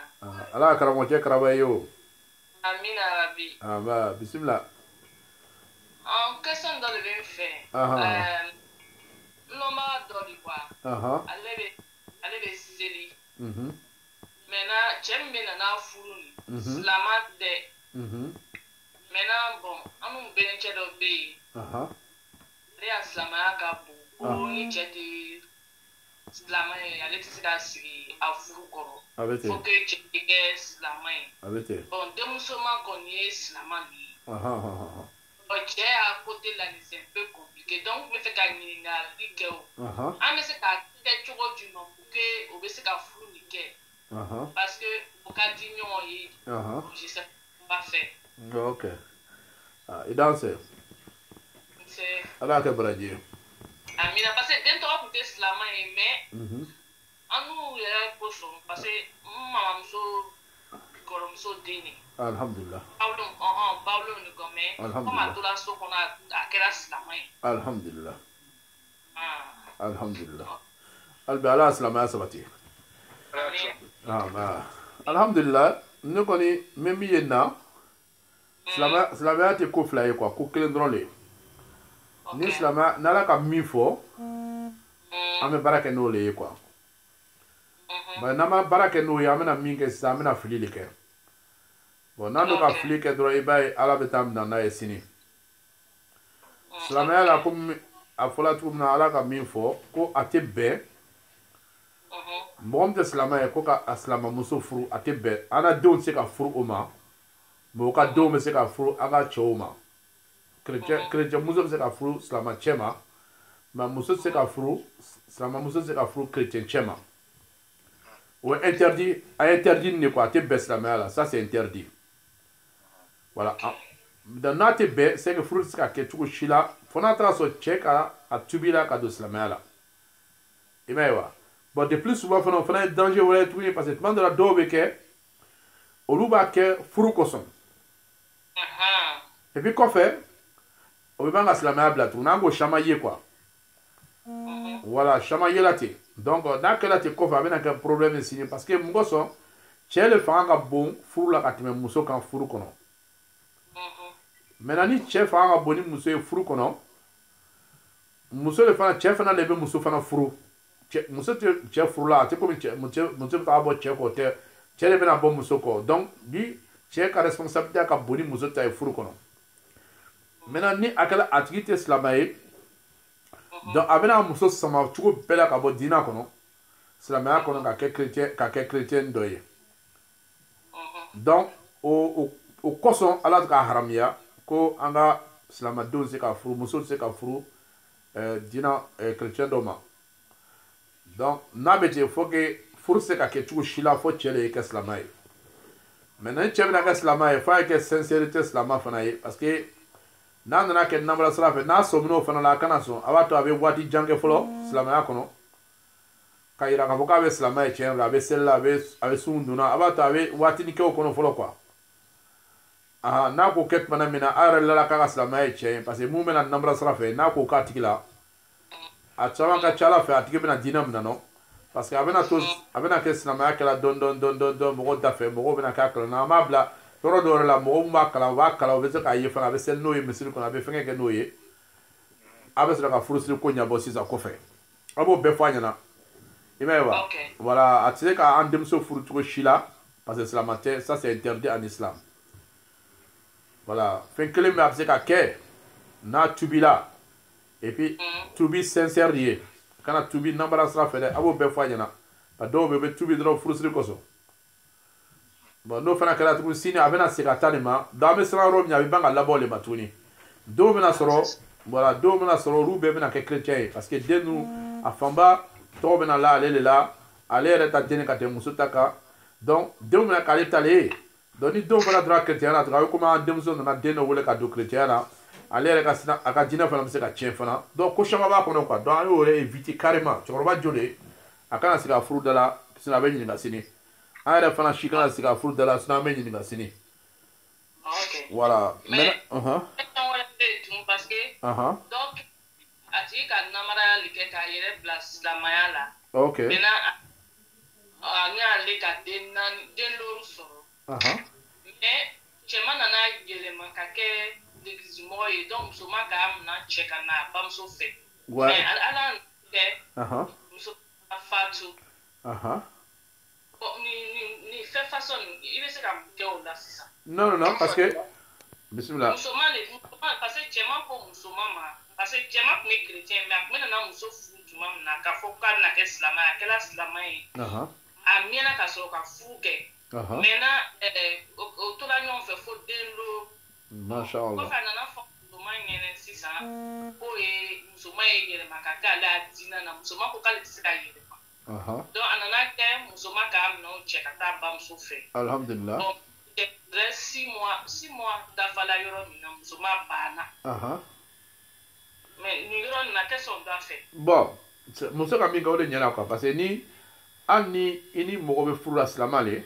ala karamɔgɔcɛ karaba ye o amina rabi aba bismillah question dɔ de bɛ n fɛ nɔnɔma dɔ de quoi ale bɛ seli maintenant cɛ min bɛ na n'a furu ni silama tɛ maintenant bon an n'u bɛnkɛ dɔ bɛ yen ale y'a silamɛya ka bon ko ni cɛ tɛ silama ye ale tɛ se ka sigi a furu kɔrɔ fo que cɛ tɛ kɛ silama ye bon denmuso ma kɔni ye silama de ye cɛ y'a côté la ni c'est un peu compliqué donc n bɛ fɛ ka ɲininkali kɛ o an bɛ se ka kɛ cogo jumɛn pour que o bɛ se ka furu nin kɛ parce que o ka di ɲɔgɔn ye je sais pas faire ok i danse ala ka baraji amina parce que den tɔgɔ tun tɛ silama ye mais an n'u yɛrɛ kosɔn parce que n mamamuso kɔrɔmuso den de alhamdulillah bawlo ni kɔ mais comme a tora so kɔnɔ a kɛra silama ye alhamdulillah albi ala silamaya sabati alhamdulillah ne kɔni min bɛ yen na silamaya tɛ ko fila ye quoi ko kelen dɔrɔn de ni silamaya n'ala ka min fɔ an bɛ baara kɛ n'o le ye quoi mais n'an ma baara kɛ n'o ye an bɛna min kɛ sisan an bɛna fili de kɛ bon n'an bɛ ka fili kɛ dɔrɔn i b'a ye ala bɛ taa minɛ n'a ye sini silamaya la komi a fɔla cogo min na ala ka min fɔ ko a tɛ bɛn mɔgɔ min tɛ silamɛ ye ko ka a silamamuso furu a tɛ bɛn an ka denw tɛ se ka furu o ma mais o ka denw bɛ se ka furu an ka cɛw ma chrétien muso bɛ se ka furu silamɛcɛ ma mais muso tɛ se ka furu silamamuso tɛ se ka furu chrétien cɛ ma o est interdit a interdit ne quoi a tɛ bɛn silamɛya la ça c'est interdit voilà donc n'a tɛ bɛn c'est que furu tɛ se ka kɛ cogo si la fo n'a taara sɔrɔ cɛ ka a tubi la ka don silamɛya la i m'a ye wa bon de plus souvent fana o fana ye danger wɛrɛ ye tuguni parce que tuma dɔ la dɔw bɛ kɛ olu b'a kɛ furu kosɔn et puis kɔfɛ o bɛ ban ka silamɛya bila tuguni an k'o caman ye quoi voilà caman ye la ten donc n'a kɛra ten kɔfɛ a bɛna kɛ problème ye sini parce que mun kosɔn cɛ de fanga ka bon furu la ka tɛmɛ muso kan furu kɔnɔ maintenant ni cɛ fanga ka bon ni muso ye furu kɔnɔ muso de fana cɛ fana de bɛ muso fana furu muso tɛ cɛ furu la a tɛ komi muso bɛ taa bɔ cɛ kɔ tɛ cɛ de bɛna bɔ muso kɔ donc ni cɛ ka responsabilité ka bon ni muso ta ye furu kɔnɔ maintenant ni a kɛra a tigi tɛ silamɛ ye donc a bɛna muso sama cogo bɛɛ la ka bɔ diinɛ kɔnɔ silamɛya kɔnɔ ka kɛ chrétien dɔ ye donc o kosɔn ala ka haramiya ko an ka silamɛdenw tɛ se ka furu muso tɛ se ka furu diinɛ chrétien dɔ ma donc n'a bɛ ten faut que furu se ka kɛ cogo si la fo cɛ de ye kɛ silamɛ ye maintenant ni cɛ bɛna kɛ silamɛ ye f'a ye kɛ sincérité silamɛ fana ye parce que n'a nana kɛ namara sira fɛ n'a sɔmin'o o fana la a kana sɔn a b'a to a bɛ waati jan kɛ fɔlɔ silamɛya kɔnɔ ka yira k'a fɔ k'a bɛ silamɛ ye tiɲɛ yɛrɛ la a bɛ seli la a bɛ sun dunna a b'a to a bɛ waatinin kɛ o kɔnɔ fɔlɔ quoi n'a ko kɛ tumana min na a yɛrɛ lala k'a ka silamɛya ye tiɲɛ ye parce que mun bɛna namara sira fɛ n'a ko k'a tigi la a caman ka ca ala fɛ a tigi bɛna diinɛ minɛ nɔ parce que a bɛna kɛ silamɛya kɛla dɔn mɔgɔw da fɛ mɔgɔw bɛna k'a kalan na an b'a bila yɔrɔ dɔ yɛrɛ la mɔgɔw min b'a kalan u b'a kalan u bɛ se k'a ye fana a bɛ seli n'o ye misiri kɔnɔ a bɛ fɛnkɛ kɛ n'o ye a bɛ sɔrɔ ka furusiri ko ɲɛbɔ sisan kɔfɛ a b'o bɛɛ fɔ a ɲɛna i m'a ye wa voilà a tɛ se k'an denmuso furu cogo si la parce que silamɛ tɛ ça c'est interdit en islam voilà fɛn kelen min a bɛ se ka kɛ n'a tubila et puis tubi sincère de ye kana tubi nambara sira fɛ dɛ a b'o bɛɛ fɔ a ɲɛna a dɔw bɛ bɛ tubi dɔrɔn furusiri kosɔn bon n'o fana kɛra tuguni sini a bɛna segin a ta nin ma donc an bɛ siran yɔrɔ min a bɛ ban ka labɔ le ma tuguni dɔw bɛna sɔrɔ voilà dɔw bɛna sɔrɔ olu bɛɛ bɛna kɛ chrétien ye parce que den ninnu a fanba tɔgɔ bɛna la ale de la ale yɛrɛ ta den ka tɛmɛ muso ta kan donc denw bɛna k'ale ta le ye donc ni denw fana donna chrétien na tugun a bɛ komi an denmuso nana den dɔ wele ka don chrétien na ale yɛrɛ ka sina a ka jinɛ fana bɛ se ka tiɲɛ fana donc ko caman b'a kɔnɔ quoi donc an y'o yɛrɛ éviter carrément cɛkɔrɔba jo de a kana sigi a furu da la sinon a bɛ ɲininka sini an yɛrɛ fana si kana sigi a furu da la sinon an bɛ ɲininka sini voilà mais parce que donc a tigi ka namarayali kɛ k'a yɛrɛ bila silamɛya la ok maintenant an y'ale ka den lori sɔrɔ mais cɛman nana yɛlɛma ka kɛ l'église mɔgɔ ye donc muso ma k'a minɛ cɛ ka na a bamuso fɛ mais ala kɛ muso ka fatu ni fɛn façon i bɛ se ka mun kɛ o la sisan non parce que bisimila musoman parce que cɛman ko musoman ma parce que cɛman tun bɛ chrétien mais a tun bɛ nana muso furu tuma min na k'a fɔ k'a bɛna kɛ silamɛ a kɛra silamɛ ye a mɛnna ka sɔrɔ ka furu kɛ maintenant o tora ɲɔgɔn fɛ fo den lo mashallah kɔfɛ a nana fɔ musoman ɲɛna sisan k'o ye musoman ye yɛlɛma ka kɛ ale a diinɛ na musoman ko k'ale tɛ se ka yɛlɛma donc a nana kɛ musoman k'a minɛnw cɛ ka taa bamuso fɛ alhamdulillah bon 6 mois dafala yɔrɔ min na musoman banna mais nin yɔrɔ nin na tɛ sɔn da fɛ bon muso ka min kɛ o de ɲɛna quoi parce que ni hali ni i ni mɔgɔ bɛ furu la silamɛ le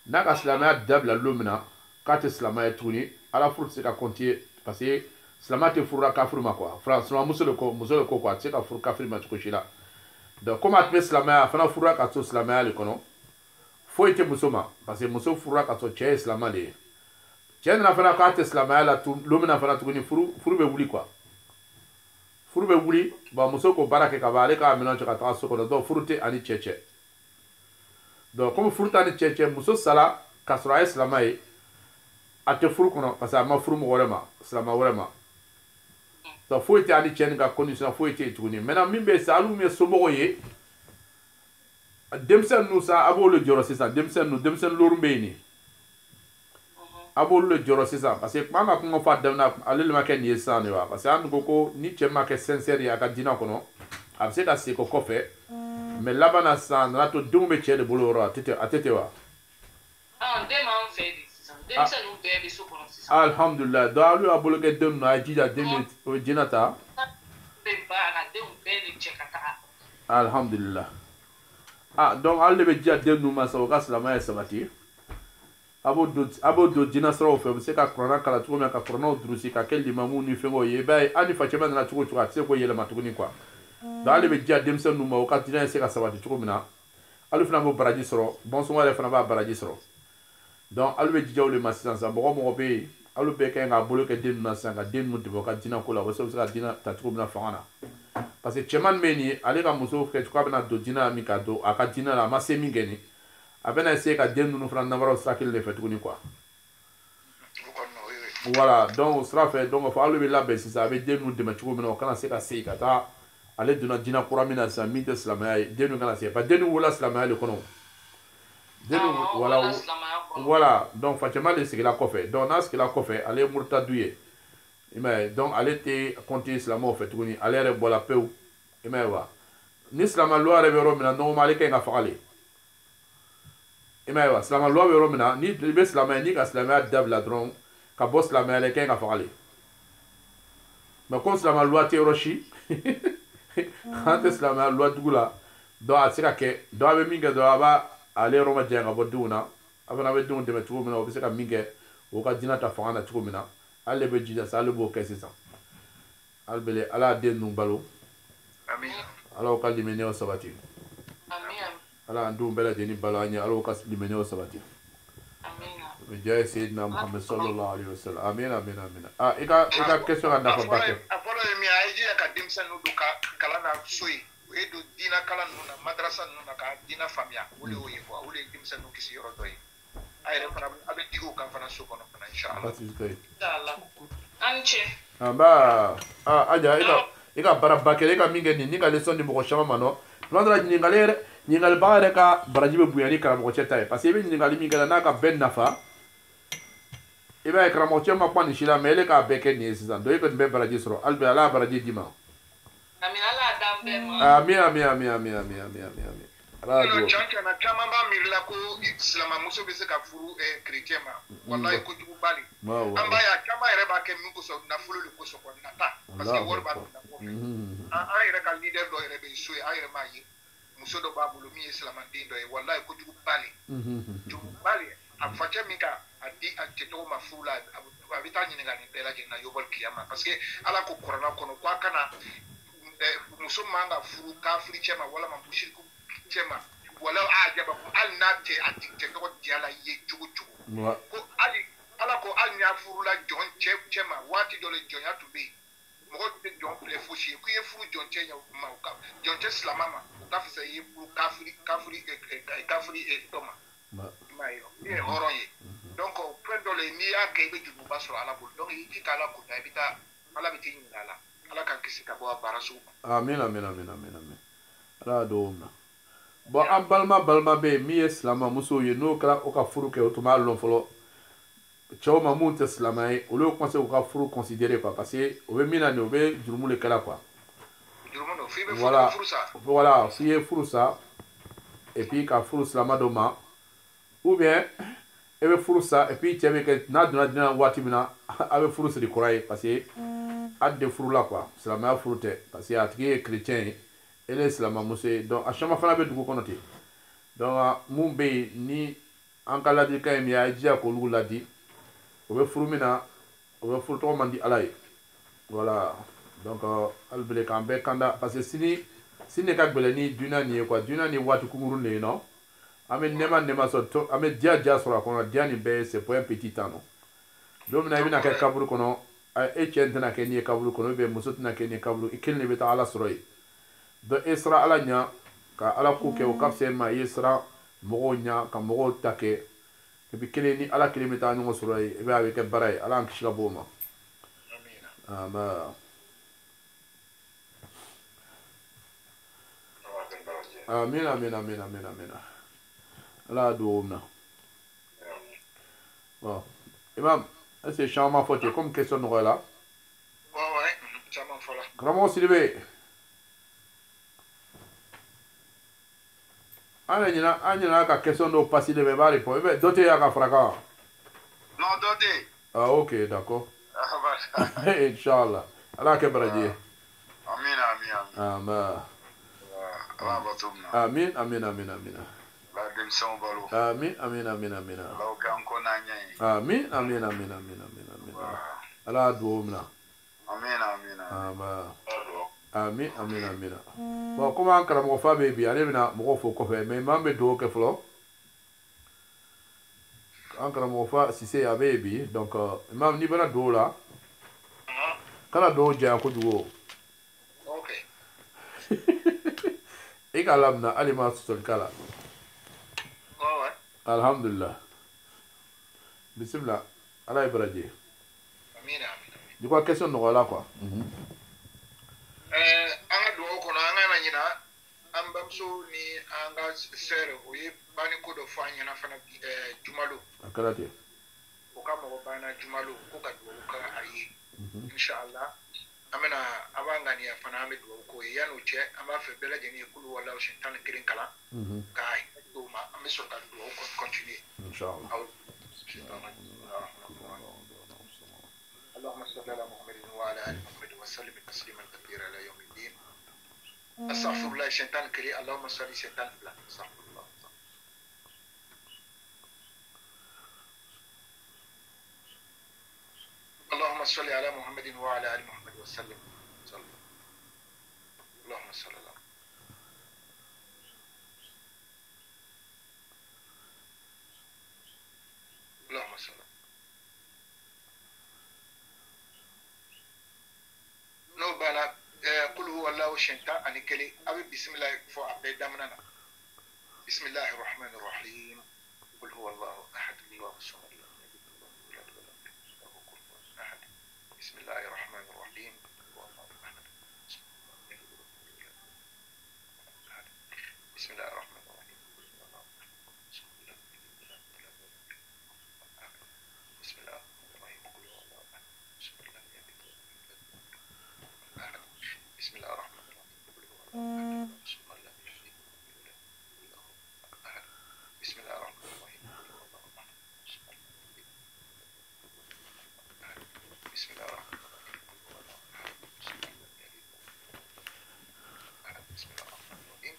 n'a ka silamɛya dabila don min na k'a tɛ silamɛ ye tuguni ala furu tɛ se ka continuer parce que silamɛ tɛ furula kafiri ma quoi silamɛ muso de ko quoi a tɛ se ka furu kafiri ma cogo si la donc comme a tun bɛ silamɛya a fana furula ka to silamɛya le kɔnɔ foyi tɛ muso ma parce que muso furula ka to cɛ ye silamɛ de ye cɛ nana fana k'a tɛ silamɛya la don min na fana tuguni furu bɛ wuli quoi furu bɛ wuli bon muso ko baara kɛ ka ban ale k'a minɛn cɛ ka taga so kɔnɔ donc furu tɛ ani cɛ cɛ donc comme furu tɛ ani cɛ cɛ muso sara k'a sɔrɔ a ye silamɛ ye a tɛ furu kɔnɔ parce que a ma furu mɔgɔ wɛrɛ ma silamɛ wɛrɛ ma donc foyi tɛ ani cɛ ni ka condition foyi tɛ yen tuguni maintenant min bɛ yen sa hali min ye somɔgɔw ye denmisɛnnin ninnu sa a b'olu jɔrɔ sisan denmisɛnnin lorun bɛ yen nin a b'olu le jɔrɔ sisan parce que kuma an ka kuma fɔ a daminɛ ale le ma kɛ nin ye sisan de wa parce que an ko ni cɛ ma kɛ sincère ye a ka diinɛ kɔnɔ a bɛ se ka segin o kɔfɛ mais laban na sisan a nana to denw bɛ cɛ de bolo yɔrɔ a tɛ ten wa. den m'an fɛ de sisan denmisɛnninw bɛɛ bɛ so kɔnɔ sisan. alhamdulilah donc alu y'a bolo kɛ den ninnu a ye jija den bɛ o ye jinɛ ta. bɛ ba a ka denw bɛɛ de cɛ ka taga. alhamdulilah donc ale de bɛ jija den ninnu ma sa o ka silamɛya sabati. a b'o don jinɛ siraw fɛ u bɛ se ka kuranna kalan cogo min na ka kurannaw durusi ka kɛ limamu ni fɛngɛw ye i b'a ye hali ni facɛma nana cogo o cogo a tɛ se k'o yɛlɛma tuguni quoi donc ale bɛ diya denmisɛnnin ninnu ma o ka diinɛ se ka sabati cogo min na ale fana b'o baraji sɔrɔ bɔnsɔngɔ yɛrɛ fana b'a baraji sɔrɔ donc ale bɛ jija o de ma sisan mɔgɔ mɔgɔ bɛ yen ale bɛɛ ka ɲi k'a bolo kɛ den ninnu na sisan ka den ninnu dɛmɛ o ka diinɛ ko la walasa u bɛ se ka diinɛ ta cogo min na fanga na parce que cɛman bɛ nin ye ale ka muso kɛ cogo a bɛna don diinɛ la min ka don a ka diinɛ la a ma se min kɛ nin a bɛna essayer ka den ninnu fana namaraw sira kelen de fɛ tuguni quoi voilà donc o sira fɛ donc fɔ ale bɛ labɛn sisan a bɛ den ninnu dɛmɛ cogo min na o kana se ka segin ka taa ale donna diinɛ kura min na sisan min tɛ silamɛya ye den ninnu kana segin parce que den ninnu wolola silamɛya de kɔnɔ den ninnu voilà donc facɛma de sigila kɔfɛ donc n'a sigila kɔfɛ ale ye murutadu ye i m'a ye donc ale tɛ continuer silamɛw fɛ tuguni ale yɛrɛ bɔra pewu i m'a ye wa ni silamɛ loi yɛrɛ bɛ yɔrɔ min na normalement ale ka ɲi ka faga le. I m'a ye wa silamɛ loi bɛ yɔrɔ min na ni i bɛ silamɛ n'i ka silamɛya dabila dɔrɔn ka bɔ silamɛya la i ka ɲi ka faga le mais comme silamɛ loi tɛ yɔrɔ si an tɛ silamɛya loi dugu la donc a tɛ se ka kɛ donc a bɛ min kɛ dɔrɔn a b'a ale yɔrɔ ma janya ka bɔ denw na a fana bɛ denw dɛmɛ cogo min na o bɛ se ka min kɛ o ka diinɛ ta fanga na cogo min na ale bɛ jija sa ale b'o kɛ sisan ale bɛ ala y'a den ninnu balo ala ka limene o sabati amin ala andu bela deni balanya ala ka limene o sabati amin بجاي سيدنا محمد صلى الله عليه وسلم امين امين امين إذا كسر عندنا فباك أقول لهم يا أيدي كديم سنودو كلامنا سوي ويدو دينا كلام نونا مدرسة نونا كدينا فاميا ولي ويفوا ولي ديم سنو كسي يردوي أي رفنا أبي تيجو كان فنا سوكنا فنا إن شاء الله إن شاء الله أنشي با أجا إذا برا إذا مين نيجا لسون دي بقول مانو لندرا نيجال بارة كا براجيب بوياني كلام وشتاي بس يبي نيجال مين كلا ناكا بن نفا إبا كلام وشتاي ما كمان يشيلا ملك أبيك نيسيزان دوي كن ببراجي سرو ألبي على براجي ديما أمين الله دامبر آمين آمين آمين آمين آمين آمين آمين رادو جانكنا كمان باميرلا كو إسلام موسى بيسك أفرو كريتيا ما والله كوجو بالي أما يا كمان يربا كم نكوسو نفلو لكوسو كنا تا بس يور بارو أي ركال ليدر دو يربي يسوي أي رماي muso do babulu mi islam ndindo e wallahi ko jugu bali jugu bali afacha minka adi atito mafula abita nyinga ni bela jina yobol kiyama parce que ala ko corona kono kwa kana muso manga furu kafiri chema wala mambushiriku chema wala ajaba ko alnate atite ko diala ye jugu jugu ko ali ala ko alnya furu la jon chema wati dole jonya to be mo ko te jon le fushi ku ye furu jon chenya ma ka jon che slamama kafisa yi pour kafri et toma mayo ni horoye donc prendo le ni ya ke be jubu baso ala bol donc yi kala ko ta bita ala biti ni ala ala kan kisi ka bo barasu amin amin amin amin amin ala doomna bo am balma be mi islama muso ye no kala o ka furu ke o to ma lon folo chaw ma mun islamai o le ko se o ka furu considérer quoi parce que o be mina ni o be jurumu le kala quoi voilà si est furusa et puis ka furusla madoma ou bien e be furusa et puis tiebe que na duna dina wati mina ave furusa di korai parce que adde furula quoi islama furute parce que atiki chrétien et les islama musse donc a chama fana be dugu konote donc mumbe ni ankala di kay ya jia ko lu ladi o be furumina o be furto mandi alay voilà donc albele kan be kanda parce que sini ka gbele ni duna ni quoi duna ni watu kunguru ne no ame nema so to ame dia so la kono dia ni be c'est pour un petit temps no dom na bina ka kaburu kono e chente na ke ni kaburu kono be musut na ke ni kaburu ikel ni be ta ala soroy do isra ala nya ka ala ku ke o kapse ma isra mogo nya ka mogo take ke bi kele ni ala kilimita ni soroy e be avec ke baray ala an kishla boma ama amin amin amin amin amin ala doumna bon imam est-ce que chama faute comme question no là ouais chama fola comment Sylvain anya ka question do passer de bari po be doté ya ka fraka non doté ah ok d'accord inshallah ala ke baraji amin amin amin amin amin amin amin la dem son balo amin amin amin amin la kan ko na nyai amin amin amin amin amin amin ala doumna amin amin amin amin amin bon comment ankara mo fa be bi ale bina mo fo ko fe mais mambe do ke flo ankara mo fa si c'est avec bi donc imam ni bana do la kala do ja ko duwo okay ikalamna alima sul kala ouais alhamdulillah bismillah ala ibraji amin amin du quoi question no la quoi anga do ko na anga na nyina ambam so ni anga sere o yi bani ko do fanya na fana jumalo akalati o ka mo bana jumalo ko ka do ka ayi inshallah amena abanga ni afana ame do ko yanu che ama fe bela jeni kulu wala o shintan kirin kala kai do ma ame so ka do ko continue inshallah اللهم صل على محمد وعلى ال محمد وسلم تسليما كثيرا الى يوم الدين استغفر الله شيطان كريم اللهم صل شيطان بلا استغفر الله اللهم صل على محمد وعلى ال محمد وسلم اللهم صل على والله شنتا أني كلي أبي بسم الله فو أبي دمنا بسم الله الرحمن الرحيم قل هو الله أحد الله الصمد لم يلد ولم يولد ولم يكن له كفوا أحد بسم الله الرحمن الرحيم هو الله أحد بسم الله الرحمن الرحيم بسم الله الرحمن الرحيم قل هو الله أحد بسم الله الرحمن الرحيم قل هو الله أحد بسم الله الرحمن الرحيم بسم الله الرحمن الرحيم بسم الله الرحمن الرحيم بسم الله الرحمن الرحيم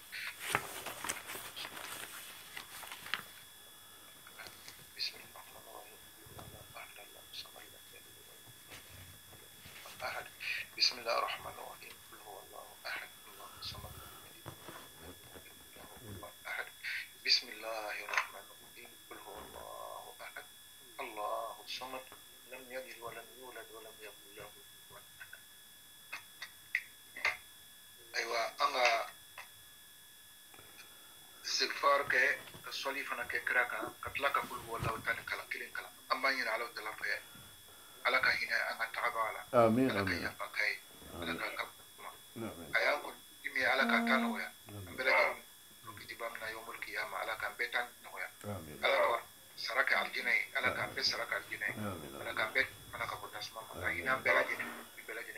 بسم الله الرحمن الرحيم قل هو الله أحد الله الصمد لم يلد ولم يولد أحد بسم الله الرحمن الرحيم قل هو الله أحد الله الصمد لم يلد ولم يولد ولم يكن له كفوا أحد. أيوة أنا استغفار كي صلي فنا كراكا كتلاك قل هو الله تعالى كلا كلين كلا أما ين على الله فيا على كهنا أنا تعبا على آمين آمين على كاي على كما أيام كمي على كتانو يا بلغ كتبنا يوم القيامة على كان بيتان نويا على سرك الجنة على كان بيت سرك الجنة على كان بيت أنا كبر تسمع ما هنا بلغ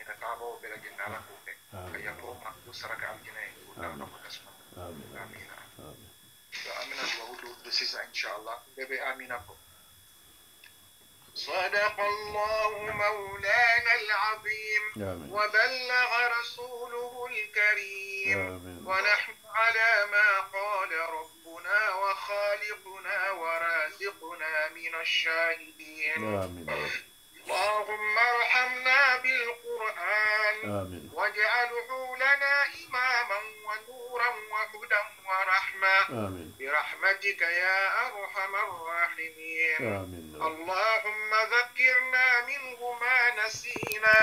كتابه بلغ على كوفة أيام روما سرك الجنة ولا كبر تسمع آمين آمين الله بسيس إن شاء الله بيبي آمين أكو صدق الله مولانا العظيم وبلغ رسوله الكريم ونحن على ما قال ربنا وخالقنا ورازقنا من الشاهدين اللهم ارحمنا بالقرآن واجعله لنا إماما ونورا وهدى ورحمة برحمتك يا أرحم الراحمين اللهم ذكرنا منه ما نسينا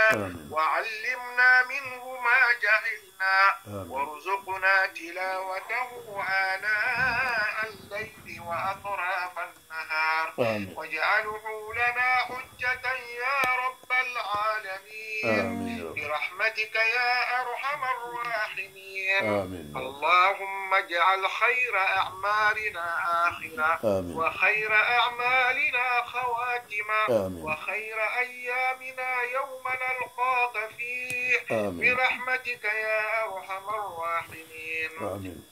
وعلمنا منه ما جهلنا وارزقنا تلاوته آناء الليل وأطراف النهار واجعله لنا حجة يا رب العالمين برحمتك يا أرحم الراحمين اللهم اجعل خير أعمالنا آخرة وخير أعمالنا خواتمة وخير أيامنا يوم نلقاك فيه برحمتك يا أرحم الراحمين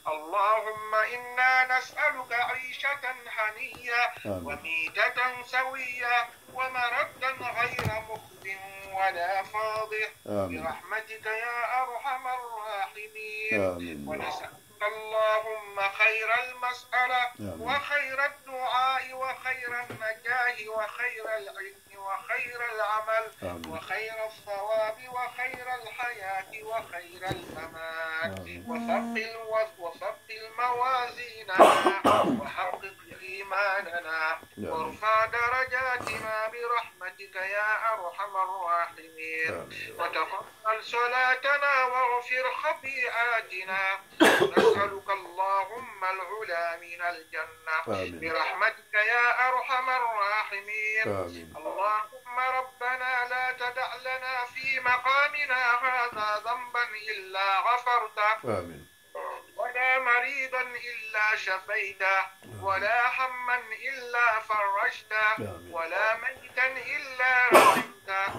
اللهم إنا نسألك عيشة حنية وميتة سوية ومردا غير مخزٍ ولا فاضح برحمتك يا أرحم الراحمين ونسألك اللهم خير المسألة وخير الدعاء وخير النجاح وخير العلم وخير العمل وخير الثواب وخير الحياة وخير الممات وثقل موازيننا وحقق إيماننا وارفع درجاتنا برحمتك يا أرحم الراحمين وتقبل صلاتنا واغفر خطيئاتنا نسألك اللهم العلا من الجنة برحمتك يا أرحم الراحمين اللهم ربنا لا تدع لنا في مقامنا هذا ذنبا إلا غفرته ولا مريضا إلا شفيته ولا هما إلا فرجته ولا ميتا إلا رحمته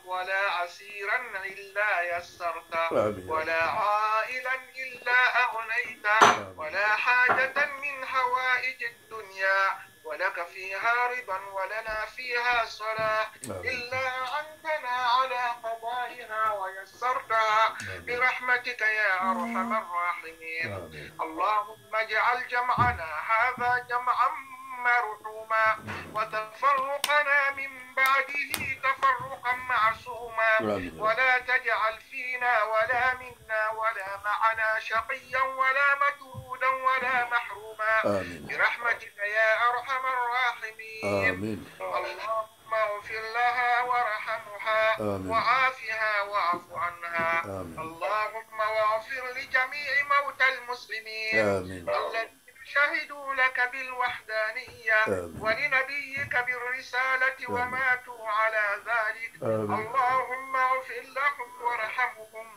ولا عسيرا إلا يسرته ولا عائلا إلا أغنيته ولا حاجة من حوائج الدنيا ولك فيها رضا ولنا فيها صلاح إلا أعنتنا على قضائها ويسرتها برحمتك يا أرحم الراحمين اللهم اجعل جمعنا هذا جمعا مرحوما وتفرقنا من بعده تفرقا معصوما ولا تجعل فينا ولا منا ولا معنا شقيا ولا مطرودا ولا محروما برحمتك يا أرحم الراحمين اللهم اغفر لها وارحمها وعافها واعف عنها واغفر لجميع موتى المسلمين الذين شهدوا لك بالوحدانية ولنبيك بالرسالة وماتوا على ذلك. اللهم اغفر لهم وارحمهم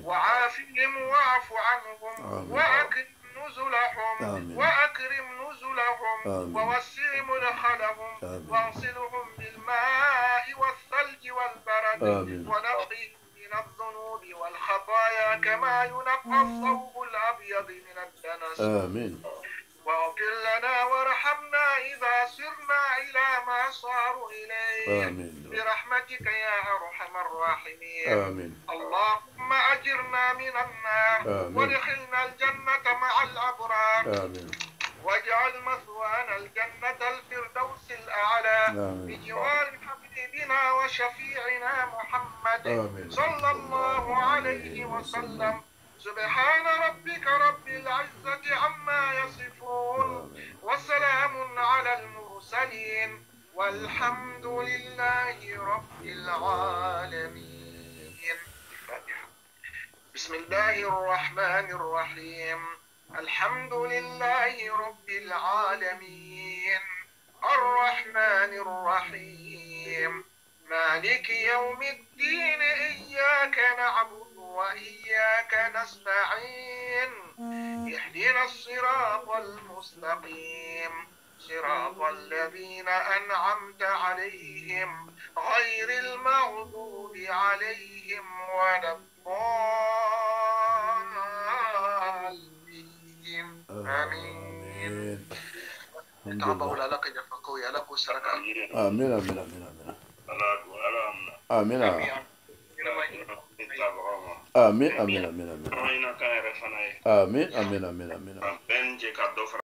وعافهم واعف عنهم وأكرم نزلهم ووسع مدخلهم واغسلهم بالماء والثلج والبرد ونقهم من الذنوب والخطايا كما ينقى الثوب الأبيض من الدنس. واغفر لنا وارحمنا إذا سرنا إلى ما صاروا إليه برحمتك يا أرحم الراحمين. اللهم أجرنا من النار وادخلنا الجنة مع الأبرار واجعل مثوانا الجنة الفردوس الأعلى بجوار حبيبنا وشفيعنا محمد صلى الله عليه وسلم. سبحان ربك رب العزة عما يصفون وسلام على المرسلين والحمد لله رب العالمين. بسم الله الرحمن الرحيم. الحمد لله رب العالمين الرحمن الرحيم مالك يوم الدين إياك نعبد وإياك نستعين اهدنا الصراط المستقيم صراط الذين أنعمت عليهم غير المغضوب عليهم ولا الضالين. آمين. تعبوا لك يفقوا يا لك سرك. آمين آمين آمين آمين آمين آمين آمين آمين آمين آمين آمين آمين آمين آمين